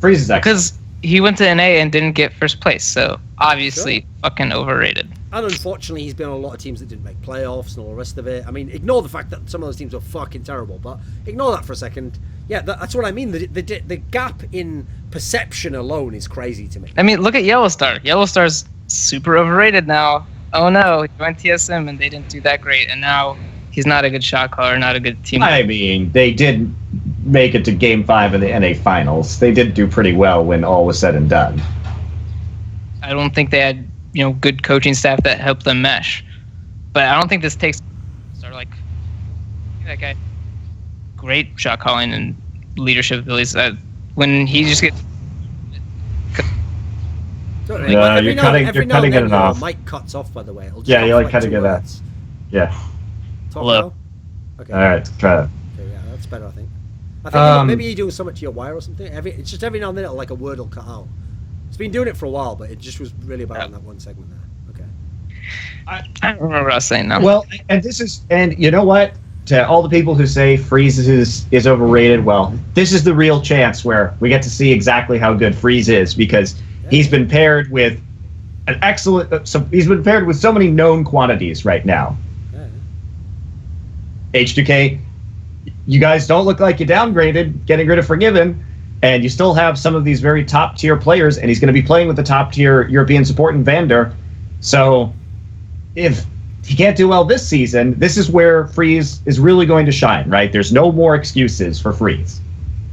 Freeze is excellent. Because he went to NA and didn't get first place, so obviously fucking overrated. And unfortunately, he's been on a lot of teams that didn't make playoffs and all the rest of it. I mean, ignore the fact that some of those teams were fucking terrible, but ignore that for a second. Yeah, that's what I mean. The gap in perception alone is crazy to me. I mean, look at YellowStar. YellowStar's super overrated now. Oh no, he went TSM and they didn't do that great, and now he's not a good shot caller, not a good team. I mean, they did make it to Game 5 of the NA Finals. They did do pretty well when all was said and done. I don't think they had, good coaching staff that helped them mesh. But I don't think this takes like that guy. Great shot calling and leadership abilities. When he just gets. You're cutting it off. Mic cuts off, by the way. Yeah, you're like cutting it off. Yeah. Hello. Okay. All right, try that. Okay, yeah, that's better, I think. I think maybe you're doing something to your wire or something. It's just every now and then, like a word will cut out. It's been doing it for a while, but it just was really bad on that one segment there. Okay. I don't remember what I was saying now. Well, and you know what? To all the people who say Freeze is overrated, well, this is the real chance where we get to see exactly how good Freeze is, because he's been paired with an excellent. He's been paired with so many known quantities right now. H2K, you guys don't look like you downgraded, getting rid of Forgiven, and you still have some of these very top-tier players, and he's going to be playing with the top-tier European support in Vander. So if he can't do well this season, this is where Freeze is really going to shine, right? There's no more excuses for Freeze.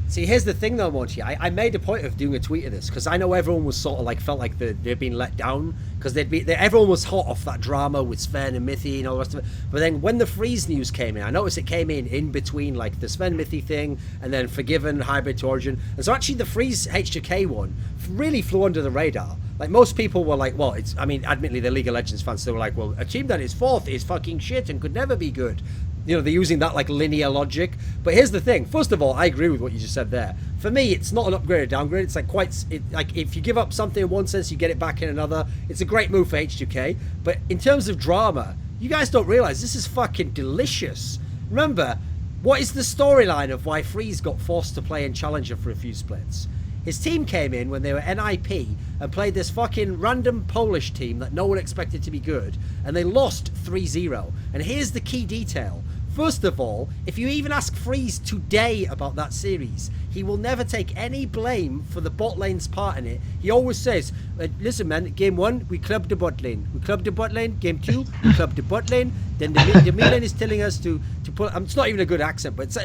See, here's the thing though, Monty. I made a point of doing a tweet of this because I know everyone was sort of like felt like they'd been let down because everyone was hot off that drama with Sven and Mithy and all the rest of it. But then when the Freeze news came in, I noticed it came in between like the Sven Mithy thing and then Forgiven, Hybrid to Origin. And so actually the Freeze H2K one really flew under the radar. Like most people were like, well, admittedly the League of Legends fans, they were like, well, a team that is fourth is fucking shit and could never be good. They're using that like linear logic. But here's the thing. First of all, I agree with what you just said there. For me, it's not an upgrade or downgrade. It's like if you give up something in one sense, you get it back in another. It's a great move for H2K. But in terms of drama, you guys don't realize this is fucking delicious. Remember, what is the storyline of why Freeze got forced to play in Challenger for a few splits? His team came in when they were NIP and played this fucking random Polish team that no one expected to be good, and they lost 3-0. And here's the key detail. First of all, if you even ask Freeze today about that series, he will never take any blame for the bot lane's part in it. He always says, listen man, game 1, we clubbed the bot lane. We clubbed the bot lane. Game 2, we clubbed the bot lane. Then the mid lane is telling us to put... it's not even a good accent, but it's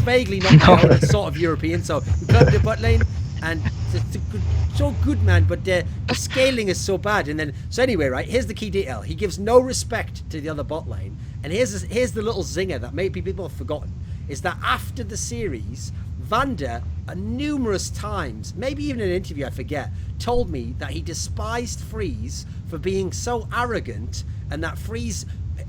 vaguely not it's sort of European. So we clubbed the bot lane. And it's so good, man, but the scaling is so bad. And then, so anyway, right, here's the key detail. He gives no respect to the other bot lane. And here's the little zinger that maybe people have forgotten, is that after the series, Vander, numerous times, maybe even in an interview, I forget, told me that he despised Freeze for being so arrogant, and that Freeze...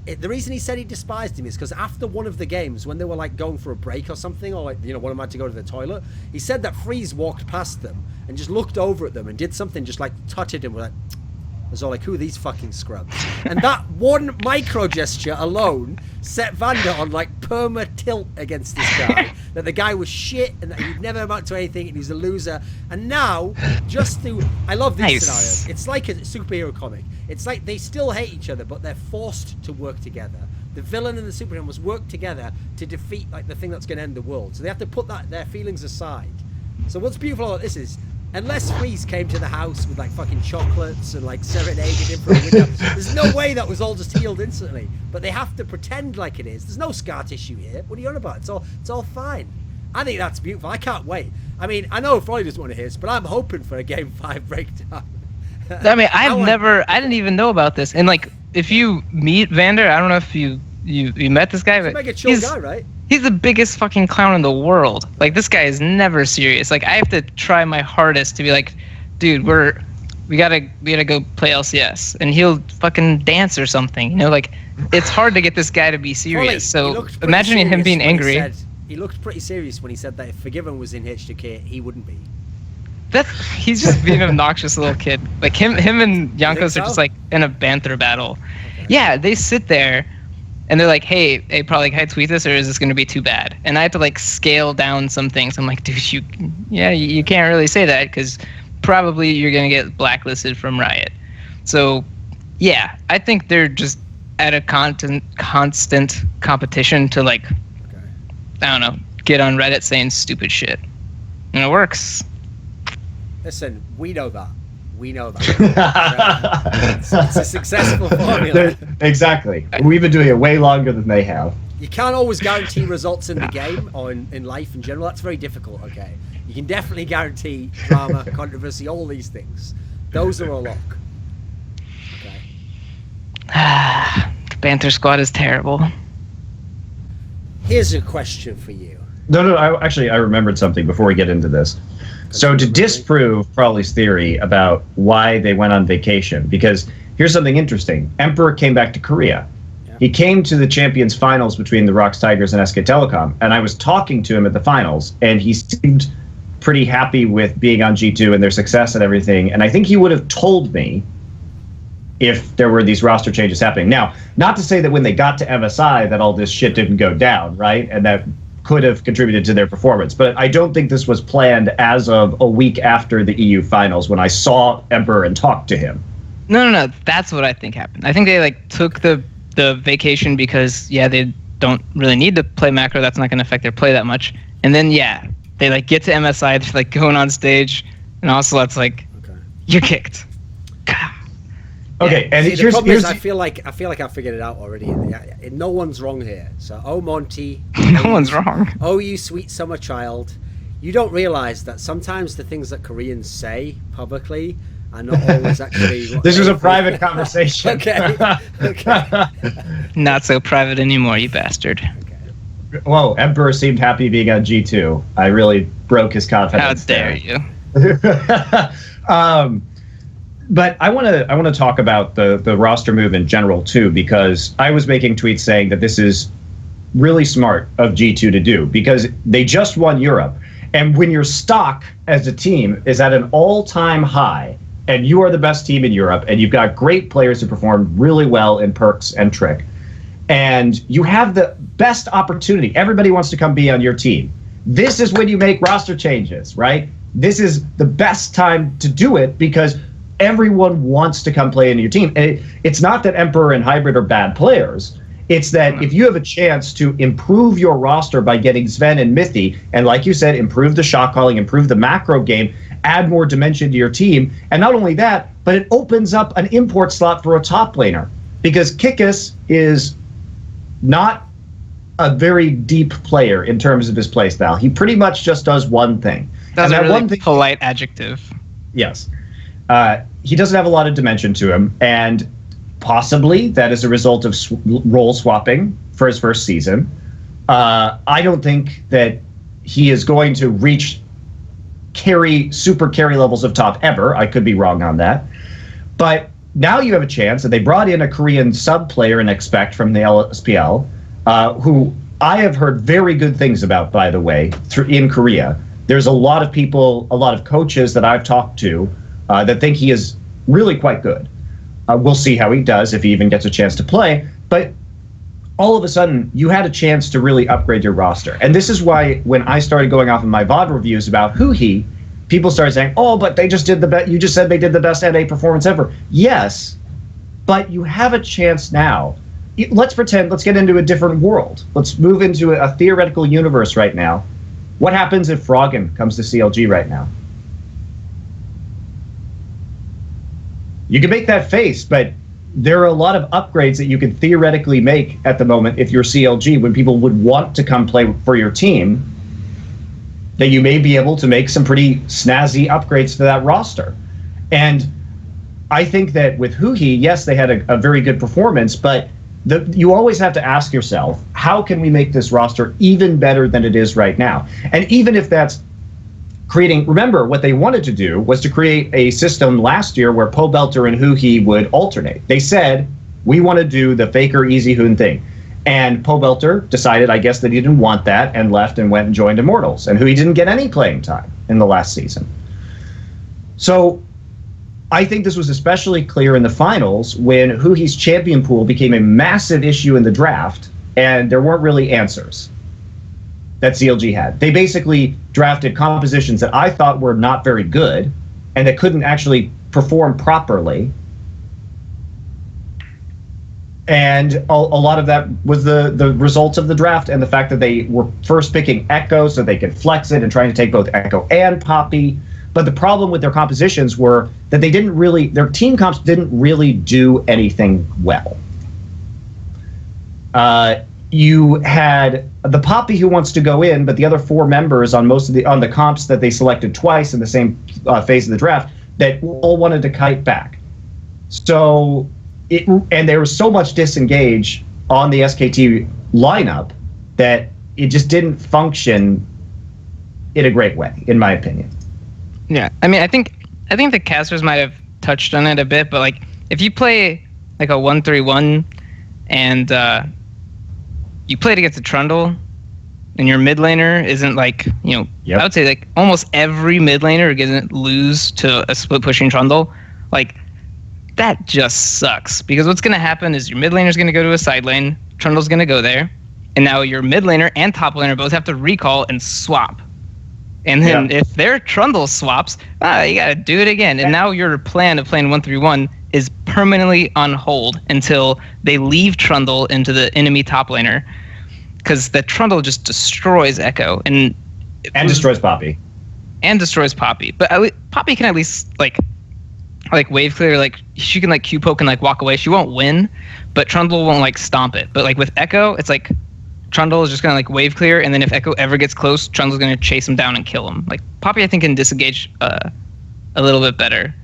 the reason he said he despised him is because after one of the games, when they were like going for a break or something, or like, one of them had to go to the toilet, he said that Freeze walked past them and just looked over at them and did something, just like tutted him, like, was all like, who are these fucking scrubs? And that one micro gesture alone set Vander on like perma tilt against this guy. That the guy was shit and that he'd never amount to anything and he was a loser. And now, I love these scenarios. It's like a superhero comic. It's like they still hate each other, but they're forced to work together. The villain and the superhero must work together to defeat like the thing that's going to end the world. So they have to put their feelings aside. So what's beautiful about this is, Unless Freeze came to the house with like fucking chocolates and like serenaded him from a window, there's no way that was all just healed instantly. But they have to pretend like it is. There's no scar tissue here. What are you on about? It's all fine. I think that's beautiful. I can't wait. I mean, I know Freud doesn't want to hear this, but I'm hoping for a Game 5 breakdown. I mean, I didn't even know about this. And like, if you meet Vander, I don't know if you met this guy, but he's a mega chill guy, right? He's the biggest fucking clown in the world. Like, this guy is never serious. Like, I have to try my hardest to be like, dude, we gotta go play LCS, and he'll fucking dance or something. You know, like, it's hard to get this guy to be serious. So imagining him being angry. He looked pretty serious when he said that if Forgiven was in H2K, he wouldn't be. He's just being an obnoxious little kid. Like him and Jankos are just like in a banter battle. Okay. Yeah, they sit there and they're like, hey, probably can I tweet this or is this going to be too bad? And I have to like scale down some things. I'm like, dude, you can't really say that because probably you're going to get blacklisted from Riot. So yeah, I think they're just at a constant competition to like, okay, I don't know, get on Reddit saying stupid shit. And it works. Listen, we know that. It's a successful formula. Exactly. We've been doing it way longer than they have. You can't always guarantee results in the game or in life in general. That's very difficult, okay? You can definitely guarantee drama, controversy, all these things. Those are a lock. Okay. The Banter Squad is terrible. Here's a question for you. No, I remembered something before we get into this. So to disprove pr0lly's theory about why they went on vacation, because here's something interesting. Emperor came back to Korea. Yeah. He came to the Champions Finals between the Rocks Tigers and SK Telecom, and I was talking to him at the finals, and he seemed pretty happy with being on G2 and their success and everything, and I think he would have told me if there were these roster changes happening. Now, not to say that when they got to MSI that all this shit didn't go down, right? And that could have contributed to their performance, but I don't think this was planned as of a week after the EU finals when I saw Emperor and talked to him. No, that's what I think happened. I think they like took the vacation because they don't really need to play macro. That's not going to affect their play that much. And then they like get to MSI, they're like going on stage, and also it's like, okay, you're kicked. Okay, and see, the problem is I feel like I figured it out already. No one's wrong here. So, Monty. No one's wrong. You sweet summer child. You don't realize that sometimes the things that Koreans say publicly are not always actually. This was a private conversation. Okay. Not so private anymore, you bastard. Okay. Whoa, Emperor seemed happy being on G2. I really broke his confidence. How dare you? But I want to talk about the roster move in general too, because I was making tweets saying that this is really smart of G2 to do because they just won Europe, and when your stock as a team is at an all-time high, and you are the best team in Europe, and you've got great players who perform really well in Perks and Trick, and you have the best opportunity. Everybody wants to come be on your team. This is when you make roster changes, right? This is the best time to do it because everyone wants to come play into your team. And it's not that Emperor and Hybrid are bad players. It's that if you have a chance to improve your roster by getting Sven and Mithy, and like you said, improve the shot calling, improve the macro game, add more dimension to your team, and not only that, but it opens up an import slot for a top laner. Because Kikis is not a very deep player in terms of his playstyle. He pretty much just does one thing. That's a really polite adjective. Yes. He doesn't have a lot of dimension to him, and possibly that is a result of role swapping for his first season. I don't think that he is going to reach super carry levels of top ever. I could be wrong on that. But now you have a chance, and they brought in a Korean sub player in Expect from the LSPL, who I have heard very good things about, by the way, in Korea. There's a lot of people, a lot of coaches that I've talked to that think he is really quite good. We'll see how he does if he even gets a chance to play. But all of a sudden, you had a chance to really upgrade your roster. And this is why when I started going off in my VOD reviews about Huhi, people started saying, oh, but they just did the best. You just said they did the best NA performance ever. Yes, but you have a chance now. Let's pretend, let's get into a different world. Let's move into a theoretical universe right now. What happens if Froggen comes to CLG right now? You can make that face, but there are a lot of upgrades that you could theoretically make at the moment if you're CLG, when people would want to come play for your team, that you may be able to make some pretty snazzy upgrades to that roster. And I think that with Huhi, yes, they had a very good performance, but you always have to ask yourself, how can we make this roster even better than it is right now? And even if that's creating, remember, what they wanted to do was to create a system last year where Pobelter and Huhi would alternate. They said, we want to do the Faker Easy Hoon thing. And Pobelter decided, I guess, that he didn't want that and left and went and joined Immortals. And Huhi didn't get any playing time in the last season. So I think this was especially clear in the finals when Huhi's champion pool became a massive issue in the draft and there weren't really answers that CLG had. They basically drafted compositions that I thought were not very good and that couldn't actually perform properly. And a lot of that was the results of the draft and the fact that they were first picking Echo so they could flex it and trying to take both Echo and Poppy. But the problem with their compositions were that they didn't really, their team comps didn't really do anything well. You had the Poppy who wants to go in, but the other 4 members on the comps that they selected twice in the same phase of the draft that all wanted to kite back. So and there was so much disengage on the SKT lineup that it just didn't function in a great way, in my opinion. Yeah, I mean, I think the casters might have touched on it a bit, but like if you play like a 1-3-1 and you played against a Trundle and your mid laner isn't like, I would say like almost every mid laner doesn't lose to a split pushing Trundle, like that just sucks, because what's going to happen is your mid laner is going to go to a side lane, Trundle's going to go there, and now your mid laner and top laner both have to recall and swap. And then if their Trundle swaps, you got to do it again. And now your plan of playing 1-3-1 is permanently on hold until they leave Trundle into the enemy top laner, because the Trundle just destroys Echo and destroys Poppy. And destroys Poppy. But Poppy can at least like wave clear, like she can like Q poke and like walk away. She won't win, but Trundle won't like stomp it. But like with Echo, it's like Trundle is just gonna like wave clear, and then if Echo ever gets close, Trundle's gonna chase him down and kill him. Like Poppy, I think, can disengage a little bit better.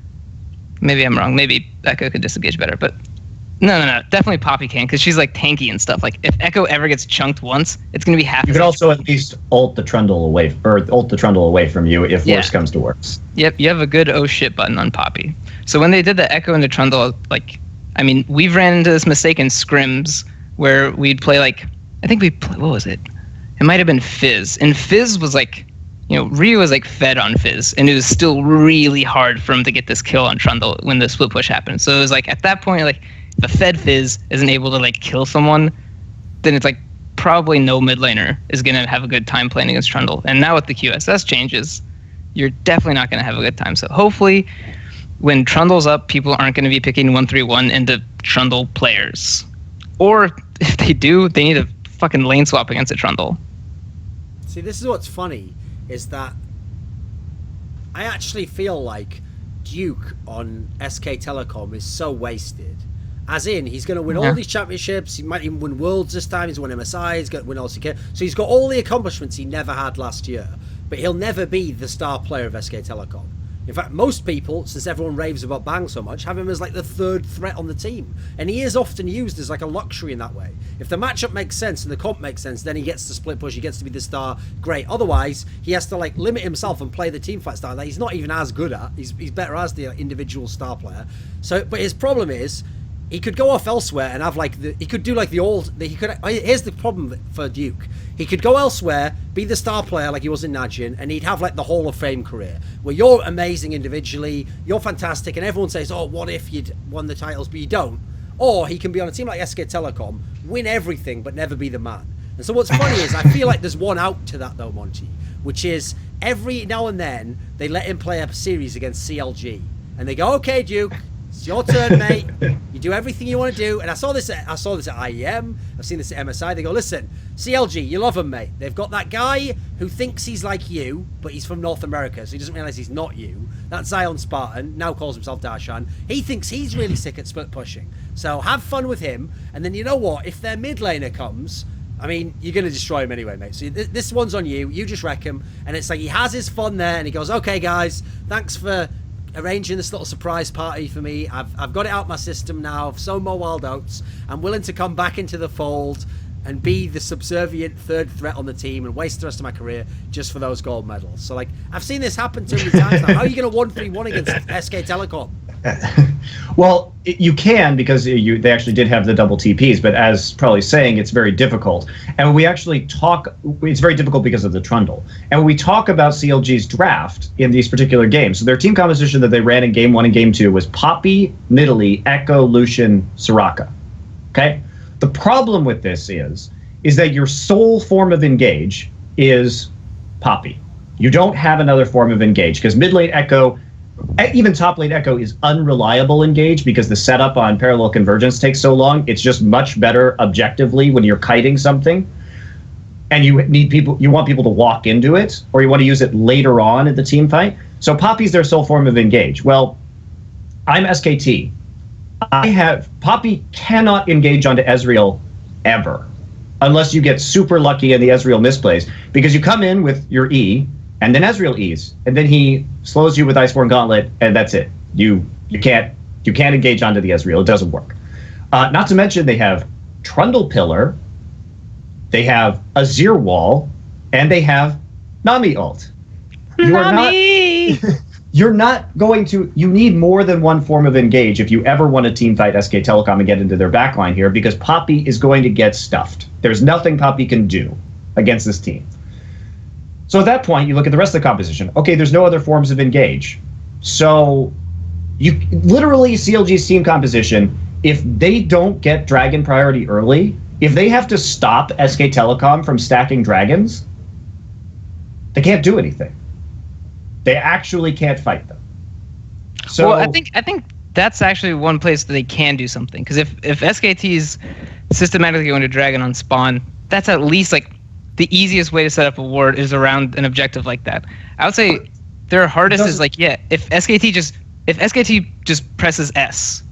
Maybe I'm wrong. Maybe Echo could disengage better, but no. Definitely Poppy can, because she's like tanky and stuff. Like if Echo ever gets chunked once, it's gonna be half. You could also at least ult the Trundle away from you if worse comes to worse. Yep, you have a good oh shit button on Poppy. So when they did the Echo into Trundle, like, I mean, we've ran into this mistake in scrims where we'd play like, I think what was it? It might have been Fizz. And Fizz was like, Ryu was like fed on Fizz, and it was still really hard for him to get this kill on Trundle when the split push happened. So it was like, at that point, like, if a fed Fizz isn't able to like kill someone, then it's like probably no mid laner is going to have a good time playing against Trundle. And now with the QSS changes, you're definitely not going to have a good time. So hopefully when Trundle's up, people aren't going to be picking 1-3-1 into Trundle players. Or if they do, they need to fucking lane swap against a Trundle. See, this is what's funny, is that I actually feel like Duke on SK Telecom is so wasted. As in, he's going to win all these championships, he might even win Worlds this time, he's won MSI, he's going to win LCK, so he's got all the accomplishments he never had last year, but he'll never be the star player of SK Telecom. In fact, most people, since everyone raves about Bang so much, have him as like the 3rd threat on the team. And he is often used as like a luxury in that way. If the matchup makes sense and the comp makes sense, then he gets to split push, he gets to be the star, great. Otherwise, he has to like limit himself and play the team fight style that he's not even as good at. He's better as the individual star player. So, but his problem is, he could go off elsewhere and have like he could do like here's the problem for Duke. He could go elsewhere, be the star player like he was in Najin, and he'd have like the Hall of Fame career where you're amazing individually, you're fantastic, and everyone says, oh, what if you'd won the titles, but you don't. Or he can be on a team like SK Telecom, win everything, but never be the man. And so what's funny is I feel like there's one out to that though, Monty, which is every now and then they let him play a series against CLG, and they go, okay, Duke, It's your turn, mate. You do everything you want to do. And I saw this at IEM. I've seen this at MSI. They go, listen, CLG, you love them, mate. They've got that guy who thinks he's like you, but he's from North America, so he doesn't realize he's not you. That Zion Spartan now calls himself Darshan. He thinks he's really sick at split pushing. So have fun with him. And then you know what? If their mid laner comes, I mean, you're going to destroy him anyway, mate. So this one's on you. You just wreck him. And it's like he has his fun there, and he goes, okay, guys, thanks for arranging this little surprise party for me. I've got it out my system now. I've sown more wild oats. I'm willing to come back into the fold and be the subservient third threat on the team and waste the rest of my career just for those gold medals. So, like, I've seen this happen too many times now. How are you going to 1-3-1 against SK Telecom? Well, you can, because they actually did have the double TPs, but as pr0lly's saying, it's very difficult. And we actually it's very difficult because of the Trundle. And when we talk about CLG's draft in these particular games, so their team composition that they ran in Game 1 and Game 2 was Poppy, Nidalee, Echo, Lucian, Soraka. Okay? The problem with this is that your sole form of engage is Poppy. You don't have another form of engage, because mid lane Echo, even top lane Echo, is unreliable engage because the setup on parallel convergence takes so long. It's just much better objectively when you're kiting something and you want people to walk into it, or you want to use it later on in the team fight. So Poppy's their sole form of engage. Well, I'm SKT. Poppy cannot engage onto Ezreal ever, unless you get super lucky and the Ezreal misplays, because you come in with your E, and then Ezreal E's, and then he slows you with Iceborne Gauntlet, and that's it. You can't engage onto the Ezreal. It doesn't work. Not to mention they have Trundle Pillar, they have Azir Wall, and they have Nami ult. You need more than one form of engage if you ever want to teamfight SK Telecom and get into their backline here, because Poppy is going to get stuffed. There's nothing Poppy can do against this team. So at that point, you look at the rest of the composition. Okay, there's no other forms of engage. So you literally, CLG's team composition, if they don't get dragon priority early, if they have to stop SK Telecom from stacking dragons, they can't do anything. They actually can't fight them. So well, I think that's actually one place that they can do something, because if SKT's systematically going to dragon on spawn, that's at least like the easiest way to set up a ward is around an objective like that. I would say their hardest is like, if SKT just presses S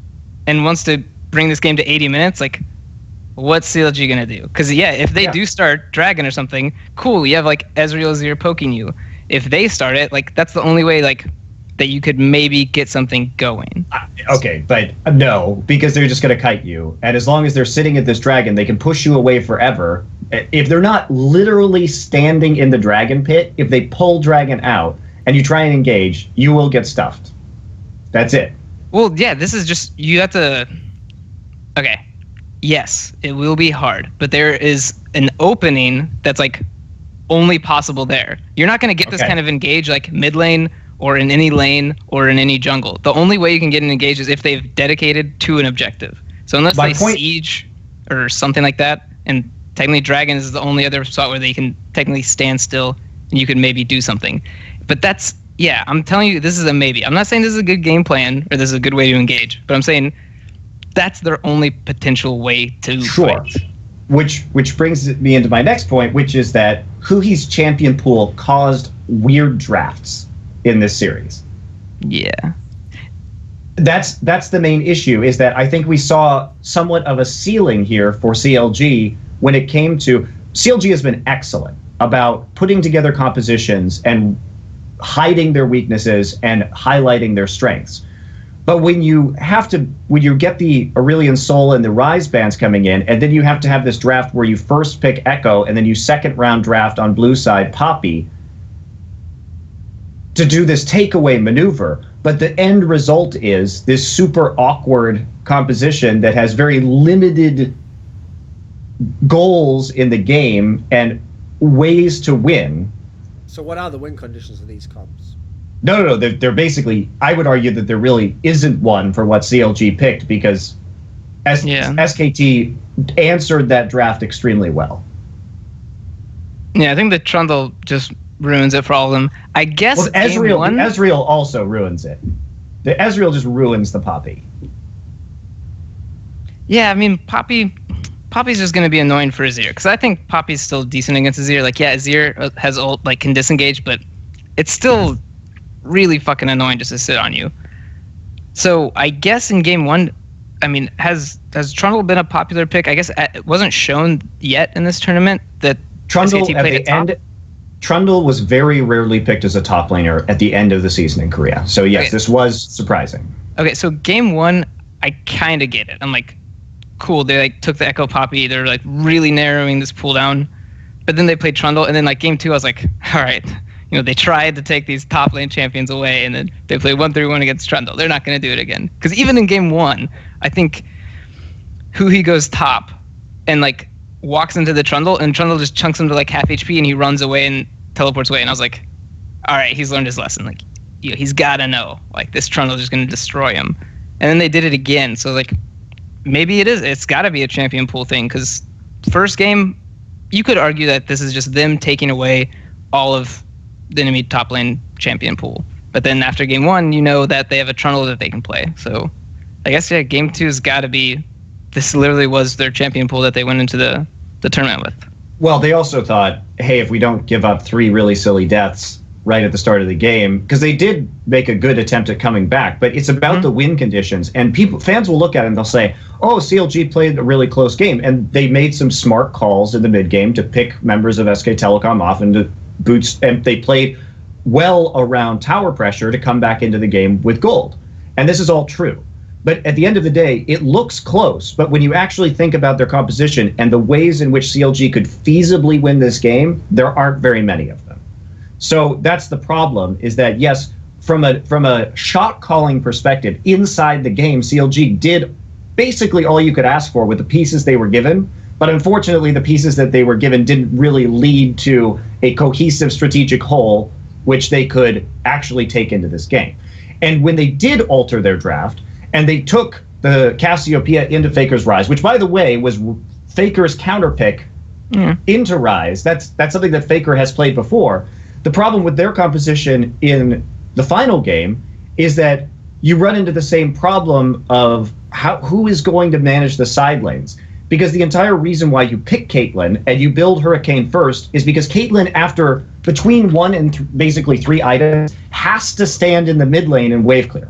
and wants to bring this game to 80 minutes, like, what's CLG gonna do? Because if they do start dragon or something, cool, you have like Ezreal Azir poking you. If they start it, like, that's the only way like that you could maybe get something going. Okay, but no, because they're just going to kite you. And as long as they're sitting at this dragon, they can push you away forever. If they're not literally standing in the dragon pit, if they pull dragon out and you try and engage, you will get stuffed. That's it. Well, yeah, this is just, you have to... Okay, yes, it will be hard, but there is an opening that's like only possible there. You're not going to get this kind of engage like mid lane or in any lane or in any jungle. The only way you can get an engage is if they've dedicated to an objective. So unless they siege or something like that, and technically dragons is the only other spot where they can technically stand still and you can maybe do something. But that's, I'm telling you, this is a maybe. I'm not saying this is a good game plan or this is a good way to engage, but I'm saying that's their only potential way to fight. Which brings me into my next point, which is that Huhi's champion pool caused weird drafts in this series. Yeah. That's the main issue, is that I think we saw somewhat of a ceiling here for CLG when it came to... CLG has been excellent about putting together compositions and hiding their weaknesses and highlighting their strengths. But when you get the Aurelion Soul and the Rise bands coming in, and then you have to have this draft where you first pick Echo and then you second round draft on blue side Poppy to do this takeaway maneuver, but the end result is this super awkward composition that has very limited goals in the game and ways to win. So what are the win conditions of these comps? No. They're basically, I would argue that there really isn't one for what CLG picked, because SKT answered that draft extremely well. Yeah, I think the Trundle just ruins it for all of them. I guess Ezreal also ruins it. The Ezreal just ruins the Poppy. Yeah, I mean, Poppy's just going to be annoying for Azir, because I think Poppy's still decent against Azir. Like, yeah, Azir has ult, like, can disengage, but it's still really fucking annoying just to sit on you. So I guess in game 1, I mean, has Trundle been a popular pick? I guess it wasn't shown yet in this tournament that Trundle SKT at played the end. Trundle was very rarely picked as a top laner at the end of the season in Korea. So yes, this was surprising. Okay, so game 1, I kind of get it. I'm like, cool, they like took the Echo Poppy, they're like really narrowing this pool down, but then they played Trundle, and then like game 2 I was like, all right, you know, they tried to take these top lane champions away, and then they played 1-3-1 against Trundle. They're not going to do it again, because even in game 1 I think Huhi goes top and like walks into the Trundle, and Trundle just chunks him to like half HP, and he runs away and teleports away, and I was like, all right, he's learned his lesson. Like, you know, he's got to know, like, this Trundle is just going to destroy him. And then they did it again, so like maybe it's got to be a champion pool thing, because first game, you could argue that this is just them taking away all of the enemy top lane champion pool. But then after game 1, you know that they have a Trundle that they can play. So I guess, yeah, game 2's got to be, this literally was their champion pool that they went into the tournament with. Well, they also thought, hey, if we don't give up 3 really silly deaths right at the start of the game, because they did make a good attempt at coming back, but it's about the win conditions, and fans will look at it and they'll say, oh, CLG played a really close game, and they made some smart calls in the mid game to pick members of SK Telecom off into boots, and they played well around tower pressure to come back into the game with gold. And this is all true. But at the end of the day, it looks close. But when you actually think about their composition and the ways in which CLG could feasibly win this game, there aren't very many of them. So that's the problem, is that, yes, from a shot calling perspective, inside the game, CLG did basically all you could ask for with the pieces they were given. But unfortunately, the pieces that they were given didn't really lead to a cohesive strategic whole, which they could actually take into this game. And when they did alter their draft, and they took the Cassiopeia into Faker's Rise, which, by the way, was Faker's counterpick into Rise. That's something that Faker has played before. The problem with their composition in the final game is that you run into the same problem of who is going to manage the side lanes. Because the entire reason why you pick Caitlyn and you build Hurricane first is because Caitlyn, after between 1 and basically 3 items, has to stand in the mid lane and wave clear.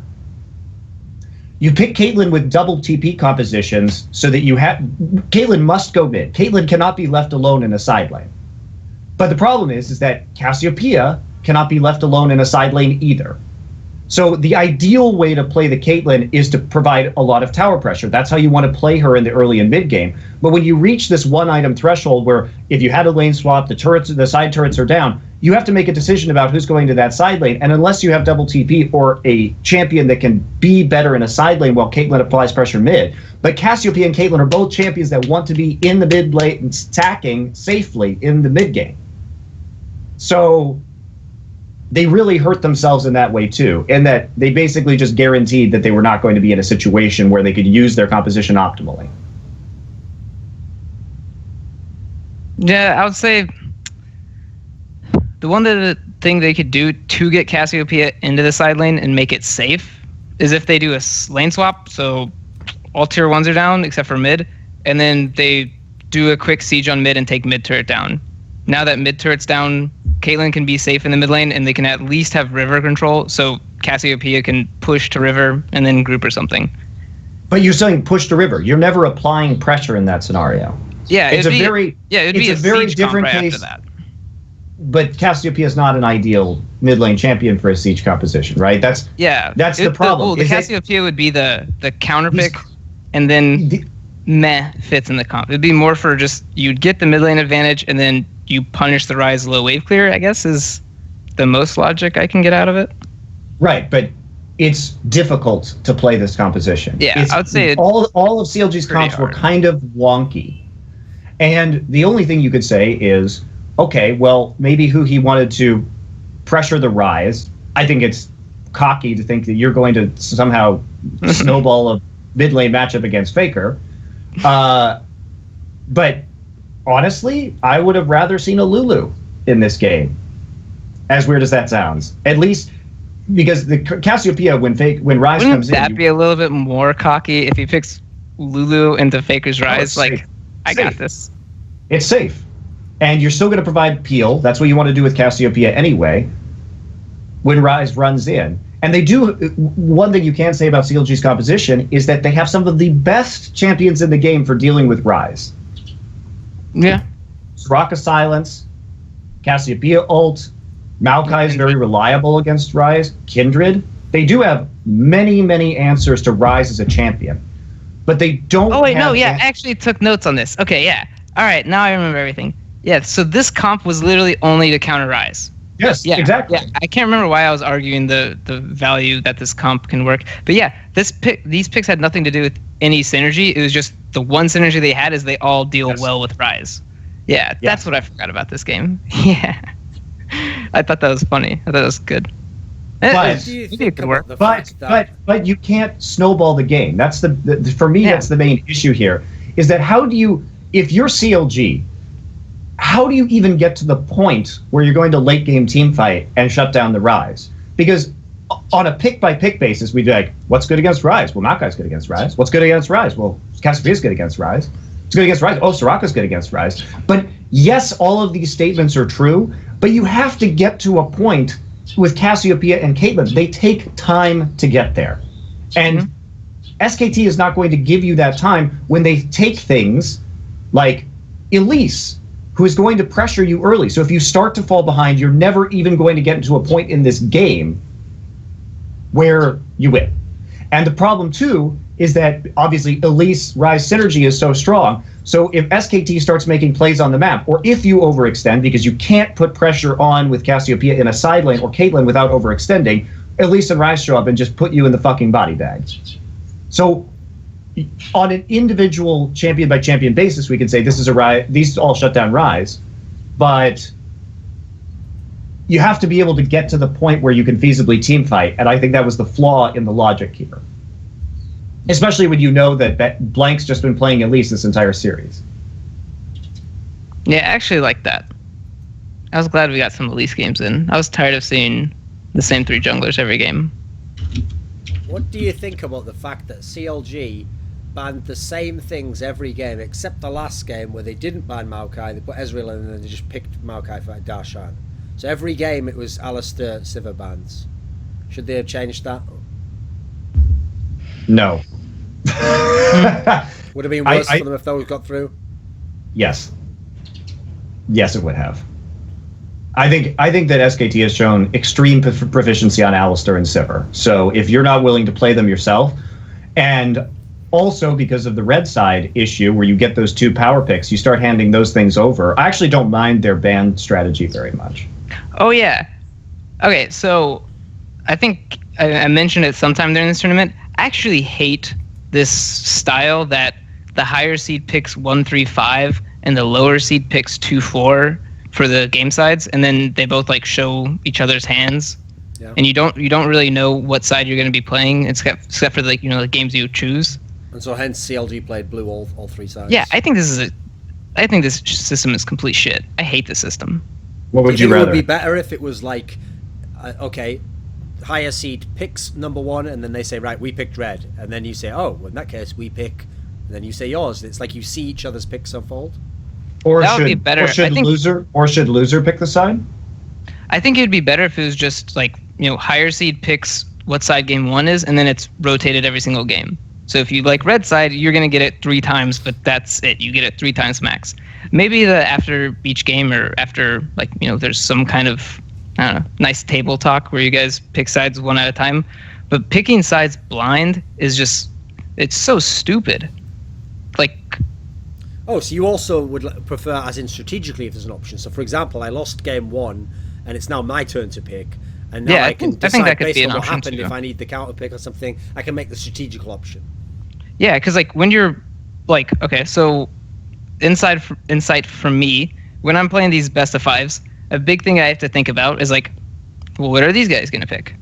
You pick Caitlyn with double TP compositions so that Caitlyn must go mid. Caitlyn cannot be left alone in a side lane. But the problem is that Cassiopeia cannot be left alone in a side lane either. So the ideal way to play the Caitlyn is to provide a lot of tower pressure. That's how you want to play her in the early and mid game. But when you reach this 1 item threshold where if you had a lane swap, the side turrets are down, you have to make a decision about who's going to that side lane. And unless you have double TP or a champion that can be better in a side lane while Caitlyn applies pressure mid, but Cassiopeia and Caitlyn are both champions that want to be in the mid lane and stacking safely in the mid game. So they really hurt themselves in that way too, in that they basically just guaranteed that they were not going to be in a situation where they could use their composition optimally. Yeah, I would say the thing they could do to get Cassiopeia into the side lane and make it safe is if they do a lane swap, so all tier 1s are down except for mid, and then they do a quick siege on mid and take mid turret down. Now that mid turret's down, Caitlyn can be safe in the mid lane, and they can at least have river control, so Cassiopeia can push to river and then group or something. But you're saying push to river. You're never applying pressure in that scenario. Yeah, it'd be a very different case. After that. But Cassiopeia is not an ideal mid lane champion for a siege composition, right? That's the problem. The Cassiopeia would be the counter pick, and then meh fits in the comp. It'd be more for just you'd get the mid lane advantage, and then you punish the Rise low wave clear, I guess, is the most logic I can get out of it. Right, but it's difficult to play this composition. Yeah, I would say all of CLG's comps were kind of wonky. And the only thing you could say is, okay, well, maybe Huhi wanted to pressure the Rise. I think it's cocky to think that you're going to somehow snowball a mid lane matchup against Faker. But honestly, I would have rather seen a Lulu in this game. As weird as that sounds. At least because the Cassiopeia when Rise Wouldn't comes in, that be a little bit more cocky if he picks Lulu into Faker's Rise? Like, safe. I got this. It's safe, and you're still going to provide peel. That's what you want to do with Cassiopeia anyway. When Rise runs in, and they do. One thing you can say about CLG's composition is that they have some of the best champions in the game for dealing with Rise. Yeah. Soraka Silence, Cassiopeia ult, Maokai is very reliable against Rise. Kindred, they do have many, many answers to Rise as a champion, but they don't. Oh wait, no, yeah, I actually took notes on this. Okay, yeah. All right, now I remember everything. Yeah, so this comp was literally only to counter Rise. Yes, yeah, exactly. Yeah, I can't remember why I was arguing the value that this comp can work, but yeah, these picks had nothing to do with any synergy. It was just the one synergy they had is they all deal well with Rise. Yeah, that's what I forgot about this game. Yeah. I thought that was funny. I thought that was good. But it could work. But you can't snowball the game. That's for me. That's the main issue here. Is that how do you, if you're CLG, how do you even get to the point where you're going to late game team fight and shut down the Rise? Because on a pick by pick basis, we'd be like, what's good against Rise? Well, Maokai's good against Rise. What's good against Rise? Well, Cassiepia's good against Rise. It's good against Rise. Oh, Soraka's good against Rise. But yes, all of these statements are true, but you have to get to a point with Cassiopeia and Caitlyn. They take time to get there. And SKT is not going to give you that time when they take things like Elise, who is going to pressure you early. So if you start to fall behind, you're never even going to get into a point in this game where you win. And the problem, too, is that obviously Elise Rise synergy is so strong. So if SKT starts making plays on the map, or if you overextend, because you can't put pressure on with Cassiopeia in a side lane or Caitlyn without overextending, Elise and Rise show up and just put you in the fucking body bag. So on an individual champion by champion basis, we can say this is a Rise, these all shut down Rise, but you have to be able to get to the point where you can feasibly team fight, and I think that was the flaw in the logic here. Especially when you know that Blank's just been playing Elise this entire series. Yeah, I actually like that. I was glad we got some Elise games in. I was tired of seeing the same three junglers every game. What do you think about the fact that CLG banned the same things every game, except the last game where they didn't ban Maokai, they put Ezreal in and then they just picked Maokai for Darshan. So every game it was Alistair Sivir bans. Should they have changed that? No. Would have been worse for them if those got through? Yes. Yes, it would have. I think that SKT has shown extreme proficiency on Alistair and Sivir. So if you're not willing to play them yourself, and also because of the red side issue where you get those two power picks, you start handing those things over. I actually don't mind their ban strategy very much. Oh, yeah. Okay, so I think I mentioned it sometime during this tournament. I actually hate this style that the higher seed picks 1-3-5 and the lower seed picks 2-4 for the game sides, and then they both like show each other's hands, and you don't really know what side you're going to be playing, except for like the games you choose. And so hence CLG played blue all three sides. Yeah, I think this system is complete shit. I hate this system. What would you rather? It would be better if it was like, okay, higher seed picks number one, and then they say, right, we picked red, and then you say, oh, well, in that case we pick, and then you say yours. It's like you see each other's picks unfold. Or that would be better. Or should loser pick the side? I think it would be better if it was just like higher seed picks what side game one is, and then it's rotated every single game. So if you like red side, you're gonna get it 3 times, but that's it. You get it 3 times max. Maybe after each game or after there's some kind of nice table talk where you guys pick sides one at a time. But picking sides blind is it's so stupid. Like. Oh, so you also would prefer, as in strategically, if there's an option. So, for example, I lost game 1, and it's now my turn to pick, and now I can decide based on what happened. If I need the counter pick or something, I can make the strategical option. Yeah, because when you're okay, so insight from me, when I'm playing these best of 5s, a big thing I have to think about is well, what are these guys gonna pick?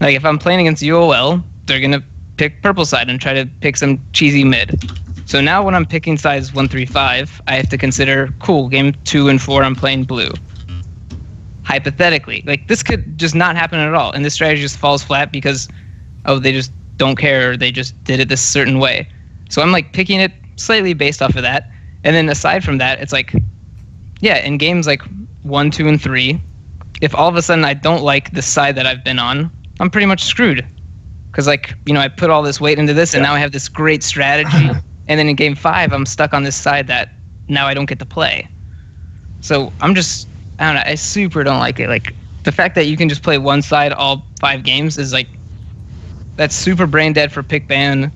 Like if I'm playing against UOL, they're gonna pick purple side and try to pick some cheesy mid. So now when I'm picking sides 1-3-5, I have to consider, cool, game 2 and 4 I'm playing blue. hypothetically. Like, this could just not happen at all, and this strategy just falls flat because, they just don't care, or they just did it this certain way. So I'm, like, picking it slightly based off of that. And then aside from that, it's like, yeah, in games like 1, 2, and 3, if all of a sudden I don't like the side that I've been on, I'm pretty much screwed. Because, like, I put all this weight into this, and now I have this great strategy. And then in game 5, I'm stuck on this side that now I don't get to play. So I don't know, I super don't like it. Like, the fact that you can just play one side all 5 games is, like, that's super brain dead for pick ban.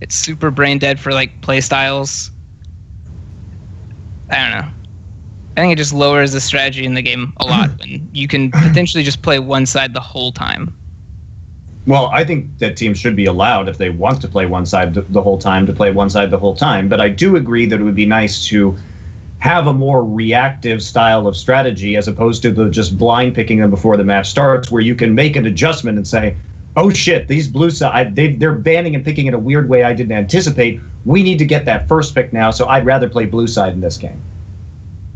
It's super brain dead for, like, play styles. I don't know. I think it just lowers the strategy in the game a lot when you can potentially just play one side the whole time. Well, I think that teams should be allowed, if they want to play one side the whole time, to play one side the whole time. But I do agree that it would be nice to have a more reactive style of strategy as opposed to the just blind picking them before the match starts, where you can make an adjustment and say, oh shit, these blue side, they're banning and picking in a weird way I didn't anticipate. We need to get that first pick now, so I'd rather play blue side in this game.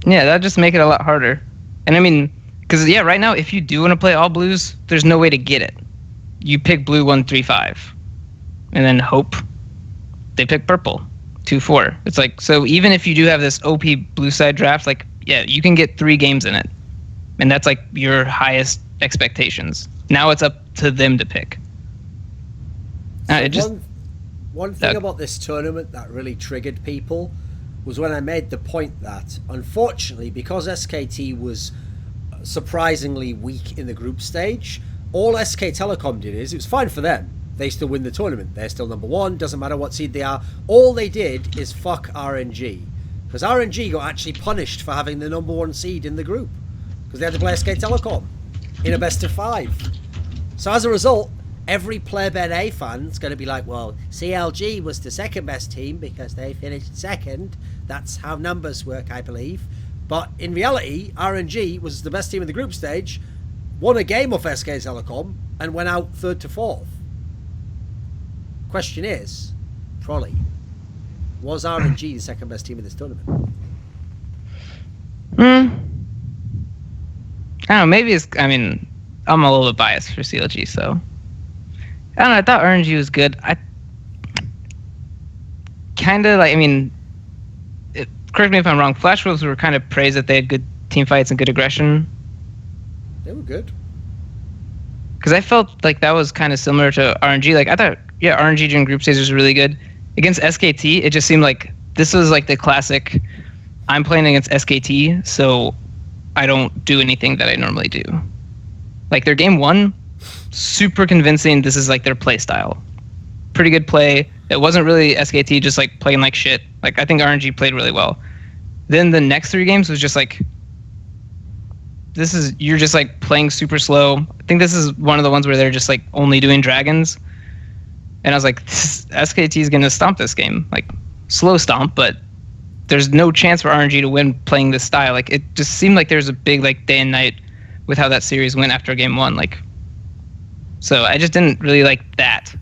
Yeah, that'd just make it a lot harder. And I mean, because, yeah, right now, if you do want to play all blues, there's no way to get it. You pick blue 1, 3, 5, and then hope they pick purple 2, 4. It's like, so even if you do have this OP blue side draft, like, yeah, you can get 3 games in it, and that's like your highest expectations. Now it's up to them to pick. One thing about this tournament that really triggered people was when I made the point that, unfortunately, because SKT was surprisingly weak in the group stage, all SK Telecom did is, it was fine for them. They still win the tournament. They're still number 1. Doesn't matter what seed they are. All they did is fuck RNG. Because RNG got actually punished for having the number 1 seed in the group. Because they had to play SK Telecom in a best of 5. So as a result, every Player Ben A fan's going to be like, well, CLG was the second best team because they finished second. That's how numbers work, I believe. But in reality, RNG was the best team in the group stage, won a game off SK Telecom, and went out 3rd to 4th. Question is, pr0lly, was RNG the second best team in this tournament? I don't know, maybe it's, I mean, I'm a little bit biased for CLG, so. I don't know, I thought RNG was good. I kind of, like, I mean, correct me if I'm wrong, Flash Wolves were kind of praised that they had good team fights and good aggression. They were good. Because I felt like that was kind of similar to RNG. Like, I thought, yeah, RNG during group stages was really good. Against SKT, it just seemed like this was like the classic, I'm playing against SKT, so I don't do anything that I normally do. Like, their game 1, super convincing. This is like their play style. Pretty good play. It wasn't really SKT just like playing like shit. Like, I think RNG played really well. Then the next 3 games was just like, you're just like playing super slow. I think this is one of the ones where they're just like only doing dragons. And I was like, SKT is going to stomp this game. Like, slow stomp, but there's no chance for RNG to win playing this style. Like, it just seemed like there's a big like day and night with how that series went after game 1. Like, so I just didn't really like that.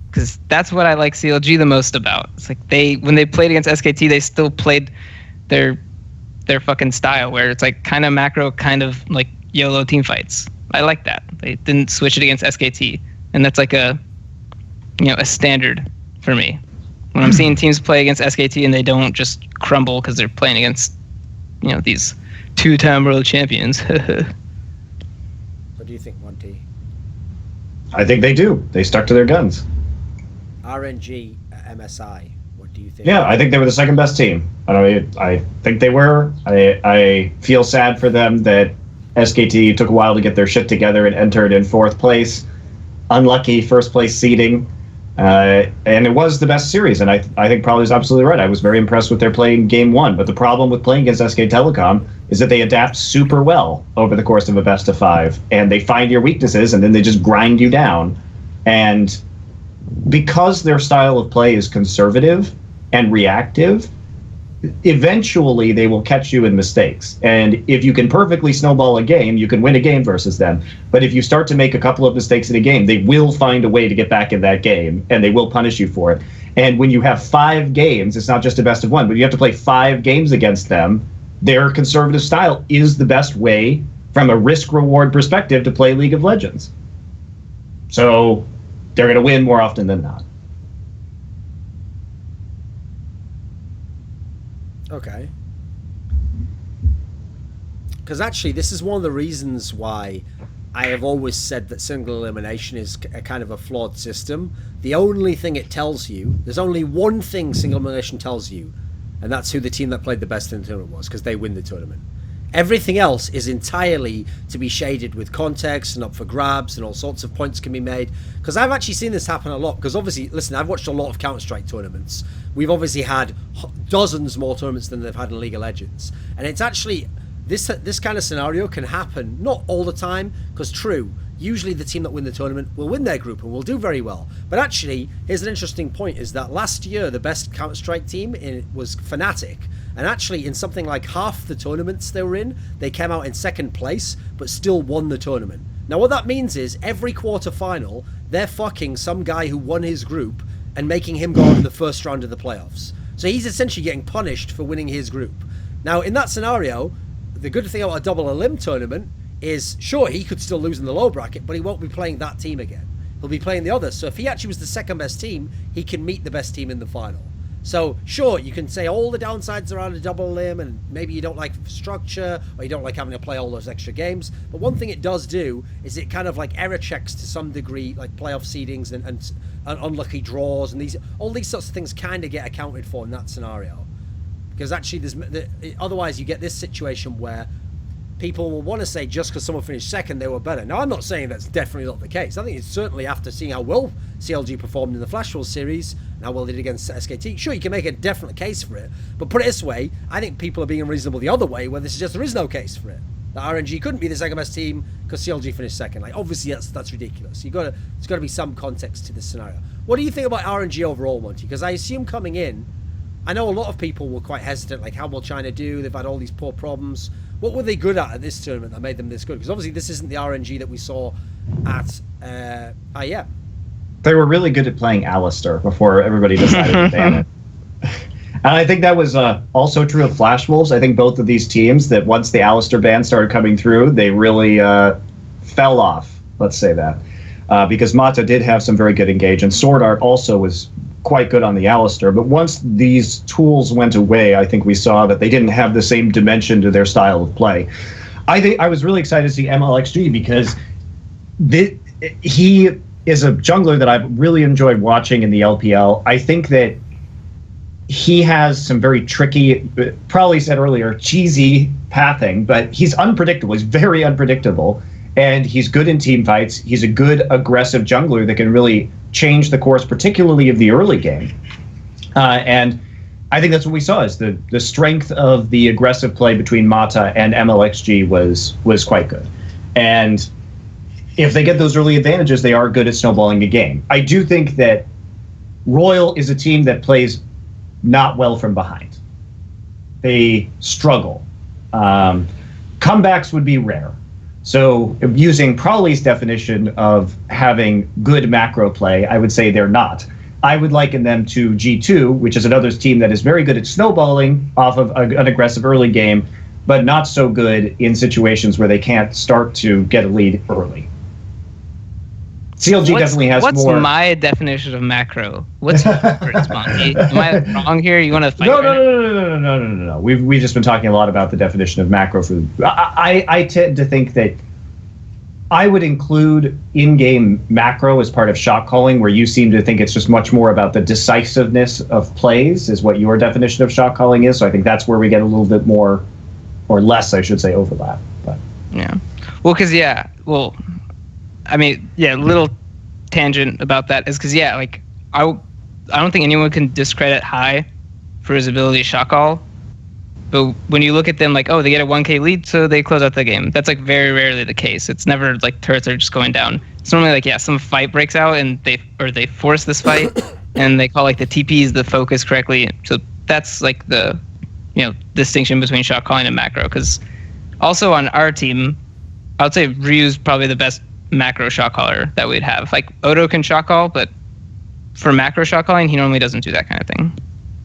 Because that's what I like CLG the most about. It's like when they played against SKT, they still played their fucking style, where it's like kind of macro, kind of like YOLO team fights. I like that. They didn't switch it against SKT, and that's like a standard for me. When I'm seeing teams play against SKT and they don't just crumble because they're playing against, these 2-time world champions. What do you think, Monte? I think they do. They stuck to their guns. RNG at MSI. What do you think? Yeah, I think they were the second best team. I think they were. I feel sad for them that SKT took a while to get their shit together and entered in 4th place. Unlucky first place seeding. And it was the best series, and I think pr0lly is absolutely right. I was very impressed with their play in game 1, but the problem with playing against SK Telecom is that they adapt super well over the course of a best of 5, and they find your weaknesses, and then they just grind you down. And because their style of play is conservative and reactive, eventually they will catch you in mistakes. And if you can perfectly snowball a game, you can win a game versus them. But if you start to make a couple of mistakes in a game, they will find a way to get back in that game, and they will punish you for it. And when you have 5 games, it's not just a best of 1, but you have to play 5 games against them. Their conservative style is the best way from a risk-reward perspective to play League of Legends. So they're going to win more often than not. Okay. Because actually, this is one of the reasons why I have always said that single elimination is a kind of a flawed system. The only thing it tells you, there's only one thing single elimination tells you, and that's who the team that played the best in the tournament was, because they win the tournament. Everything else is entirely to be shaded with context and up for grabs, and all sorts of points can be made. Because I've actually seen this happen a lot. Because obviously, listen, I've watched a lot of Counter-Strike tournaments. We've obviously had dozens more tournaments than they've had in League of Legends. And it's actually, this kind of scenario can happen, not all the time, because true, usually the team that win the tournament will win their group and will do very well. But actually, here's an interesting point, is that last year the best Counter-Strike team was Fnatic. And actually, in something like half the tournaments they were in, they came out in second place, but still won the tournament. Now, what that means is, every quarter-final, they're fucking some guy who won his group and making him go on in the first round of the playoffs. So he's essentially getting punished for winning his group. Now, in that scenario, the good thing about a double elim tournament is, sure, he could still lose in the low bracket, but he won't be playing that team again. He'll be playing the others. So if he actually was the second best team, he can meet the best team in the final. So, sure, you can say all the downsides around a double limb, and maybe you don't like structure, or you don't like having to play all those extra games. But one thing it does do is it kind of like error checks to some degree, like playoff seedings and unlucky draws, and all these sorts of things kind of get accounted for in that scenario. Because actually, otherwise you get this situation where people will want to say just because someone finished second, they were better. Now, I'm not saying that's definitely not the case. I think it's certainly, after seeing how well CLG performed in the Flash Wars series and how well they did against SKT, sure, you can make a definite case for it. But put it this way, I think people are being unreasonable the other way, where this is just, there is no case for it. That RNG couldn't be the second best team because CLG finished second. Like, obviously, that's ridiculous. There's got to be some context to this scenario. What do you think about RNG overall, Monty? Because I assume coming in, I know a lot of people were quite hesitant, like, how will China do? They've had all these poor problems. What were they good at this tournament that made them this good? Because obviously this isn't the RNG that we saw at IEM. They were really good at playing Alistar before everybody decided to ban it. And I think that was also true of Flash Wolves. I think both of these teams, that once the Alistar ban started coming through, they really fell off, let's say that. Because Mata did have some very good engage, and Sword Art also was quite good on the Alistar. But once these tools went away, I think we saw that they didn't have the same dimension to their style of play. I was really excited to see MLXG because he is a jungler that I've really enjoyed watching in the LPL. I think that he has some very tricky, probably said earlier, cheesy pathing, but he's unpredictable. He's very unpredictable, and he's good in team fights. He's a good aggressive jungler that can really change the course, particularly of the early game. And I think that's what we saw, is the strength of the aggressive play between Mata and MLXG was quite good. And if they get those early advantages, they are good at snowballing the game. I do think that Royal is a team that plays not well from behind. They struggle. Comebacks would be rare. So using pr0lly's definition of having good macro play, I would say they're not. I would liken them to G2, which is another team that is very good at snowballing off of an aggressive early game, but not so good in situations where they can't start to get a lead early. CLG definitely has more. What's my definition of macro? What's yours, Monty? Am I wrong here? You want to fight? No. We've just been talking a lot about the definition of macro. I tend to think that I would include in-game macro as part of shot calling, where you seem to think it's just much more about the decisiveness of plays, is what your definition of shot calling is. So I think that's where we get a little bit more, or less, I should say, overlap. But yeah, well, I mean, little tangent about that is because, like, I don't think anyone can discredit High for his ability to shot call. But when you look at them, like, oh, they get a 1K lead, so they close out the game. That's, like, very rarely the case. It's never, like, turrets are just going down. It's normally, like, some fight breaks out, and they force this fight, and they call, like, the TPs the focus correctly. So that's, like, the, distinction between shot calling and macro. Because also on our team, I would say Ryu's probably the best macro shot caller that we'd have. Like, Odo can shot call, but for macro shot calling, he normally doesn't do that kind of thing.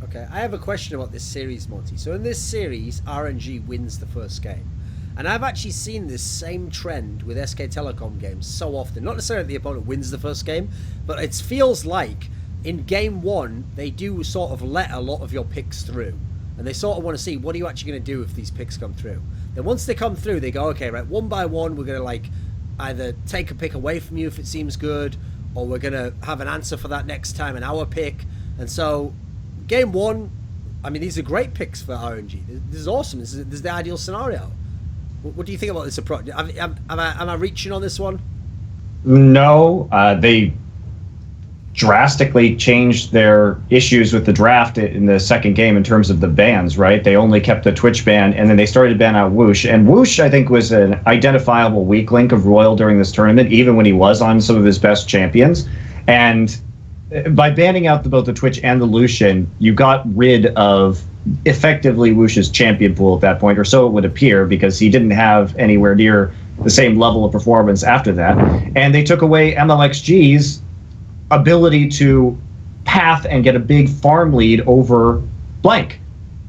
Okay, I have a question about this series, Monty. So in this series, RNG wins the first game. And I've actually seen this same trend with SK Telecom games so often. Not necessarily the opponent wins the first game, but it feels like in game 1, they do sort of let a lot of your picks through. And they sort of want to see, what are you actually going to do if these picks come through? Then once they come through, they go, okay, right, one by one, we're going to like either take a pick away from you if it seems good, or we're going to have an answer for that next time in our pick. And so game 1, I mean, these are great picks for RNG. This is awesome. This is the ideal scenario. What do you think about this approach? Am I reaching on this one? No, they drastically changed their issues with the draft in the second game in terms of the bans, right? They only kept the Twitch ban, and then they started to ban out Whoosh. And Whoosh, I think, was an identifiable weak link of Royal during this tournament, even when he was on some of his best champions. And by banning out both the Twitch and the Lucian, you got rid of effectively Whoosh's champion pool at that point, or so it would appear, because he didn't have anywhere near the same level of performance after that. And they took away MLXG's ability to path and get a big farm lead over Blank.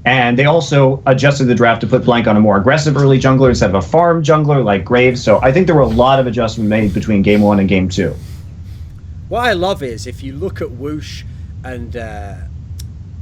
And they also adjusted the draft to put Blank on a more aggressive early jungler instead of a farm jungler like Graves. So I think there were a lot of adjustments made between game 1 and game 2. What I love is, if you look at Whoosh and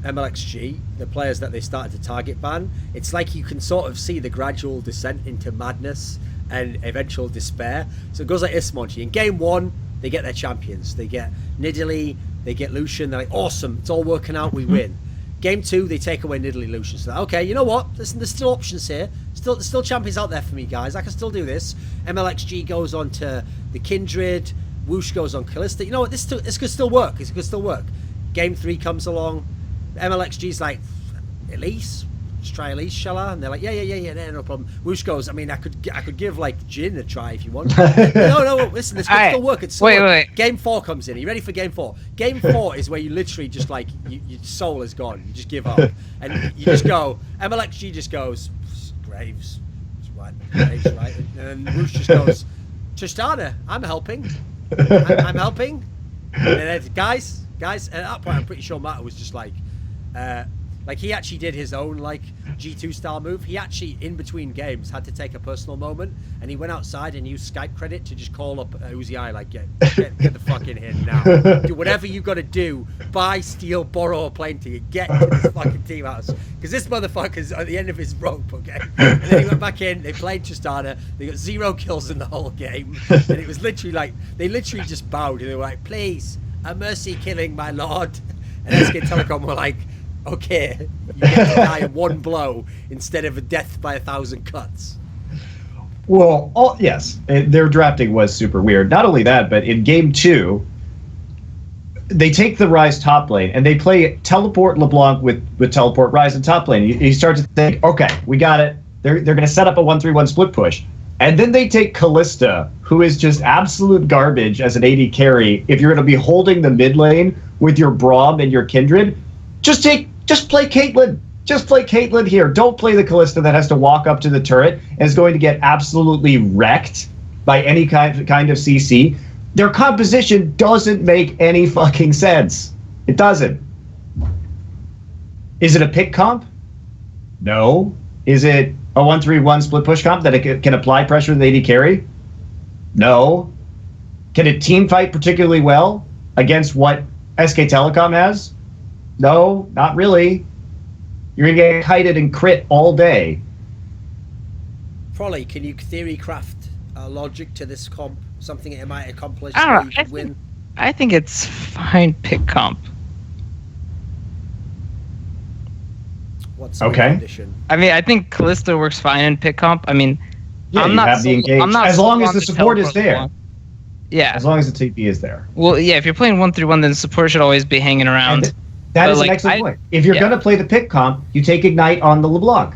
MLXG, the players that they started to target ban, it's like you can sort of see the gradual descent into madness and eventual despair. So it goes like this, Monty. In game 1, they get their champions. They get Nidalee, they get Lucian. They're like, awesome, it's all working out, we win. Game 2, they take away Nidalee, Lucian. So okay, you know what? Listen, there's still options here. There's still champions out there for me, guys. I can still do this. MLXG goes on to the Kindred. Whoosh goes on Callista. You know what? This could still work. This could still work. Game 3 comes along. MLXG's like, Elise? Just try Elise, shall I? And they're like, yeah, no problem. Whoosh goes, I mean, I could give like Jyn a try if you want. no, listen, this could still work. It's still work. Game 4 comes in. Are you ready for game 4? Game 4 is where you literally just like, your soul is gone. You just give up. And you just go, MLXG just goes, Graves, right? And then Whoosh just goes, Tristana, I'm helping. I'm helping. And then, guys, at that point, I'm pretty sure Matt was just like he actually did his own like G2 style move. He actually, in between games, had to take a personal moment, and he went outside and used Skype credit to just call up Uzi, like, get the fuck in here now. Do whatever you got to do. Buy, steal, borrow a plane ticket. Get to this fucking team house, because this motherfucker's at the end of his rope. Okay, and then he went back in. They played Tristana. They got 0 kills in the whole game, and it was literally like they literally just bowed and they were like, "Please, a mercy killing, my lord." And SK Telecom were like, okay, you get to die in one blow instead of a death by 1,000 cuts. Well, yes, their drafting was super weird. Not only that, but in game 2, they take the Ryze top lane and they play teleport LeBlanc with teleport Ryze in top lane. You start to think, okay, we got it. They're going to set up a 1-3-1 split push. And then they take Callista, who is just absolute garbage as an AD carry. If you're going to be holding the mid lane with your Braum and your Kindred, just play Caitlyn. Just play Caitlyn here. Don't play the Callista that has to walk up to the turret and is going to get absolutely wrecked by any kind of CC. Their composition doesn't make any fucking sense. It doesn't. Is it a pick comp? No. Is it a 1-3-1 split push comp that it can apply pressure to the AD carry? No. Can it team fight particularly well against what SK Telecom has? No, not really. You're going to get kited and crit all day. pr0lly, can you theory craft logic to this comp? Something it might accomplish I don't know. you could win? I think it's fine pick comp. What's the okay? condition? I mean, I think Callista works fine in pick comp. I mean, Yeah, I'm you not have the engage. I'm not as long as the support is there. LeBlanc. Yeah. As long as the TP is there. Well, yeah. If you're playing 1-3-1, then support should always be hanging around. And that is like, an excellent point. If you're going to play the pick comp, you take Ignite on the LeBlanc.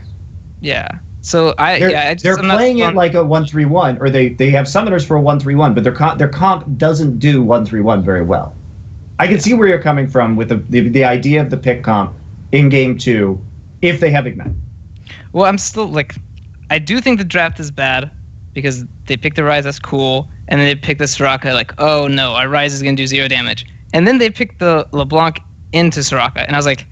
Yeah. So they're playing it like a 1-3-1, or they have summoners for a 1-3-1, but their comp doesn't do 1-3-1 very well. I can see where you're coming from with the idea of the pick comp in game 2 if they have Ignite. Well, I'm still like, I do think the draft is bad because they picked the Ryze, that's cool, and then they picked the Soraka, like, oh no, our Ryze is going to do 0 damage. And then they picked the LeBlanc into Soraka, and I was like,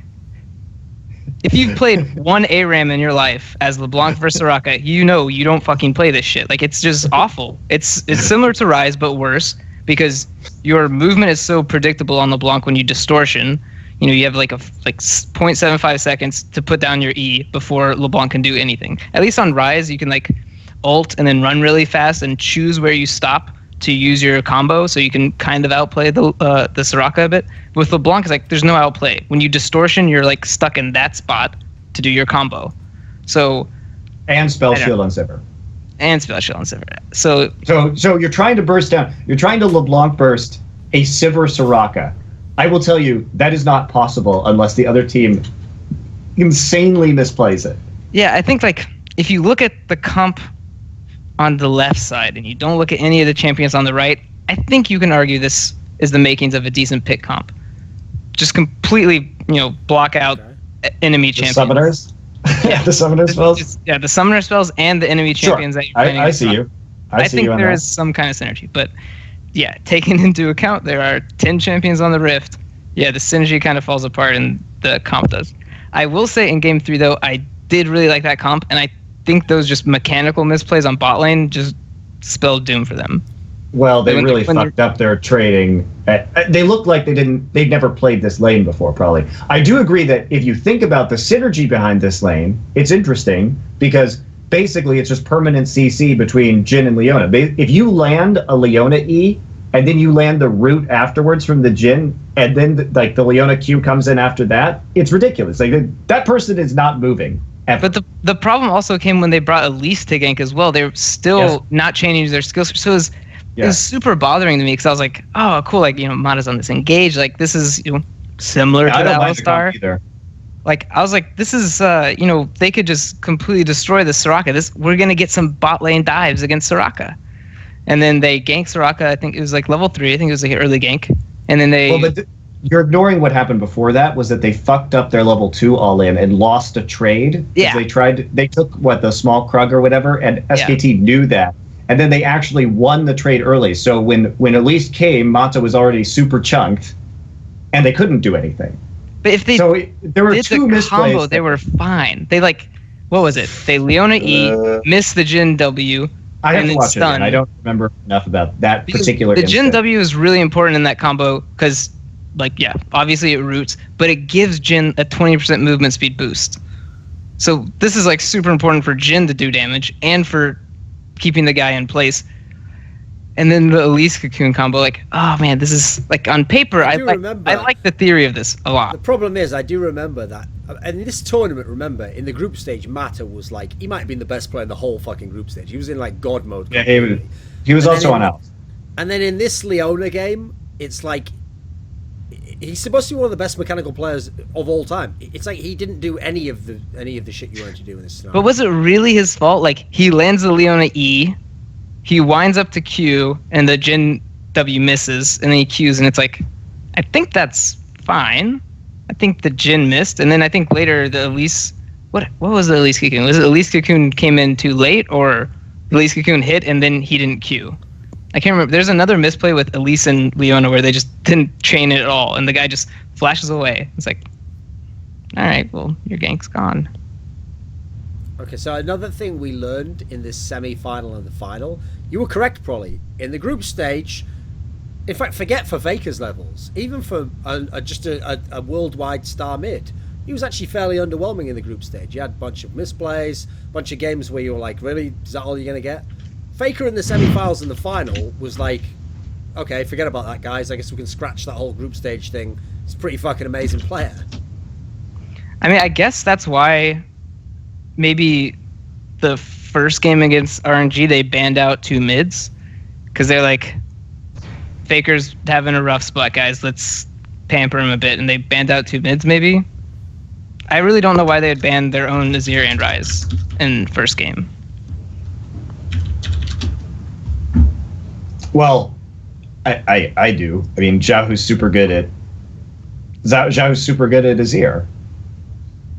if you've played one ARAM in your life as LeBlanc versus Soraka, you know you don't fucking play this shit. Like, it's just awful. It's similar to Rise, but worse, because your movement is so predictable on LeBlanc when you distortion. You know, you have like 0.75 seconds to put down your E before LeBlanc can do anything. At least on Rise, you can like ult and then run really fast and choose where you stop to use your combo, so you can kind of outplay the Soraka a bit. With LeBlanc, it's like there's no outplay. When you distortion, you're like stuck in that spot to do your combo. So and spell shield on Sivir. And spell shield on Sivir. So you're trying to burst down. You're trying to LeBlanc burst a Sivir Soraka. I will tell you that is not possible unless the other team insanely misplays it. Yeah, I think like if you look at the comp on the left side and you don't look at any of the champions on the right, I think you can argue this is the makings of a decent pick comp. Just completely, block out enemy champions. Summoners? Yeah. The summoner spells? The summoner spells and the enemy champions that you're planning. I see you. I think there is some kind of synergy, but yeah, taking into account there are 10 champions on the Rift, the synergy kind of falls apart and the comp does. I will say in Game 3, though, I did really like that comp, and I think those just mechanical misplays on bot lane just spelled doom for them. Well, they really fucked up their trading. They looked like they'd never played this lane before, probably. I do agree that if you think about the synergy behind this lane, it's interesting because basically it's just permanent CC between Jyn and Leona. If you land a Leona E and then you land the root afterwards from the Jyn, and then the Leona Q comes in after that, it's ridiculous. Like that person is not moving. Ever. But the problem also came when they brought Elise to gank as well. They're still not changing their skills. So it was super bothering to me because I was like, oh, cool. Like, Mata's on this engage. Like, this is, similar to the YellowStar. Like, I was like, this is, they could just completely destroy the Soraka. We're going to get some bot lane dives against Soraka. And then they ganked Soraka. I think it was like level 3. I think it was like an early gank. And then they... You're ignoring what happened before that was that they fucked up their level 2 all-in and lost a trade. Yeah. They took, the small Krug or whatever, and SKT knew that. And then they actually won the trade early. So when Elise came, Mata was already super chunked, and they couldn't do anything. But if they there were two misplays. Combo, they were fine. They what was it? They Leona E, missed the Jyn W, I have to watch it again. I don't remember enough about that particular The Jyn W is really important in that combo because... obviously it roots, but it gives Jyn a 20% movement speed boost. So this is super important for Jyn to do damage and for keeping the guy in place. And then the Elise Cocoon combo, oh man, this is on paper. I like the theory of this a lot. The problem is, I do remember that, and in this tournament, remember in the group stage, Mata was he might have been the best player in the whole fucking group stage. He was in God mode. Yeah, he was also on Alice. And then in this Leona game, it's he's supposed to be one of the best mechanical players of all time. It's he didn't do any of the shit you wanted to do in this scenario. But was it really his fault? He lands the Leona E, he winds up to Q, and the Jyn W misses, and then he Qs, and it's I think that's fine. I think the Jyn missed, and then I think later the Elise... What was the Elise Cocoon? Was it Elise Cocoon came in too late, or Elise Cocoon hit, and then he didn't Q? I can't remember. There's another misplay with Elise and Leona where they just didn't chain it at all, and the guy just flashes away. It's all right, well, your gank's gone. Okay, so another thing we learned in this semi-final and the final, you were correct, pr0lly. In the group stage, in fact, forget for Faker's levels, even for just a worldwide star mid, he was actually fairly underwhelming in the group stage. You had a bunch of misplays, a bunch of games where you were really, is that all you're going to get? Faker in the semi-finals and the final was okay, forget about that, guys. I guess we can scratch that whole group stage thing. He's a pretty fucking amazing player. I mean, I guess that's why maybe the first game against RNG, they banned out 2 mids. Because they're Faker's having a rough spot, guys. Let's pamper him a bit. And they banned out 2 mids, maybe? I really don't know why they had banned their own Azir and Ryze in first game. Well, I do. I mean, Xiaohu's super good at Azir.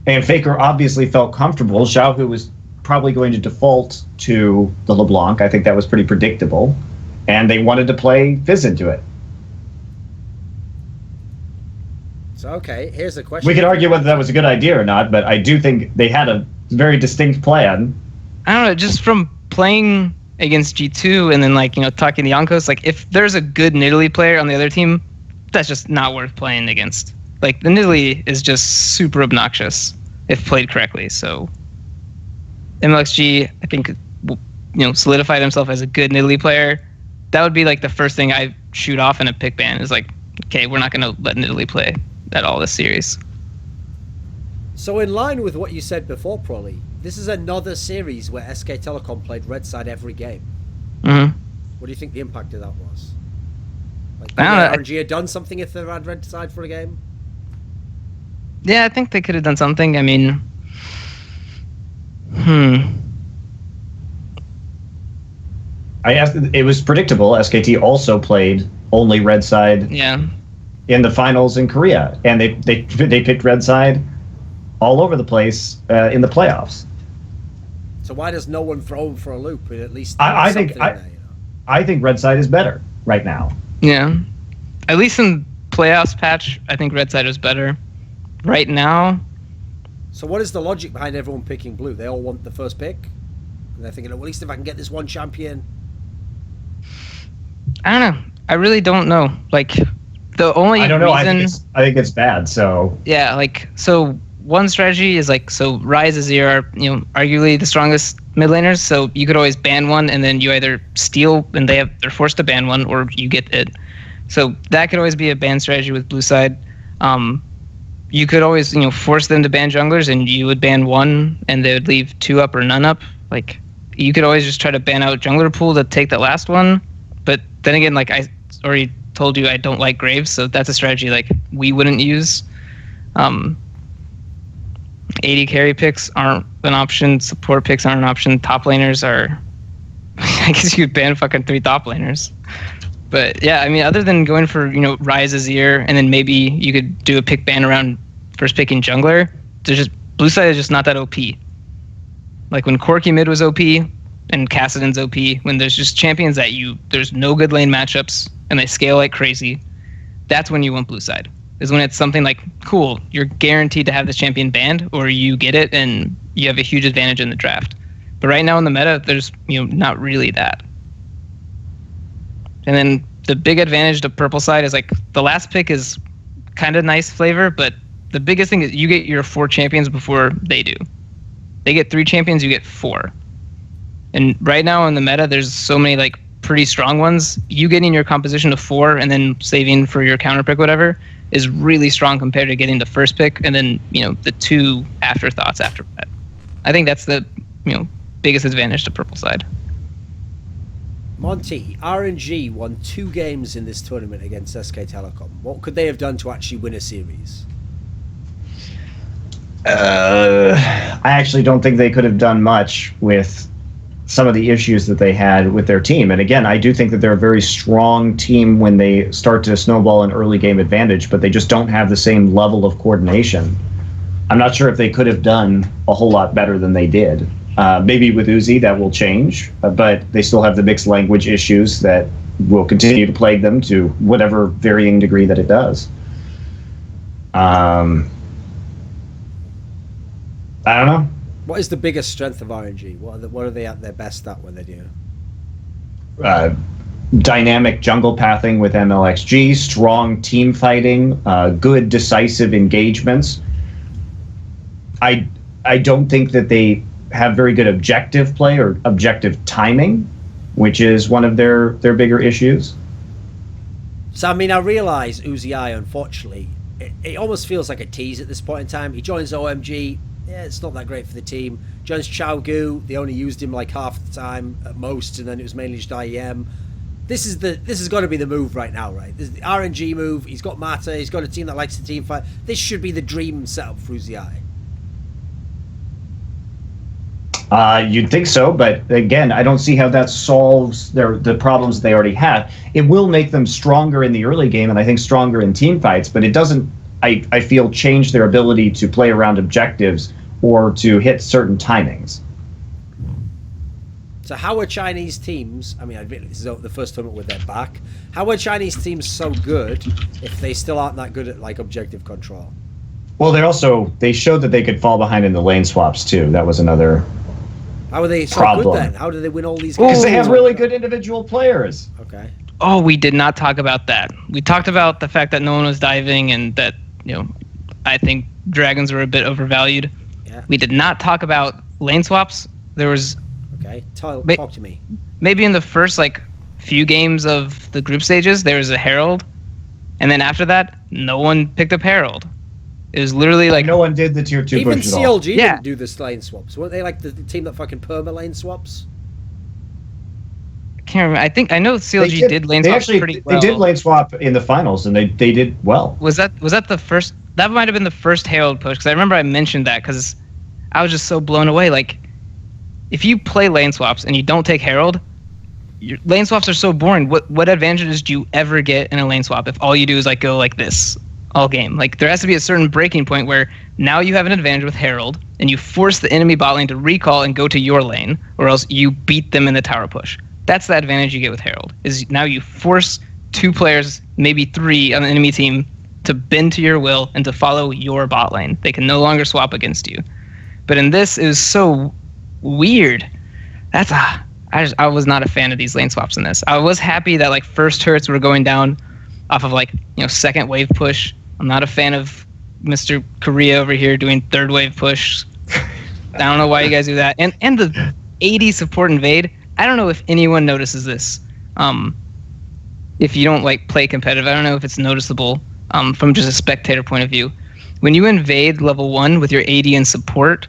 And Faker obviously felt comfortable. Xiaohu was probably going to default to the LeBlanc. I think that was pretty predictable. And they wanted to play Fizz into it. So, okay, here's a question. We could argue whether that was a good idea or not, but I do think they had a very distinct plan. I don't know, just from playing against G2 and then, like, you know, talking to Yonkos, like, if there's a good Nidalee player on the other team, that's just not worth playing against. Like, the Nidalee is just super obnoxious if played correctly. So MLXG, I think, you know, solidified himself as a good Nidalee player. That would be, like, the first thing I shoot off in a pick ban is, like, okay, we're not going to let Nidalee play at all this series. So in line with what you said before, pr0lly, this is another series where SK Telecom played red side every game. Mm-hmm. What do you think the impact of that was? Like, I don't know. RNG had done something if they had red side for a game? Yeah, I think they could have done something. I mean, I asked. It was predictable. SKT also played only red side yeah. in the finals in Korea, and they picked red side all over the place in the playoffs. So why does no one throw them for a loop? And at least I think there, you know? I think red side is better right now. Yeah. At least in playoffs patch, I think red side was better. Right now, So what is the logic behind everyone picking blue? They all want the first pick? And they're thinking, well, at least if I can get this one champion. I don't know. I really don't know. Like, the only I don't know. reason... I think it's bad. So Yeah, like, so one strategy is, like, so Ryze is are, you know, arguably the strongest mid laners, so you could always ban one, and then you either steal, and they're forced to ban one, or you get it. So that could always be a ban strategy with blue side. You could always, you know, force them to ban junglers, and you would ban one, and they would leave two up or none up. Like, you could always just try to ban out jungler pool to take that last one. But then again, like I already told you, I don't like Graves, so that's a strategy like we wouldn't use. AD carry picks aren't an option. Support picks aren't an option. Top laners are... I guess you'd ban fucking 3 top laners. But yeah, I mean, other than going for, you know, Ryze Azir, and then maybe you could do a pick ban around first picking jungler, there's just... Blue side is just not that OP. Like when Corki mid was OP, and Kassadin's OP, when there's just champions that there's no good lane matchups, and they scale like crazy, that's when you want blue side. Is when it's something like, cool, you're guaranteed to have this champion banned, or you get it and you have a huge advantage in the draft. But right now in the meta, there's, you know, not really that. And then the big advantage to purple side is, like, the last pick is kind of nice flavor, but the biggest thing is you get your 4 champions before they do. They get 3 champions, you get 4. And right now in the meta, there's so many, like, pretty strong ones. You getting your composition of 4 and then saving for your counter pick, whatever, is really strong compared to getting the first pick and then, you know, the 2 afterthoughts after that. I think that's the, you know, biggest advantage to purple side. Monty, RNG won 2 games in this tournament against SK Telecom. What could they have done to actually win a series? I actually don't think they could have done much with some of the issues that they had with their team. And again, I do think that they're a very strong team when they start to snowball an early game advantage, but they just don't have the same level of coordination. I'm not sure if they could have done a whole lot better than they did. Maybe with Uzi that will change, but they still have the mixed language issues that will continue to plague them to whatever varying degree that it does. I don't know. What is the biggest strength of RNG? What are they at their best at when they do? Dynamic jungle pathing with MLXG, strong team fighting, good decisive engagements. I don't think that they have very good objective play or objective timing, which is one of their bigger issues. So, I mean, I realise Uzi, unfortunately, it almost feels like a tease at this point in time. He joins OMG. Yeah, it's not that great for the team. Joins Chao Gu. They only used him like half the time at most, and then it was mainly just IEM. This has got to be the move right now, right? This is the RNG move. He's got Mata. He's got a team that likes to team fight. This should be the dream setup for Uzi. You'd think so, but again, I don't see how that solves the problems they already have. It will make them stronger in the early game, and I think stronger in team fights, but it doesn't, I feel, change their ability to play around objectives or to hit certain timings. So how are Chinese teams, I mean, I admit this is the first tournament with their back, how are Chinese teams so good if they still aren't that good at, like, objective control? Well, they showed that they could fall behind in the lane swaps, too. That was another How are they so problem. good then? How do they win all these games? Because they have really good individual players. Okay. Oh, we did not talk about that. We talked about the fact that no one was diving and that, I think dragons were a bit overvalued. Yeah. We did not talk about lane swaps. There was... Okay, talk to me. Maybe in the first, few games of the group stages, there was a Herald. And then after that, no one picked up Herald. It was literally no one did the tier 2 even push at all. CLG didn't do the lane swaps. Weren't they like the team that fucking perma lane swaps? I can't remember. I know CLG did lane swap pretty well. They did lane swap in the finals, and they did well. Was that the first? That might have been the first Herald push, because I remember I mentioned that because I was just so blown away. Like, if you play lane swaps and you don't take Herald, your lane swaps are so boring. What advantages do you ever get in a lane swap if all you do is go like this all game? Like, there has to be a certain breaking point where now you have an advantage with Herald and you force the enemy bot lane to recall and go to your lane, or else you beat them in the tower push. That's the advantage you get with Herald, is now you force 2 players, maybe 3 on the enemy team, to bend to your will and to follow your bot lane. They can no longer swap against you. But in this, it was so weird. I was not a fan of these lane swaps in this. I was happy that first turrets were going down off of second wave push. I'm not a fan of Mr. Korea over here doing third wave push. I don't know why you guys do that. And the AD support invade, I don't know if anyone notices this. If you don't play competitive, I don't know if it's noticeable from just a spectator point of view. When you invade level 1 with your AD and support,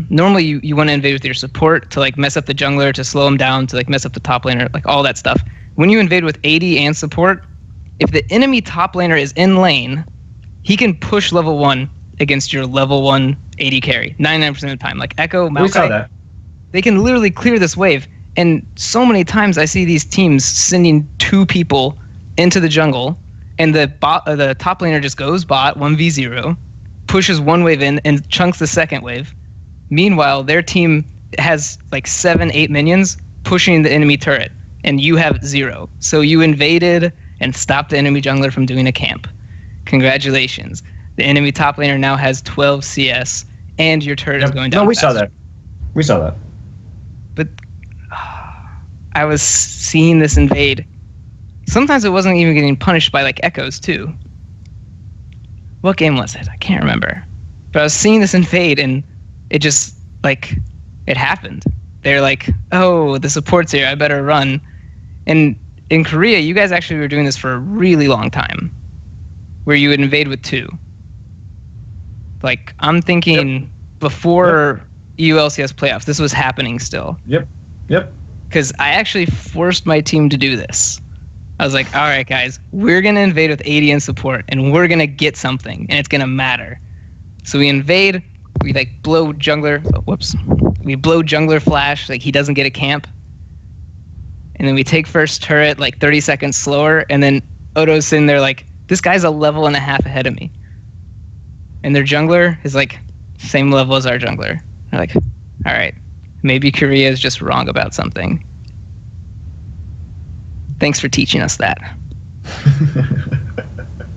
normally you want to invade with your support to mess up the jungler, to slow him down, to mess up the top laner, all that stuff. When you invade with AD and support, if the enemy top laner is in lane, he can push level 1 against your level 1 AD carry 99% of the time. Like Echo, Maokai, we saw that. They can literally clear this wave. And so many times I see these teams sending 2 people into the jungle, and the top laner just goes bot 1v0, pushes 1 wave in, and chunks the second wave. Meanwhile, their team has 7-8 minions pushing the enemy turret, and you have 0. So you invaded and stopped the enemy jungler from doing a camp. Congratulations. The enemy top laner now has 12 CS, and your turret is going down. No, we faster. saw that. We saw that. But I was seeing this invade. Sometimes it wasn't even getting punished by echoes too. What game was it? I can't remember. But I was seeing this invade, and it just it happened. They're oh, the support's here, I better run. And in Korea, you guys actually were doing this for a really long time, where you would invade with 2. I'm thinking before EULCS playoffs, this was happening still. Yep. Because I actually forced my team to do this. I was all right, guys, we're going to invade with AD and support, and we're going to get something, and it's going to matter. So we invade, we blow jungler, we blow jungler flash, he doesn't get a camp. And then we take first turret 30 seconds slower, and then Odo's sitting there this guy's a level and a half ahead of me. And their jungler is same level as our jungler. They're all right, maybe Korea is just wrong about something. Thanks for teaching us that.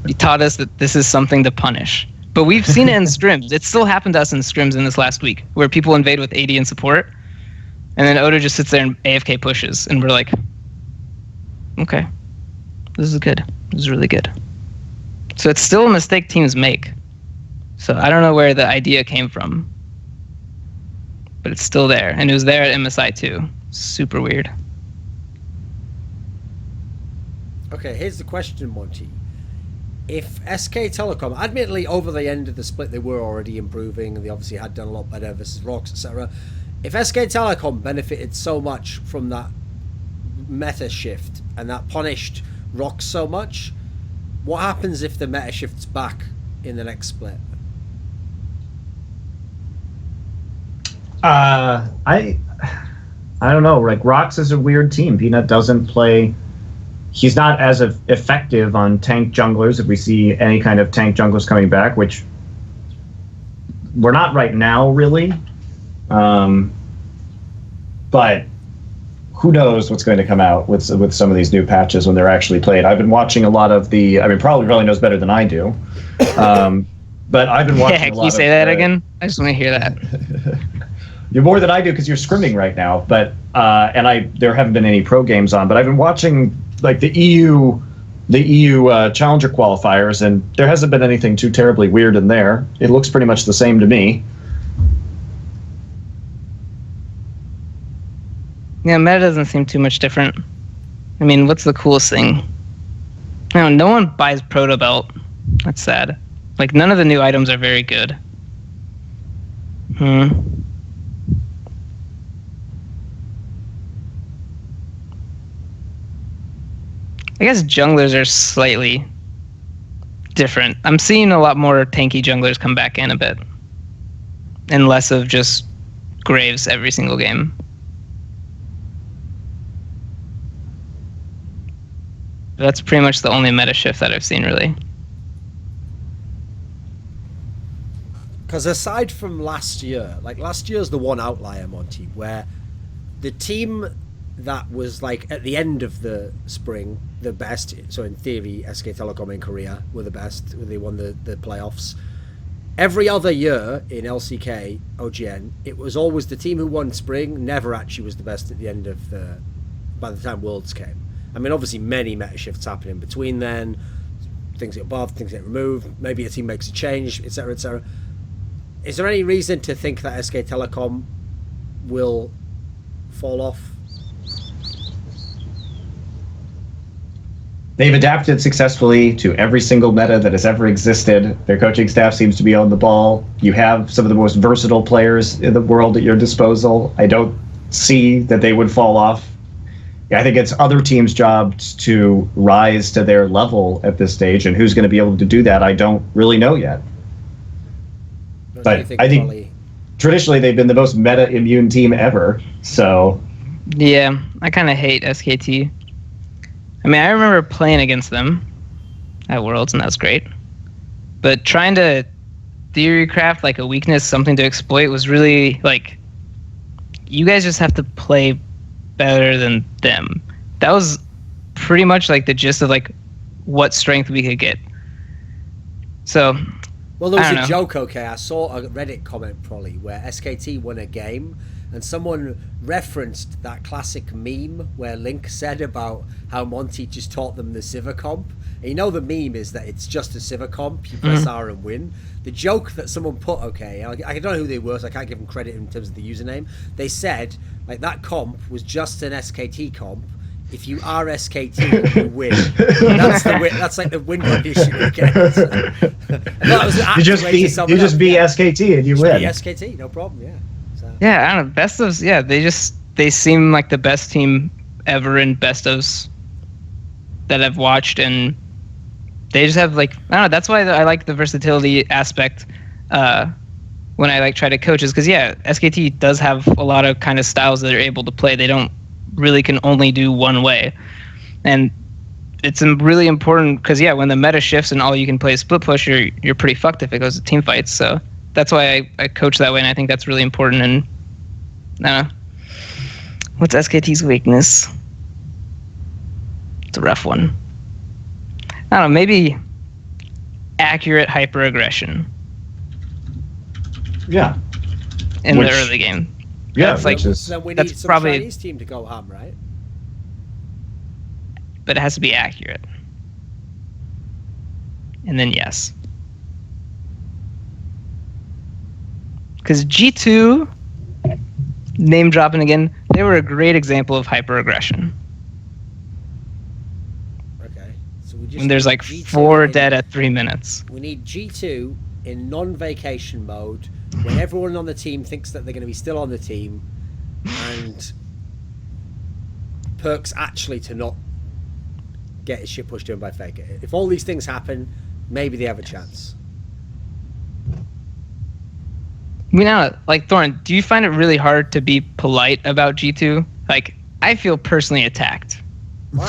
You taught us that this is something to punish. But we've seen it in scrims. It still happened to us in scrims in this last week, where people invade with AD and support, and then Odo just sits there and AFK pushes, and we're okay, this is good. This is really good. So it's still a mistake teams make. So I don't know where the idea came from, but it's still there, and it was there at MSI too. Super weird. Okay, here's the question, Monty. If SK Telecom, admittedly over the end of the split they were already improving, and they obviously had done a lot better versus Rocks, etc. If SK Telecom benefited so much from that meta shift and that punished Rocks so much, what happens if the meta shifts back in the next split? I don't know. Rocks is a weird team. Peanut doesn't play. He's not as effective on tank junglers if we see any kind of tank junglers coming back, which we're not right now, really. But who knows what's going to come out with some of these new patches when they're actually played. I've been watching a lot of the. I mean, probably knows better than I do. But I've been watching. Yeah, a can lot you say that again? I just want to hear that. You're more than I do because you're scrimming right now. But there haven't been any pro games on. But I've been watching like the EU Challenger qualifiers, and there hasn't been anything too terribly weird in there. It looks pretty much the same to me. Yeah, meta doesn't seem too much different. I mean, what's the coolest thing? No one buys Proto Belt. That's sad. Like, none of the new items are very good. I guess junglers are slightly different. I'm seeing a lot more tanky junglers come back in a bit. And less of just Graves every single game. That's pretty much the only meta shift that I've seen, really. Because aside from last year, like last year's the one outlier, Monty, where the team that was like at the end of the spring, the best, so in theory, SK Telecom in Korea were the best, they won the playoffs. Every other year in LCK, OGN, it was always the team who won spring never actually was the best at the end of by the time Worlds came. I mean, obviously, many meta shifts happen in between then. Things get buffed, things get removed. Maybe a team makes a change, etc., etc. Is there any reason to think that SK Telecom will fall off? They've adapted successfully to every single meta that has ever existed. Their coaching staff seems to be on the ball. You have some of the most versatile players in the world at your disposal. I don't see that they would fall off. I think it's other teams' jobs to rise to their level at this stage, and who's going to be able to do that, I don't really know yet. But I think traditionally they've been the most meta-immune team ever, so... Yeah, I kind of hate SKT. I mean, I remember playing against them at Worlds, and that was great. But trying to theory craft like a weakness, something to exploit, was really, like... You guys just have to play better than them. That was pretty much like the gist of like what strength we could get. So, well, there was a joke. Okay, I saw a Reddit comment pr0lly where SKT won a game, and someone referenced that classic meme where Link said about how Monty just taught them the Sivir comp. And you know the meme is that it's just a Sivir comp. You press R and win. The joke that someone put, okay, I don't know who they were, so I can't give them credit in terms of the username. They said, like, that comp was just an SKT comp. If you are SKT, you win. That's the win. That's like the win condition you get. You just be SKT and you win. Be SKT, no problem. Yeah. So. Yeah, I don't know. Best ofs. Yeah, they seem like the best team ever in best ofs that I've watched, and they just have like, I don't know. That's why I like the versatility aspect when I like try to coach, is because SKT does have a lot of kind of styles that they're able to play. They don't really can only do one way, and it's really important because when the meta shifts and all you can play is split push, you're pretty fucked if it goes to team fights. So that's why I coach that way, and I think that's really important. And I don't know, what's SKT's weakness? It's a rough one. I don't know, maybe accurate hyper-aggression. Yeah. In the early game. Yeah, that's like, then we need some probably Chinese team to go ham, right? But it has to be accurate. And then yes. Because G2, name dropping again, they were a great example of hyper-aggression. When there's like G2 4 dead at 3 minutes. We need G2 in non-vacation mode when everyone on the team thinks that they're going to be still on the team, and Perks actually to not get his shit pushed in by Faker. If all these things happen, maybe they have a chance. Like, Thorin, do you find it really hard to be polite about G2? Like, I feel personally attacked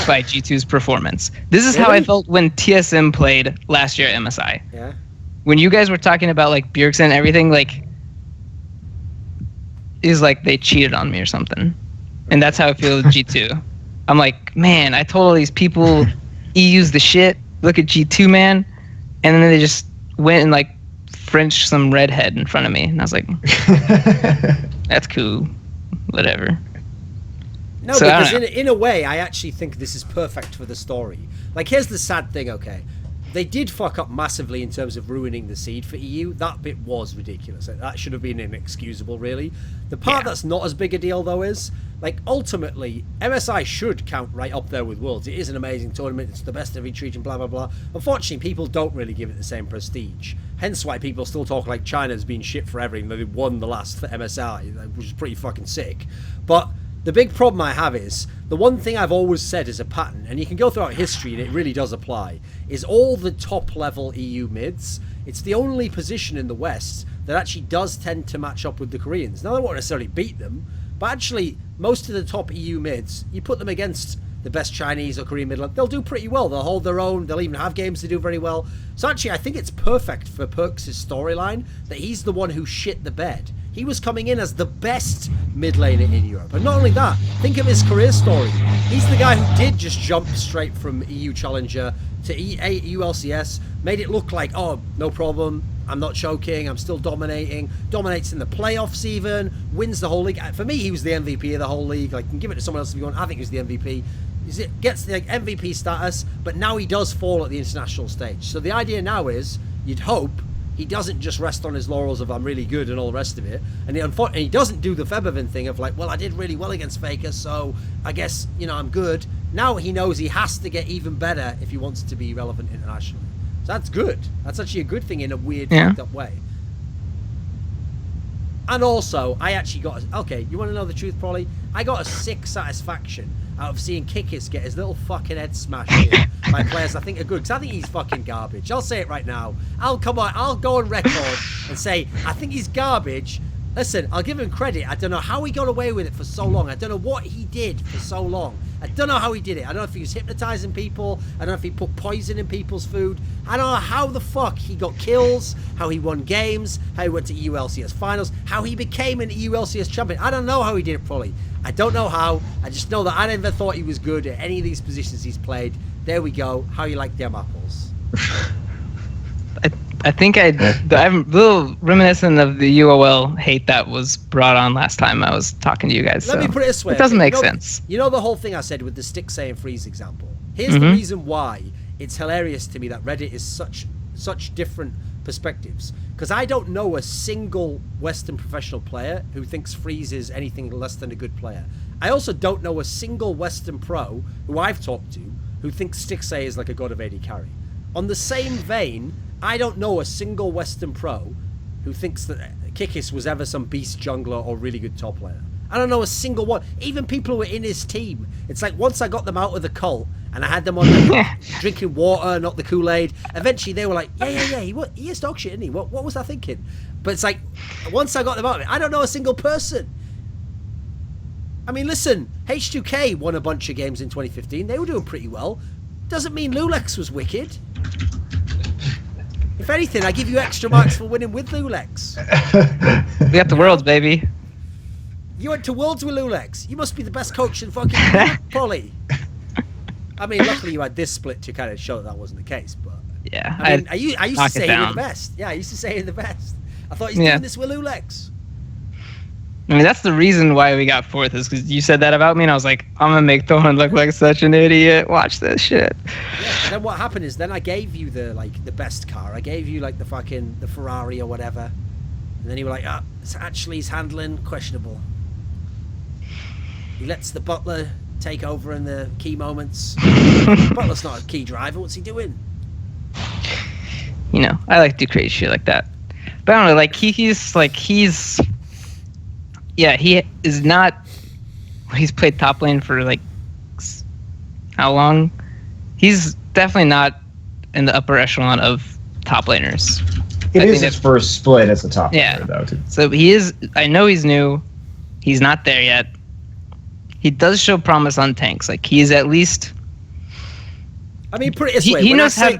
by G2's performance. This is how I felt when TSM played last year at MSI. Yeah. When you guys were talking about like Bjergsen and everything, like, is like they cheated on me or something. And that's how I feel with G2. I'm like, man, I told all these people EU's the shit. Look at G2, man. And then they just went and like French some redhead in front of me. And I was like, that's cool. Whatever. No, So, because in a way, I actually think this is perfect for the story. Like, here's the sad thing, okay? They did fuck up massively in terms of ruining the seed for EU. That bit was ridiculous. That should have been inexcusable, really. The part that's not as big a deal, though, is, like, ultimately, MSI should count right up there with Worlds. It is an amazing tournament. It's the best of each region, blah, blah, blah. Unfortunately, people don't really give it the same prestige. Hence why people still talk like China's been shit forever, even though they won the last for MSI, which is pretty fucking sick. But the big problem I have is, the one thing I've always said is a pattern, and you can go throughout history and it really does apply, is all the top level EU mids, it's the only position in the West that actually does tend to match up with the Koreans. Now, they won't necessarily beat them, but actually, most of the top EU mids, you put them against the best Chinese or Korean mid, they'll do pretty well. They'll hold their own. They'll even have games to do very well. So actually, I think it's perfect for Perks' storyline that he's the one who shit the bed. He was coming in as the best mid laner in Europe. And not only that, think of his career story. He's the guy who did just jump straight from EU Challenger to ULCS, made it look like, oh, no problem, I'm not choking, I'm still dominating, dominates in the playoffs even, wins the whole league. For me, he was the MVP of the whole league. Like, you can give it to someone else if you want. I think he was the MVP. He gets the MVP status, but now he does fall at the international stage. So the idea now is, you'd hope, he doesn't just rest on his laurels of I'm really good and all the rest of it. And he doesn't do the Feberbin thing of like, well, I did really well against Faker, so I guess, you know, I'm good. Now he knows he has to get even better if he wants to be relevant internationally. So that's good. That's actually a good thing in a weird, fucked up way. And also, I actually got... Okay, you want to know the truth, pr0lly? I got a sick satisfaction out of seeing Kikis get his little fucking head smashed in by players I think are good. Because I think he's fucking garbage. I'll say it right now. I'll go on record and say, I think he's garbage. Listen, I'll give him credit. I don't know how he got away with it for so long. I don't know what he did for so long. I don't know how he did it. I don't know if he was hypnotizing people. I don't know if he put poison in people's food. I don't know how the fuck he got kills, how he won games, how he went to ULCS finals, how he became an ULCS champion. I don't know how he did it, pr0lly. I don't know how. I just know that I never thought he was good at any of these positions he's played. There we go. How you like them apples? I think I'm a little reminiscent of the UOL hate that was brought on last time I was talking to you guys. Let me put it this way. It doesn't make sense. You know the whole thing I said with the Stixay and Freeze example? Here's the reason why it's hilarious to me that Reddit is such different perspectives. Because I don't know a single Western professional player who thinks Freeze is anything less than a good player. I also don't know a single Western pro who I've talked to who thinks Stixay is like a god of AD carry. On the same vein, I don't know a single Western pro who thinks that Kikis was ever some beast jungler or really good top laner. I don't know a single one. Even people who were in his team. It's like once I got them out of the cult and I had them on drinking water, not the Kool-Aid, eventually they were like, yeah, he is dog shit, isn't he? What was I thinking? But it's like, once I got them out of it, I don't know a single person. I mean, listen, H2K won a bunch of games in 2015. They were doing pretty well. Doesn't mean Lulex was wicked. If anything, I give you extra marks for winning with Lulex. We got the Worlds, baby. You went to Worlds with Lulex. You must be the best coach in fucking pr0lly. I mean, luckily you had this split to kind of show that wasn't the case, but... Yeah. I mean, I used to say you're the best. Yeah, I used to say you're the best. I thought he's doing this with Lulex. I mean, that's the reason why we got fourth, is because you said that about me, and I was like, I'm going to make Thorin look like such an idiot. Watch this shit. Yeah, and then what happened is, then I gave you the best car. I gave you, like, the Ferrari or whatever. And then you were like, he's handling questionable. He lets the butler take over in the key moments. Butler's not a key driver. What's he doing? You know, I like to do crazy shit like that. But I don't know, like, he's... Yeah, he is not... He's played top lane for, like, how long? He's definitely not in the upper echelon of top laners. It is his first split as a top laner, though. So he is... I know he's new. He's not there yet. He does show promise on tanks. Like, he's at least... I mean, put it this way. He knows how...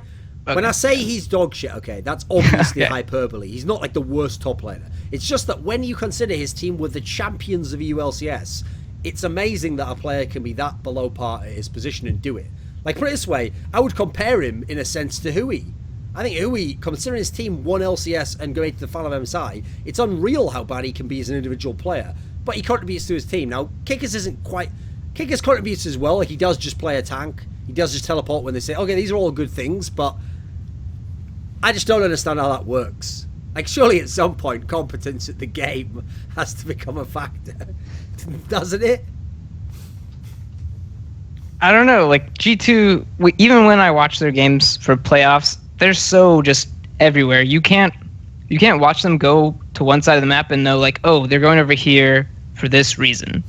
When I say he's dog shit, okay, that's obviously hyperbole. He's not like the worst top laner. It's just that when you consider his team were the champions of ULCS, it's amazing that a player can be that below par at his position and do it. Like, put it this way, I would compare him in a sense to Huhi. I think Huhi, considering his team won LCS and going to the final of MSI, it's unreal how bad he can be as an individual player. But he contributes to his team. Now, Kickers isn't quite... Kickers contributes as well. Like, he does just play a tank. He does just teleport when they say, okay, these are all good things, but I just don't understand how that works. Like, surely at some point, competence at the game has to become a factor. Doesn't it? I don't know. Like, G2, even when I watch their games for playoffs, they're so just everywhere. You can't watch them go to one side of the map and know, like, oh, they're going over here for this reason.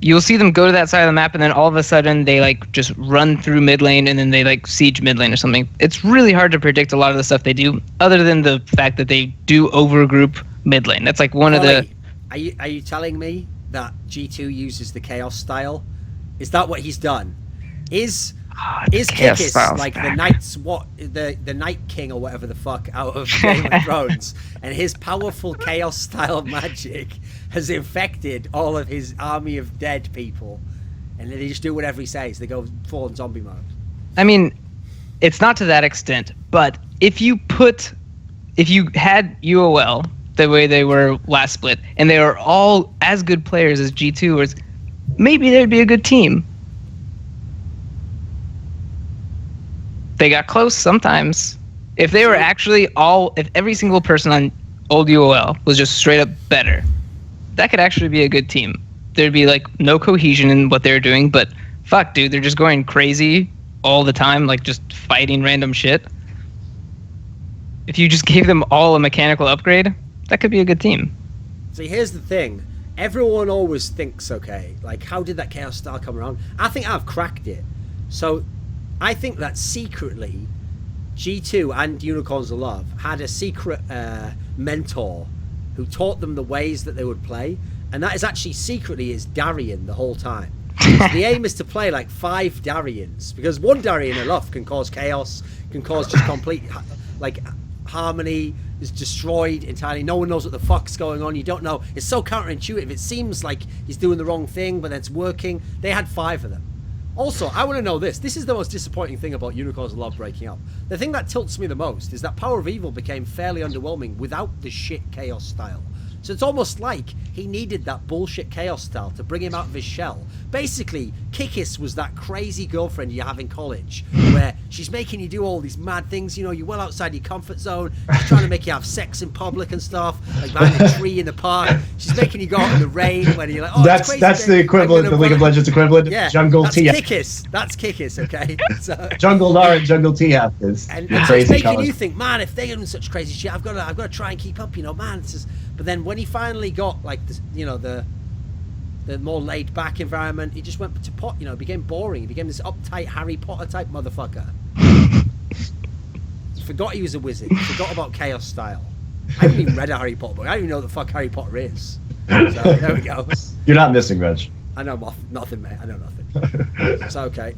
You'll see them go to that side of the map, and then all of a sudden they like just run through mid lane, and then they like siege mid lane or something. It's really hard to predict a lot of the stuff they do, other than the fact that they do overgroup mid lane. That's like one of the... Are you telling me that G2 uses the Chaos style? Is that what he's done? Is Kikis like the Knight's the Night King or whatever the fuck out of Game of Thrones, and his powerful Chaos style magic has infected all of his army of dead people, and they just do whatever he says. They go full on zombie mode. I mean, it's not to that extent, but if you had UOL the way they were last split, and they were all as good players as G2, maybe they'd be a good team. They got close sometimes. If they were actually if every single person on old UOL was just straight up better, that could actually be a good team. There'd be like no cohesion in what they're doing, but fuck, dude, they're just going crazy all the time, like just fighting random shit. If you just gave them all a mechanical upgrade, that could be a good team. See, here's the thing. Everyone always thinks, okay, like, how did that Chaos style come around? I think I've cracked it. So I think that secretly G2 and Unicorns of Love had a secret mentor who taught them the ways that they would play, and that is actually secretly is Darien the whole time. So the aim is to play like 5 Darians, because one Darien enough can cause chaos, can cause just complete like harmony is destroyed entirely. No one knows what the fuck's going on. You don't know. It's so counterintuitive. It seems like he's doing the wrong thing, but then it's working. They had 5 of them. Also, I want to know this. This is the most disappointing thing about Unicorns of Love breaking up. The thing that tilts me the most is that Power of Evil became fairly underwhelming without the shit Chaos style. So it's almost like he needed that bullshit Chaos style to bring him out of his shell. Basically, Kikis was that crazy girlfriend you have in college, where she's making you do all these mad things, you know, you're well outside your comfort zone, she's trying to make you have sex in public and stuff, like behind a tree in the park, she's making you go out in the rain when you're like, oh, that's crazy, that's the equivalent, the League of Legends equivalent, yeah, Jungle Tea. That's Kikis, okay? So, Jungle Nar and Jungle Tea is and crazy it's making colors. you think, man, if they're doing such crazy shit, I've got to try and keep up, you know, man. It's just, but then when he finally got like this, you know, the more laid back environment, he just went to pot, you know, became boring. He became this uptight Harry Potter type motherfucker. Forgot he was a wizard. Forgot about Chaos style. I haven't even read a Harry Potter book. I don't even know what the fuck Harry Potter is. So there we go. You're not missing much. I know nothing, mate. I know nothing. So okay.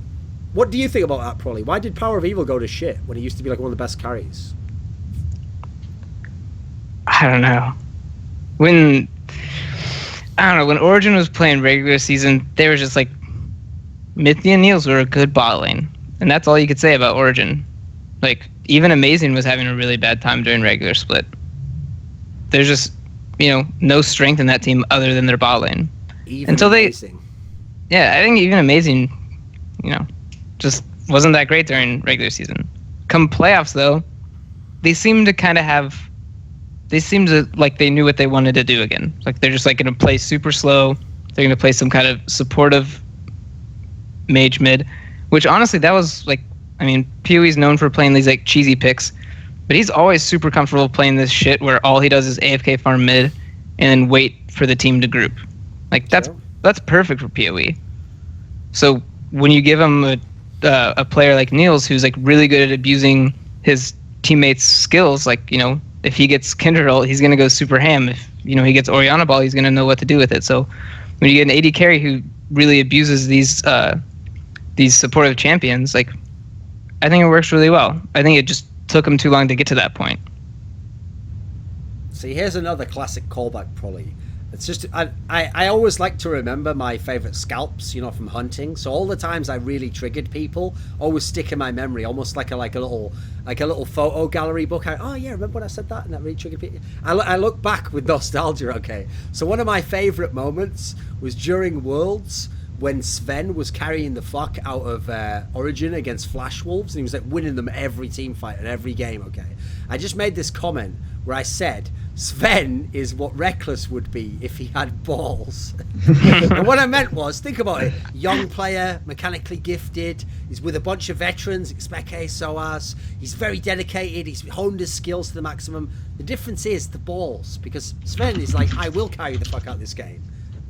What do you think about that, pr0lly? Why did Power of Evil go to shit when he used to be like one of the best carries? I don't know. When Origin was playing regular season, they were just like, Mithy and Niels were a good bot lane. And that's all you could say about Origin. Like, even Amazing was having a really bad time during regular split. There's just, you know, no strength in that team other than their bot lane. Even until Amazing. Yeah, I think even Amazing, you know, just wasn't that great during regular season. Come playoffs, though, they seem to like they knew what they wanted to do again. Like, they're just like going to play super slow. They're going to play some kind of supportive mage mid, which honestly, that was like, I mean, pr0lly's known for playing these like cheesy picks, but he's always super comfortable playing this shit where all he does is AFK farm mid and then wait for the team to group. Like, that's perfect for pr0lly. So when you give him a player like Niels, who's like really good at abusing his teammates' skills, like, you know, if he gets Kindred, he's going to go super ham. If, you know, he gets Orianna Ball, he's going to know what to do with it. So when you get an AD carry who really abuses these supportive champions, like, I think it works really well. I think it just took him too long to get to that point. See, here's another classic callback, pr0lly. It's just I always like to remember my favorite scalps, from hunting. So all the times I really triggered people always stick in my memory, almost like a little photo gallery book. Remember when I said that and that really triggered people. I look back with nostalgia. Okay, so one of my favorite moments was during Worlds when Sven was carrying the fuck out of Origin against Flash Wolves, and he was like winning them every team fight and every game. Okay, I just made this comment where I said Sven is what Reckless would be if he had balls. And what I meant was, think about it, young player, mechanically gifted, he's with a bunch of veterans, Xpeke, SOAS, he's very dedicated, he's honed his skills to the maximum. The difference is the balls, because Sven is like, I will carry the fuck out of this game.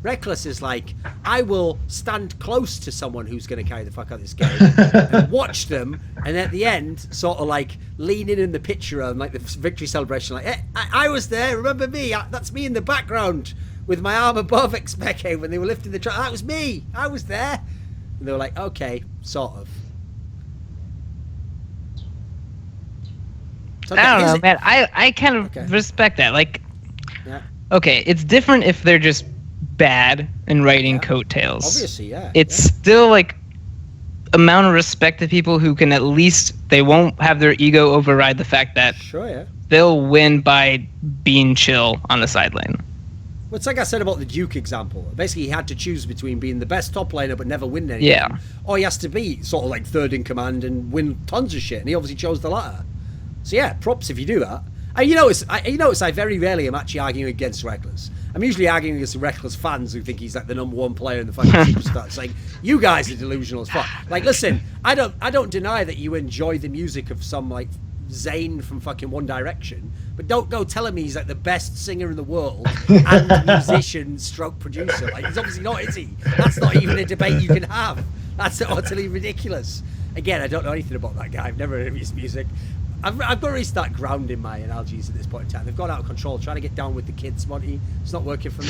Reckless is like, I will stand close to someone who's going to carry the fuck out of this game and watch them, and at the end, sort of like lean in the picture and like the victory celebration, like, hey, I was there, remember me? That's me in the background with my arm above Xpeke when they were lifting the truck. That was me. I was there. And they were like, okay, sort of. So, I don't know, man. I kind of respect that. Like, okay, it's different if they're just bad and riding coattails. Obviously, yeah. It's still like amount of respect to people who can at least, they won't have their ego override the fact that they'll win by being chill on the side lane. Well, it's like I said about the Duke example. Basically, he had to choose between being the best top laner but never win anything, or he has to be sort of like third in command and win tons of shit, and he obviously chose the latter. So yeah, props if you do that. And you notice I very rarely am actually arguing against Reckless. I'm usually arguing against the Reckless fans who think he's like the #1 player in the fucking superstar. It's like, you guys are delusional as fuck. Like, listen, I don't deny that you enjoy the music of some like Zayn from fucking One Direction, but don't go telling me he's like the best singer in the world and musician stroke producer. Like, he's obviously not, is he? That's not even a debate you can have. That's utterly ridiculous. Again, I don't know anything about that guy. I've never heard of his music. I've got to really start grounding my analogies at this point in time. They've gone out of control, trying to get down with the kids, Monty. It's not working for me.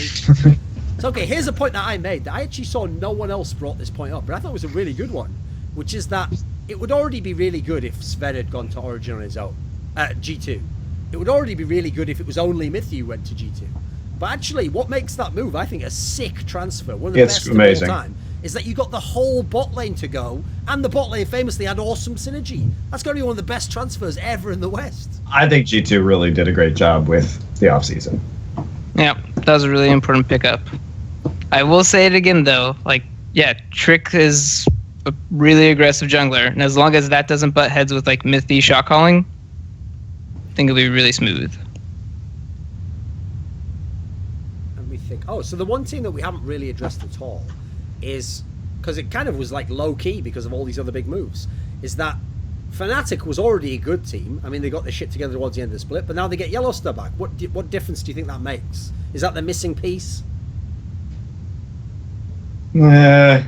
So, okay, here's a point that I made that I actually saw no one else brought this point up, but I thought it was a really good one, which is that it would already be really good if Sven had gone to Origin on his own, G2. It would already be really good if it was only Mythi who went to G2. But actually, what makes that move, I think, a sick transfer, one of the best of all time, is that you got the whole bot lane to go, and the bot lane famously had awesome synergy. That's got to be one of the best transfers ever in the West. I think G2 really did a great job with the offseason. Yeah, that was a really important pickup. I will say it again, though. Like, yeah, Trick is a really aggressive jungler, and as long as that doesn't butt heads with, like, Mythi shot calling, I think it'll be really smooth. And we think, so the one team that we haven't really addressed at all is, because it kind of was like low-key because of all these other big moves, is that Fnatic was already a good team. I mean, they got their shit together towards the end of the split, but now they get YellowStar back. What difference do you think that makes? Is that the missing piece? I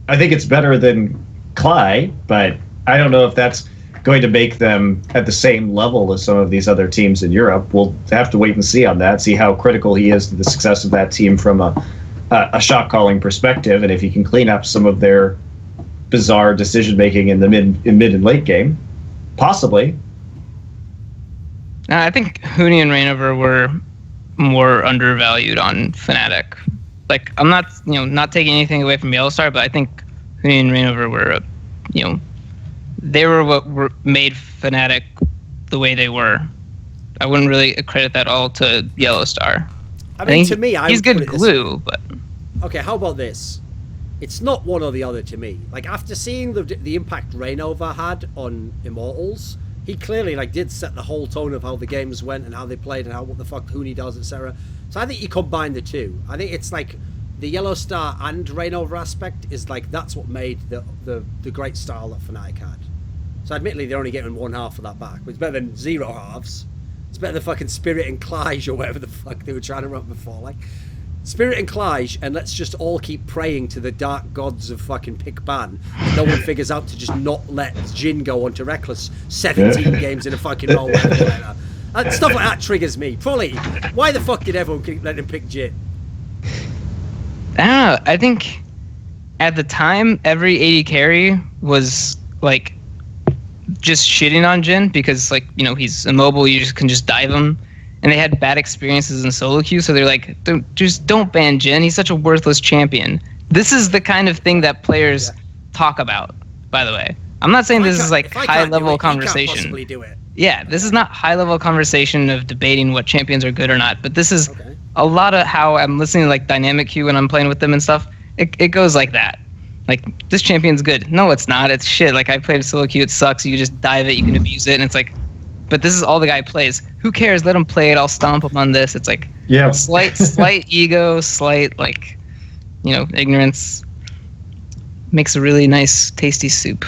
think it's better than Cly, but I don't know if that's going to make them at the same level as some of these other teams in Europe. We'll have to wait and see on that, see how critical he is to the success of that team from a shot calling perspective, and if he can clean up some of their bizarre decision making in the mid and late game, possibly. I think Huhi and Reignover were more undervalued on Fnatic. Like, I'm not not taking anything away from YellowStar, but I think Huhi and Reignover were they were what made Fnatic the way they were. I wouldn't really credit that all to YellowStar. I mean, to me, he's good glue, but okay. How about this? It's not one or the other to me. Like, after seeing the impact Reignover had on Immortals, he clearly did set the whole tone of how the games went and how they played and what the fuck Huhi does, etc. So I think you combine the two. I think it's like the YellowStar and Reignover aspect is that's what made the great style that Fnatic had. So admittedly, they're only getting one half of that back, but it's better than zero halves. It's better than fucking Spirit and Clige or whatever the fuck they were trying to run before. Spirit and Clige, and let's just all keep praying to the dark gods of fucking pick ban. No one figures out to just not let Jyn go onto Reckless 17 games in a fucking row. Stuff like that triggers me. Probably, why the fuck did everyone keep letting him pick Jyn? I don't know. I think at the time, every AD carry was just shitting on Jyn because he's immobile. You can just dive him, and they had bad experiences in solo queue, so they're like, don't ban Jyn. He's such a worthless champion. This is the kind of thing that players talk about, by the way. I'm not saying this is like high-level conversation. Possibly do it. Yeah, this is not high-level conversation of debating what champions are good or not, but this is a lot of how I'm listening to like dynamic queue when I'm playing with them and stuff. It goes like that. Like, this champion's good. No, it's not. It's shit. Like, I played a solo queue. It sucks. You just dive it. You can abuse it. And it's like, but this is all the guy plays. Who cares? Let him play it. I'll stomp him on this. It's like slight ego, slight, like, ignorance makes a really nice, tasty soup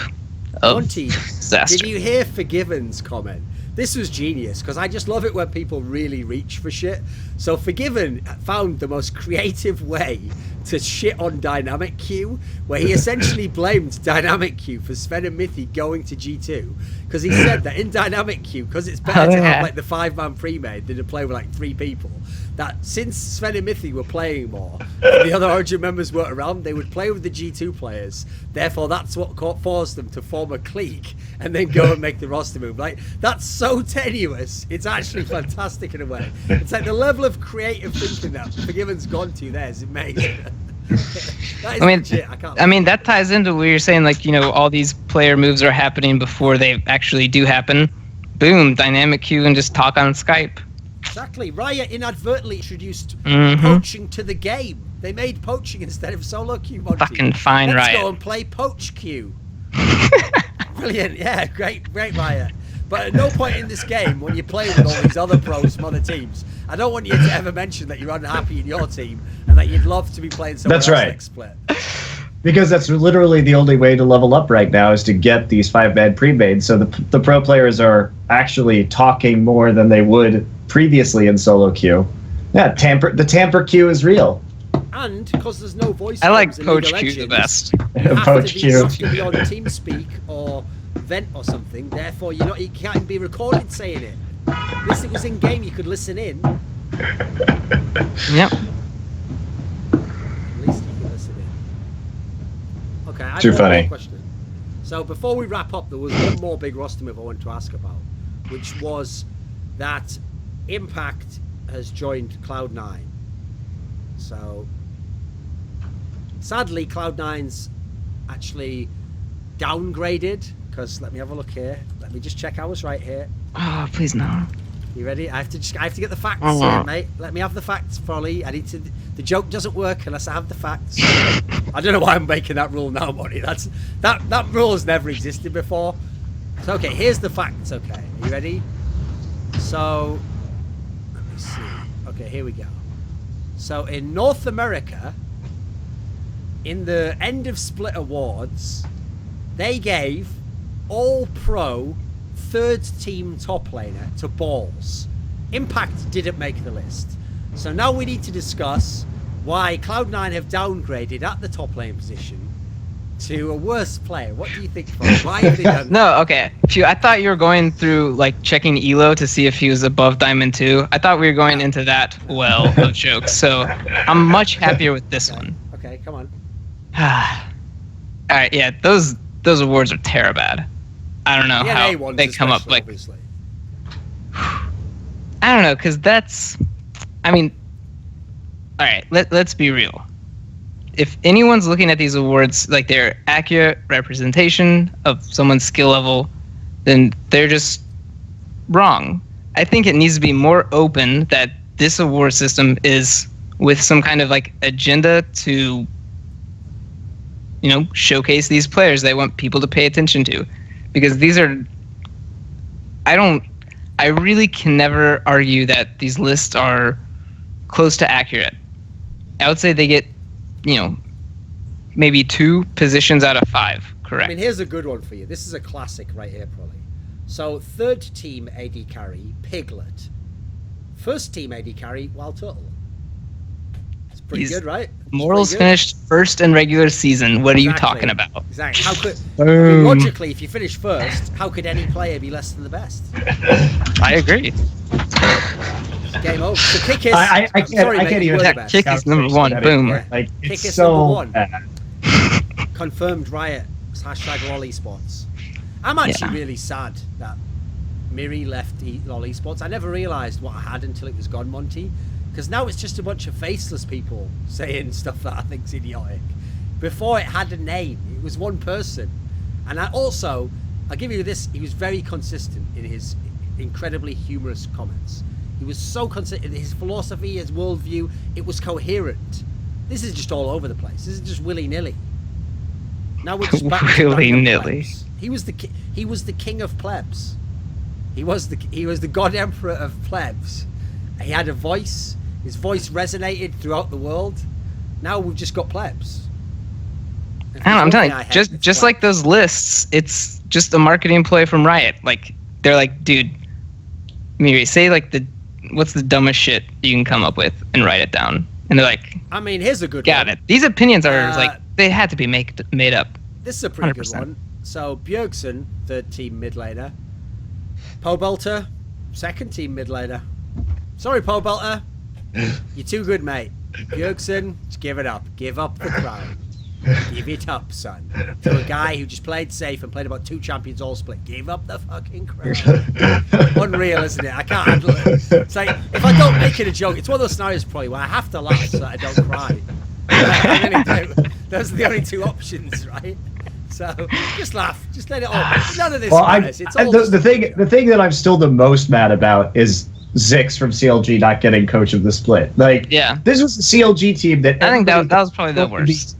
of Monty, disaster. did you hear Forgiven's comment? This was genius, because I just love it when people really reach for shit. So Forgiven found the most creative way to shit on Dynamic Q, where he essentially blamed Dynamic Q for Sven and Mithy going to G2, because he said that in Dynamic Q, because it's better to have like the 5-man pre-made than to play with like 3 people, that since Sven and Mithy were playing more, and the other Origin members weren't around, they would play with the G2 players. Therefore, that's what forced them to form a clique and then go and make the roster move. Like, that's so tenuous. It's actually fantastic in a way. It's like the level of creative thinking that Forgiven's gone to there is amazing. That is legit. I mean, that ties into what you're saying, like, all these player moves are happening before they actually do happen. Boom, dynamic queue and just talk on Skype. Exactly. Riot inadvertently introduced poaching to the game. They made poaching instead of solo queue. Monty. Fucking fine, Let's Riot. go and play poach queue. Brilliant. Yeah, great Riot. But at no point in this game, when you play with all these other pros from other teams, I don't want you to ever mention that you're unhappy in your team and that you'd love to be playing someone else next split. Because that's literally the only way to level up right now is to get these 5-man pre-made. So the pro players are actually talking more than they would previously in solo queue. Yeah, the tamper queue is real. And because there's no voice, I like Poach Q the best. Poach Q. You have to be on TeamSpeak or Vent or something. Therefore, you can't be recorded saying it. This thing was in game. You could listen in. Yep. At least you can listen in. Okay. I Too have funny. One more question. So before we wrap up, there was one more big roster move I wanted to ask about, which was that Impact has joined Cloud9. So sadly, Cloud9's actually downgraded, because let me have a look here. Let me just check I was right here. Oh, please no. You ready? I have to get the facts here, mate. Let me have the facts, pr0lly. The joke doesn't work unless I have the facts. I don't know why I'm making that rule now, Monty. That rule has never existed before. So okay, here's the facts. Okay, are you ready? So let me see. Okay, here we go. So in North America, in the end of split awards, they gave all pro third team top laner to Balls. Impact didn't make the list. So now we need to discuss why Cloud9 have downgraded at the top lane position to a worse player. What do you think, Fro? Why have they done that? No, okay. I thought you were going through, like, checking Elo to see if he was above Diamond 2. I thought we were going into that well of jokes. So I'm much happier with this one. Okay, come on. Alright, yeah, those awards are terrible. I don't know how they come up, like... Obviously. I don't know, because that's... I mean... Alright, let's be real. If anyone's looking at these awards like they're accurate representation of someone's skill level, then they're just wrong. I think it needs to be more open that this award system is with some kind of like agenda to, showcase these players they want people to pay attention to. Because these are, I really can never argue that these lists are close to accurate. I would say they get, maybe 2 positions out of 5 correct. I mean, here's a good one for you. This is a classic right here, pr0lly. So, third team AD carry, Piglet. First team AD carry, WildTurtle. It's pretty good, right? Morals finished first in regular season. What are you talking about? Exactly. How could, logically, if you finish first, how could any player be less than the best? I agree. Game over. So Kick is... I can't even... Kick is number 1. Boom. Yeah. Like, Kick it's is so number 1. bad. Confirmed Riot. #lolly spots. I'm actually really sad that Miri left LoL Esports, I never realised what I had until it was gone, Monty. Because now it's just a bunch of faceless people saying stuff that I think's idiotic. Before it had a name, it was one person. And I'll give you this, he was very consistent in his incredibly humorous comments. He was so consistent, his philosophy, his worldview, it was coherent. This is just all over the place. This is just willy-nilly. Now we're just back to willy-nilly. He was the king of plebs. He was the god emperor of plebs. He had a voice. His voice resonated throughout the world. Now we've just got plebs. I'm telling you, just like those lists, it's just a marketing play from Riot. Like, they're like, dude, Miri, say like what's the dumbest shit you can come up with and write it down. And they're like, I mean, here's a good got one. it. These opinions are like, they had to be made up. This is a pretty 100%. good one. So Bjergsen, third team mid laner. Pobelter, second team mid laner. Sorry, Pobelter. You're too good, mate. Bjergsen, just give it up. Give up the crown. Give it up, son. To a guy who just played safe and played about 2 champions all split. Give up the fucking crown. Unreal, isn't it? I can't handle it. It's like, if I don't make it a joke, it's one of those scenarios probably where I have to laugh so that I don't cry. I really do. Those are the only 2 options, right? So just laugh. Just let it all. None of this matters. It's all the thing that I'm still the most mad about is Zix from CLG not getting coach of the split. Like, yeah, this was the CLG team that I think that was probably the worst.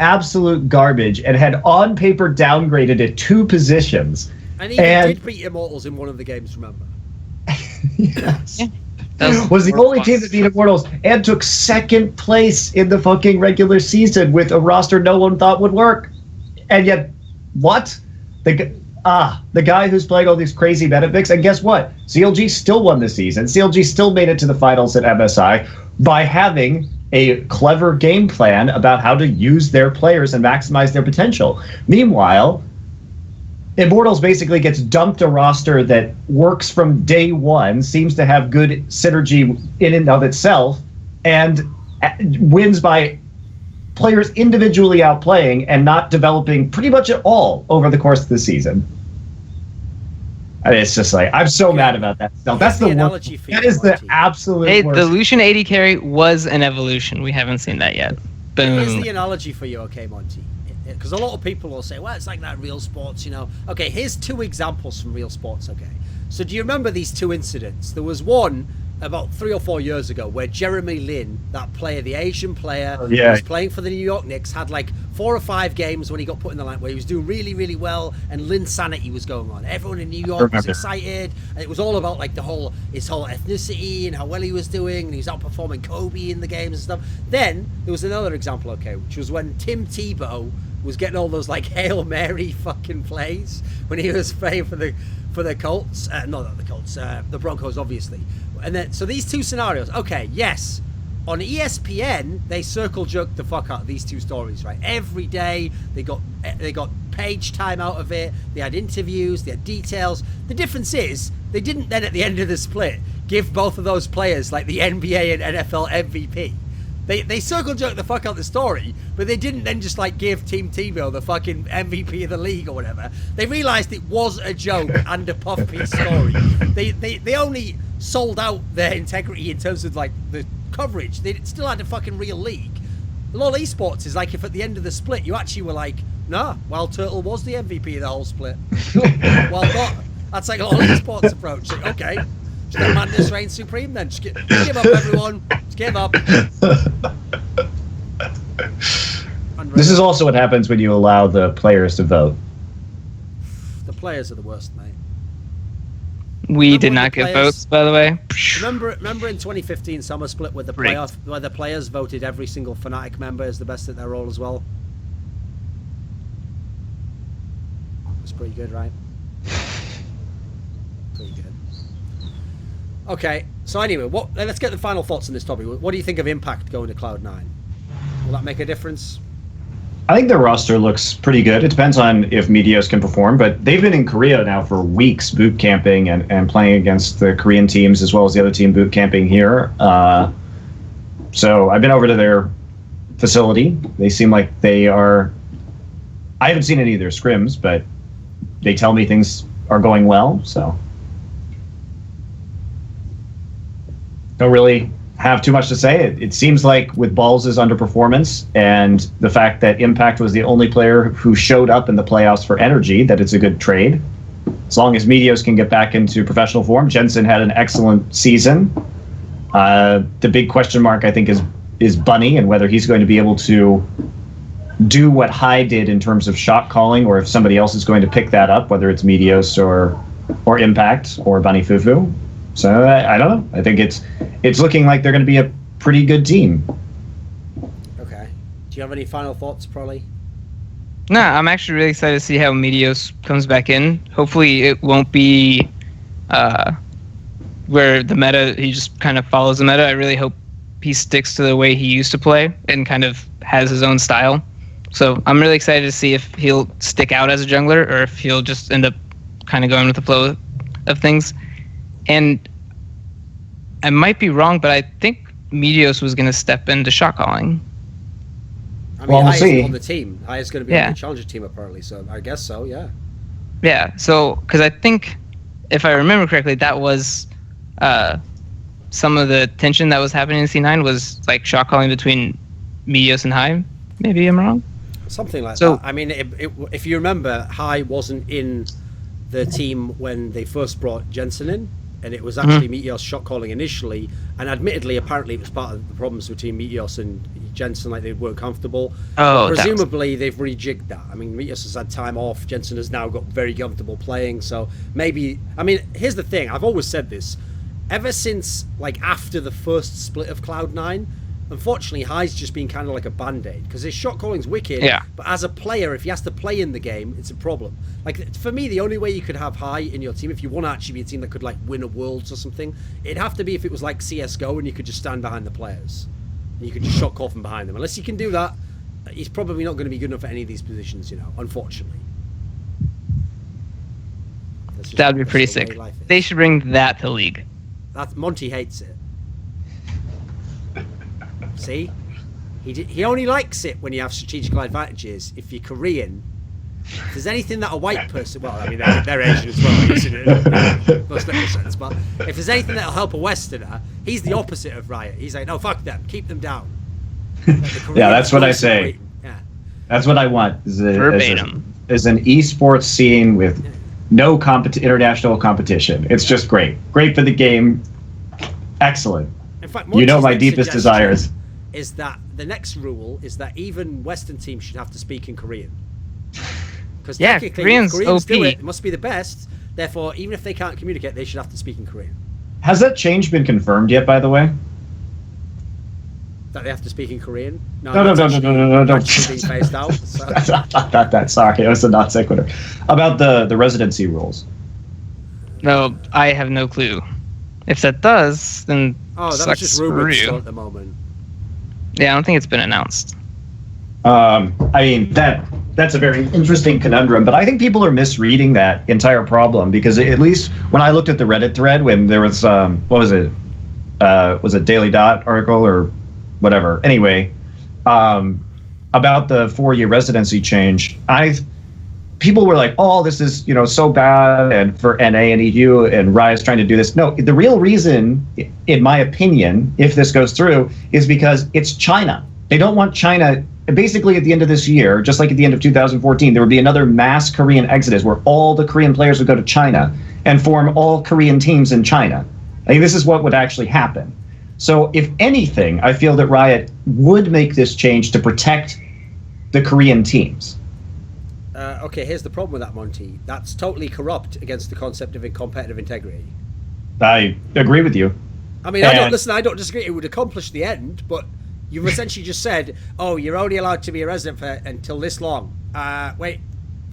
Absolute garbage, and had on paper downgraded it 2 positions. And he did beat Immortals in one of the games, remember? Yes. Yeah. Was the only team that beat Immortals and took 2nd place in the fucking regular season with a roster no one thought would work. And yet, what? The guy who's playing all these crazy meta picks, and guess what? CLG still won the season. CLG still made it to the finals at MSI by having a clever game plan about how to use their players and maximize their potential. Meanwhile, Immortals basically gets dumped a roster that works from day one, seems to have good synergy in and of itself, and wins by players individually outplaying and not developing pretty much at all over the course of the season. And it's just like, I'm so mad about that stuff. That's the analogy worst. for That you, is the Monty. absolute Hey, worst. the Lucian AD carry was an evolution. We haven't seen that yet. Here's Boom. the analogy for you, okay, Monty? Because a lot of people will say, well, it's like that real sports, you know. Okay, here's 2 examples from real sports, okay? So do you remember these 2 incidents? There was one about 3 or 4 years ago where Jeremy Lin, that player, the Asian player, who was playing for the New York Knicks, had like 4 or 5 games when he got put in the line where he was doing really, really well, and Lin sanity was going on. Everyone in New York was excited, and it was all about like his whole ethnicity and how well he was doing, and he was outperforming Kobe in the games and stuff. Then there was another example, okay, which was when Tim Tebow was getting all those like Hail Mary fucking plays when he was playing for the Colts, not the Colts, the Broncos, obviously. And then, so these 2 scenarios, okay, yes, on ESPN they circle jerked the fuck out of these 2 stories, right? Every day they got page time out of it. They had interviews, they had details. The difference is they didn't then at the end of the split give both of those players like the NBA and NFL MVP. They circle jerked the fuck out the story, but they didn't then just like give Team Tebow the fucking MVP of the league or whatever. They realised it was a joke and a puff piece story. They only sold out their integrity in terms of like the coverage. They still had a fucking real league. LoL Esports is like if at the end of the split you actually were like, nah, Wild Turtle was the MVP of the whole split. Well done. That's like LoL Esports approach. Like, okay. Just let madness reign supreme then. Just give up, everyone. Just give up. This is also what happens when you allow the players to vote. The players are the worst, mate. We did not get votes, by the way. Remember in 2015 summer split where the players voted every single Fnatic member as the best at their role as well? It's pretty good, right? Pretty good. Okay, so anyway, let's get the final thoughts on this topic. What do you think of Impact going to Cloud9? Will that make a difference? I think the roster looks pretty good. It depends on if Meteios can perform, but they've been in Korea now for weeks boot camping and playing against the Korean teams as well as the other team boot camping here. So I've been over to their facility. They seem like they are... I haven't seen any of their scrims, but they tell me things are going well, so... don't really have too much to say. It seems like with Balls' underperformance and the fact that Impact was the only player who showed up in the playoffs for Energy, that it's a good trade. As long as Meteios can get back into professional form. Jensen had an excellent season. The big question mark, I think, is Bunny and whether he's going to be able to do what High did in terms of shot calling, or if somebody else is going to pick that up, whether it's Meteios or Impact or Bunny Fufu. So I don't know. I think it's looking like they're going to be a pretty good team. Okay. Do you have any final thoughts, pr0lly? No, I'm actually really excited to see how Meteios comes back in. Hopefully it won't be where the meta, he just kind of follows the meta. I really hope he sticks to the way he used to play and kind of has his own style. So I'm really excited to see if he'll stick out as a jungler or if he'll just end up kind of going with the flow of things. And I might be wrong, but I think Meteios was going to step into shot calling. I mean, we'll see. On the team. Is going to be on the challenger team apparently, so I guess so, yeah. Yeah, so, because I think, if I remember correctly, that was some of the tension that was happening in C9 was like shot calling between Meteios and High. Maybe I'm wrong? Something like that. I mean, if you remember, High wasn't in the team when they first brought Jensen in, and it was actually Meteios shot calling initially, and admittedly, apparently it was part of the problems between Meteios and Jensen, like they weren't comfortable. Oh, presumably they've rejigged that. I mean, Meteios has had time off, Jensen has now got very comfortable playing, so maybe, I mean, here's the thing, I've always said this, ever since, like, after the first split of Cloud9, unfortunately, High's just been kind of like a band-aid, because his shot calling's wicked, but as a player, if he has to play in the game, it's a problem. Like, for me, the only way you could have High in your team, if you want to actually be a team that could, like, win a Worlds or something, it'd have to be if it was like CSGO and you could just stand behind the players. And you could just shot call from behind them. Unless you can do that, he's probably not going to be good enough for any of these positions, you know, unfortunately. That'd be pretty sick. They should bring that to League. Monty hates it. See? He only likes it when you have strategical advantages. If you're Korean, if there's anything that a white person... Well, I mean, they're Asian as well, isn't it? Most little sense. But if there's anything that'll help a Westerner, he's the opposite of Riot. He's like, no, fuck them. Keep them down. Yeah, that's what I say. Yeah. That's what I want. Verbatim. Is an esports scene with no international competition. It's just great. Great for the game. Excellent. In fact, you know my deepest desires. Is that the next rule is that even Western teams should have to speak in Korean. Because technically, if Koreans do it, it must be the best. Therefore, even if they can't communicate, they should have to speak in Korean. Has that change been confirmed yet, by the way? That they have to speak in Korean? No. Being phased out. So. Sorry, it was a not sequitur. About the residency rules. No, I have no clue. If that does, then that was just rumored still at the moment. Yeah, I don't think it's been announced. I mean, that's a very interesting conundrum, but I think people are misreading that entire problem, because at least when I looked at the Reddit thread when there was, what was it? Was it Daily Dot article or whatever? Anyway, about the 4-year residency change, people were like, oh, this is, so bad, and for NA and EU and Riot's trying to do this. No, the real reason, in my opinion, if this goes through, is because it's China. They don't want China. Basically, at the end of this year, just like at the end of 2014, there would be another mass Korean exodus where all the Korean players would go to China and form all Korean teams in China. I think this is what would actually happen. So if anything, I feel that Riot would make this change to protect the Korean teams. Okay, here's the problem with that, Monty. That's totally corrupt against the concept of competitive integrity. I agree with you. I mean, I don't disagree. It would accomplish the end, but you've essentially just said, oh, you're only allowed to be a resident for until this long. Wait,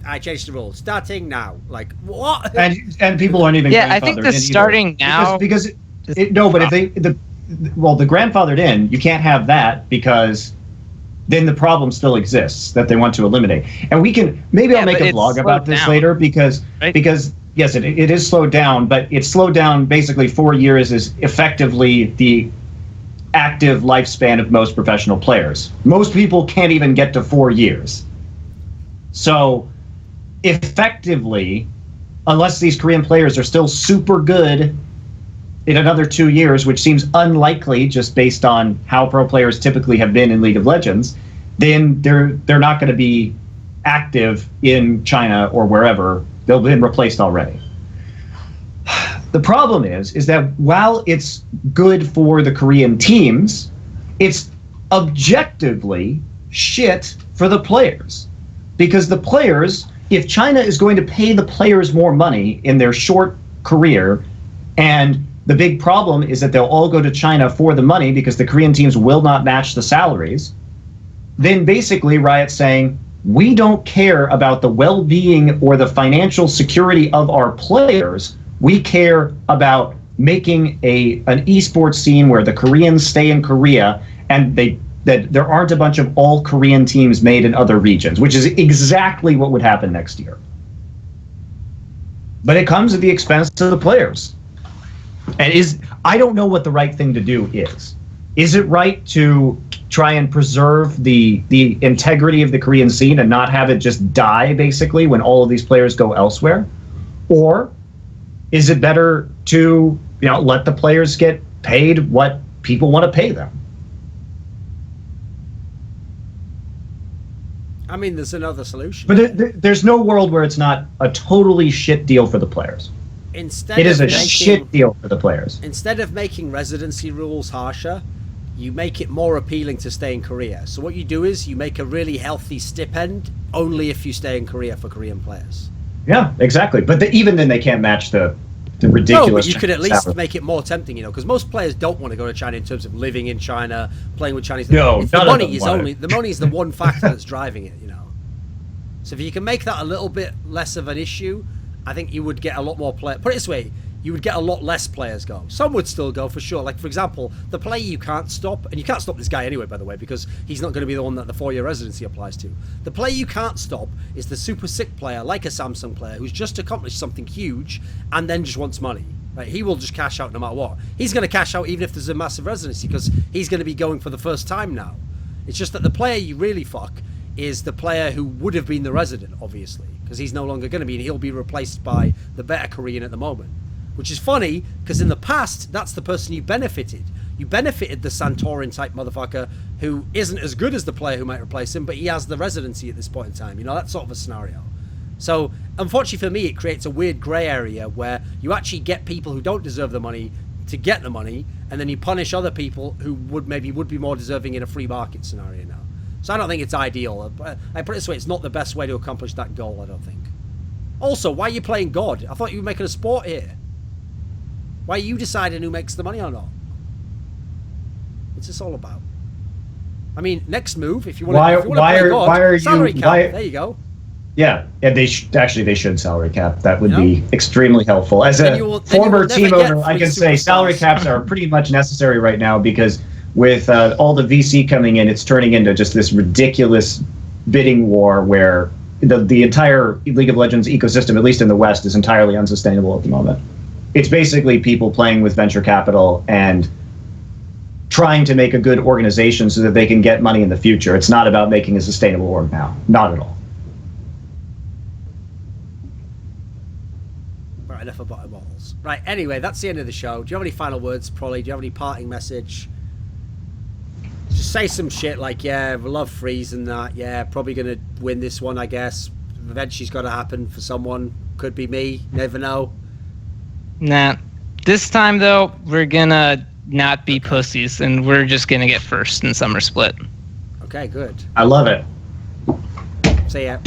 I changed the rules. Starting now. Like, what? And people aren't even I think the starting now... Because but if the grandfathered in, you can't have that, because then the problem still exists that they want to eliminate. And we can, maybe I'll make a vlog about this later, because yes, it is slowed down, but it's slowed down basically 4 years is effectively the active lifespan of most professional players. Most people can't even get to 4 years. So effectively, unless these Korean players are still super good in another 2 years, which seems unlikely just based on how pro players typically have been in League of Legends, then they're not going to be active in China or wherever. They'll have been replaced already. The problem is that while it's good for the Korean teams, it's objectively shit for the players. Because the players, if China is going to pay the players more money in their short career, and the big problem is that they'll all go to China for the money because the Korean teams will not match the salaries, then basically Riot's saying, we don't care about the well-being or the financial security of our players. We care about making an esports scene where the Koreans stay in Korea and that there aren't a bunch of all Korean teams made in other regions, which is exactly what would happen next year. But it comes at the expense of the players. And I don't know what the right thing to do is. Is it right to try and preserve the integrity of the Korean scene and not have it just die, basically, when all of these players go elsewhere? Or is it better to let the players get paid what people want to pay them? I mean, there's another solution. But there's no world where it's not a totally shit deal for the players. It is a shit deal for the players. Instead of making residency rules harsher, you make it more appealing to stay in Korea. So what you do is you make a really healthy stipend only if you stay in Korea for Korean players. Yeah, exactly. But even then they can't match the ridiculous. No, but you could at least salary. make it more tempting, because most players don't want to go to China in terms of living in China, playing with Chinese. No, the money is the one factor that's driving it, So if you can make that a little bit less of an issue, I think you would get a lot more players. Put it this way, you would get a lot less players go. Some would still go for sure. Like, for example, the player you can't stop, and you can't stop this guy anyway, by the way, because he's not going to be the one that the 4-year residency applies to. The player you can't stop is the super sick player, like a Samsung player, who's just accomplished something huge and then just wants money. Right? He will just cash out no matter what. He's going to cash out even if there's a massive residency because he's going to be going for the first time now. It's just that the player you really fuck is the player who would have been the resident, obviously, because he's no longer going to be, and he'll be replaced by the better Korean at the moment. Which is funny, because in the past, that's the person you benefited. You benefited the Santorin type motherfucker who isn't as good as the player who might replace him, but he has the residency at this point in time. That sort of a scenario. So, unfortunately for me, it creates a weird grey area where you actually get people who don't deserve the money to get the money, and then you punish other people who would be more deserving in a free market scenario now. So I don't think it's ideal. I put it this way, it's not the best way to accomplish that goal, I don't think. Also, why are you playing God? I thought you were making a sport here. Why are you deciding who makes the money or not? What's this all about? I mean, next move, if you want to play God, salary cap, there you go. Yeah, they should salary cap. That would be extremely helpful. As a former team owner, I can say salary caps are pretty much necessary right now because with all the VC coming in, it's turning into just this ridiculous bidding war where the entire League of Legends ecosystem, at least in the West, is entirely unsustainable at the moment. It's basically people playing with venture capital and trying to make a good organization so that they can get money in the future. It's not about making a sustainable org now. Not at all. Right, enough about balls. Right, anyway, that's the end of the show. Do you have any final words, Prolly? Do you have any parting message? Just say some shit like, yeah, we love Freeze and that. Yeah, probably going to win this one, I guess. Eventually's got to happen for someone. Could be me. Never know. Nah. This time, though, we're going to not be pussies, and we're just going to get first in Summer Split. Okay, good. I love it. See ya.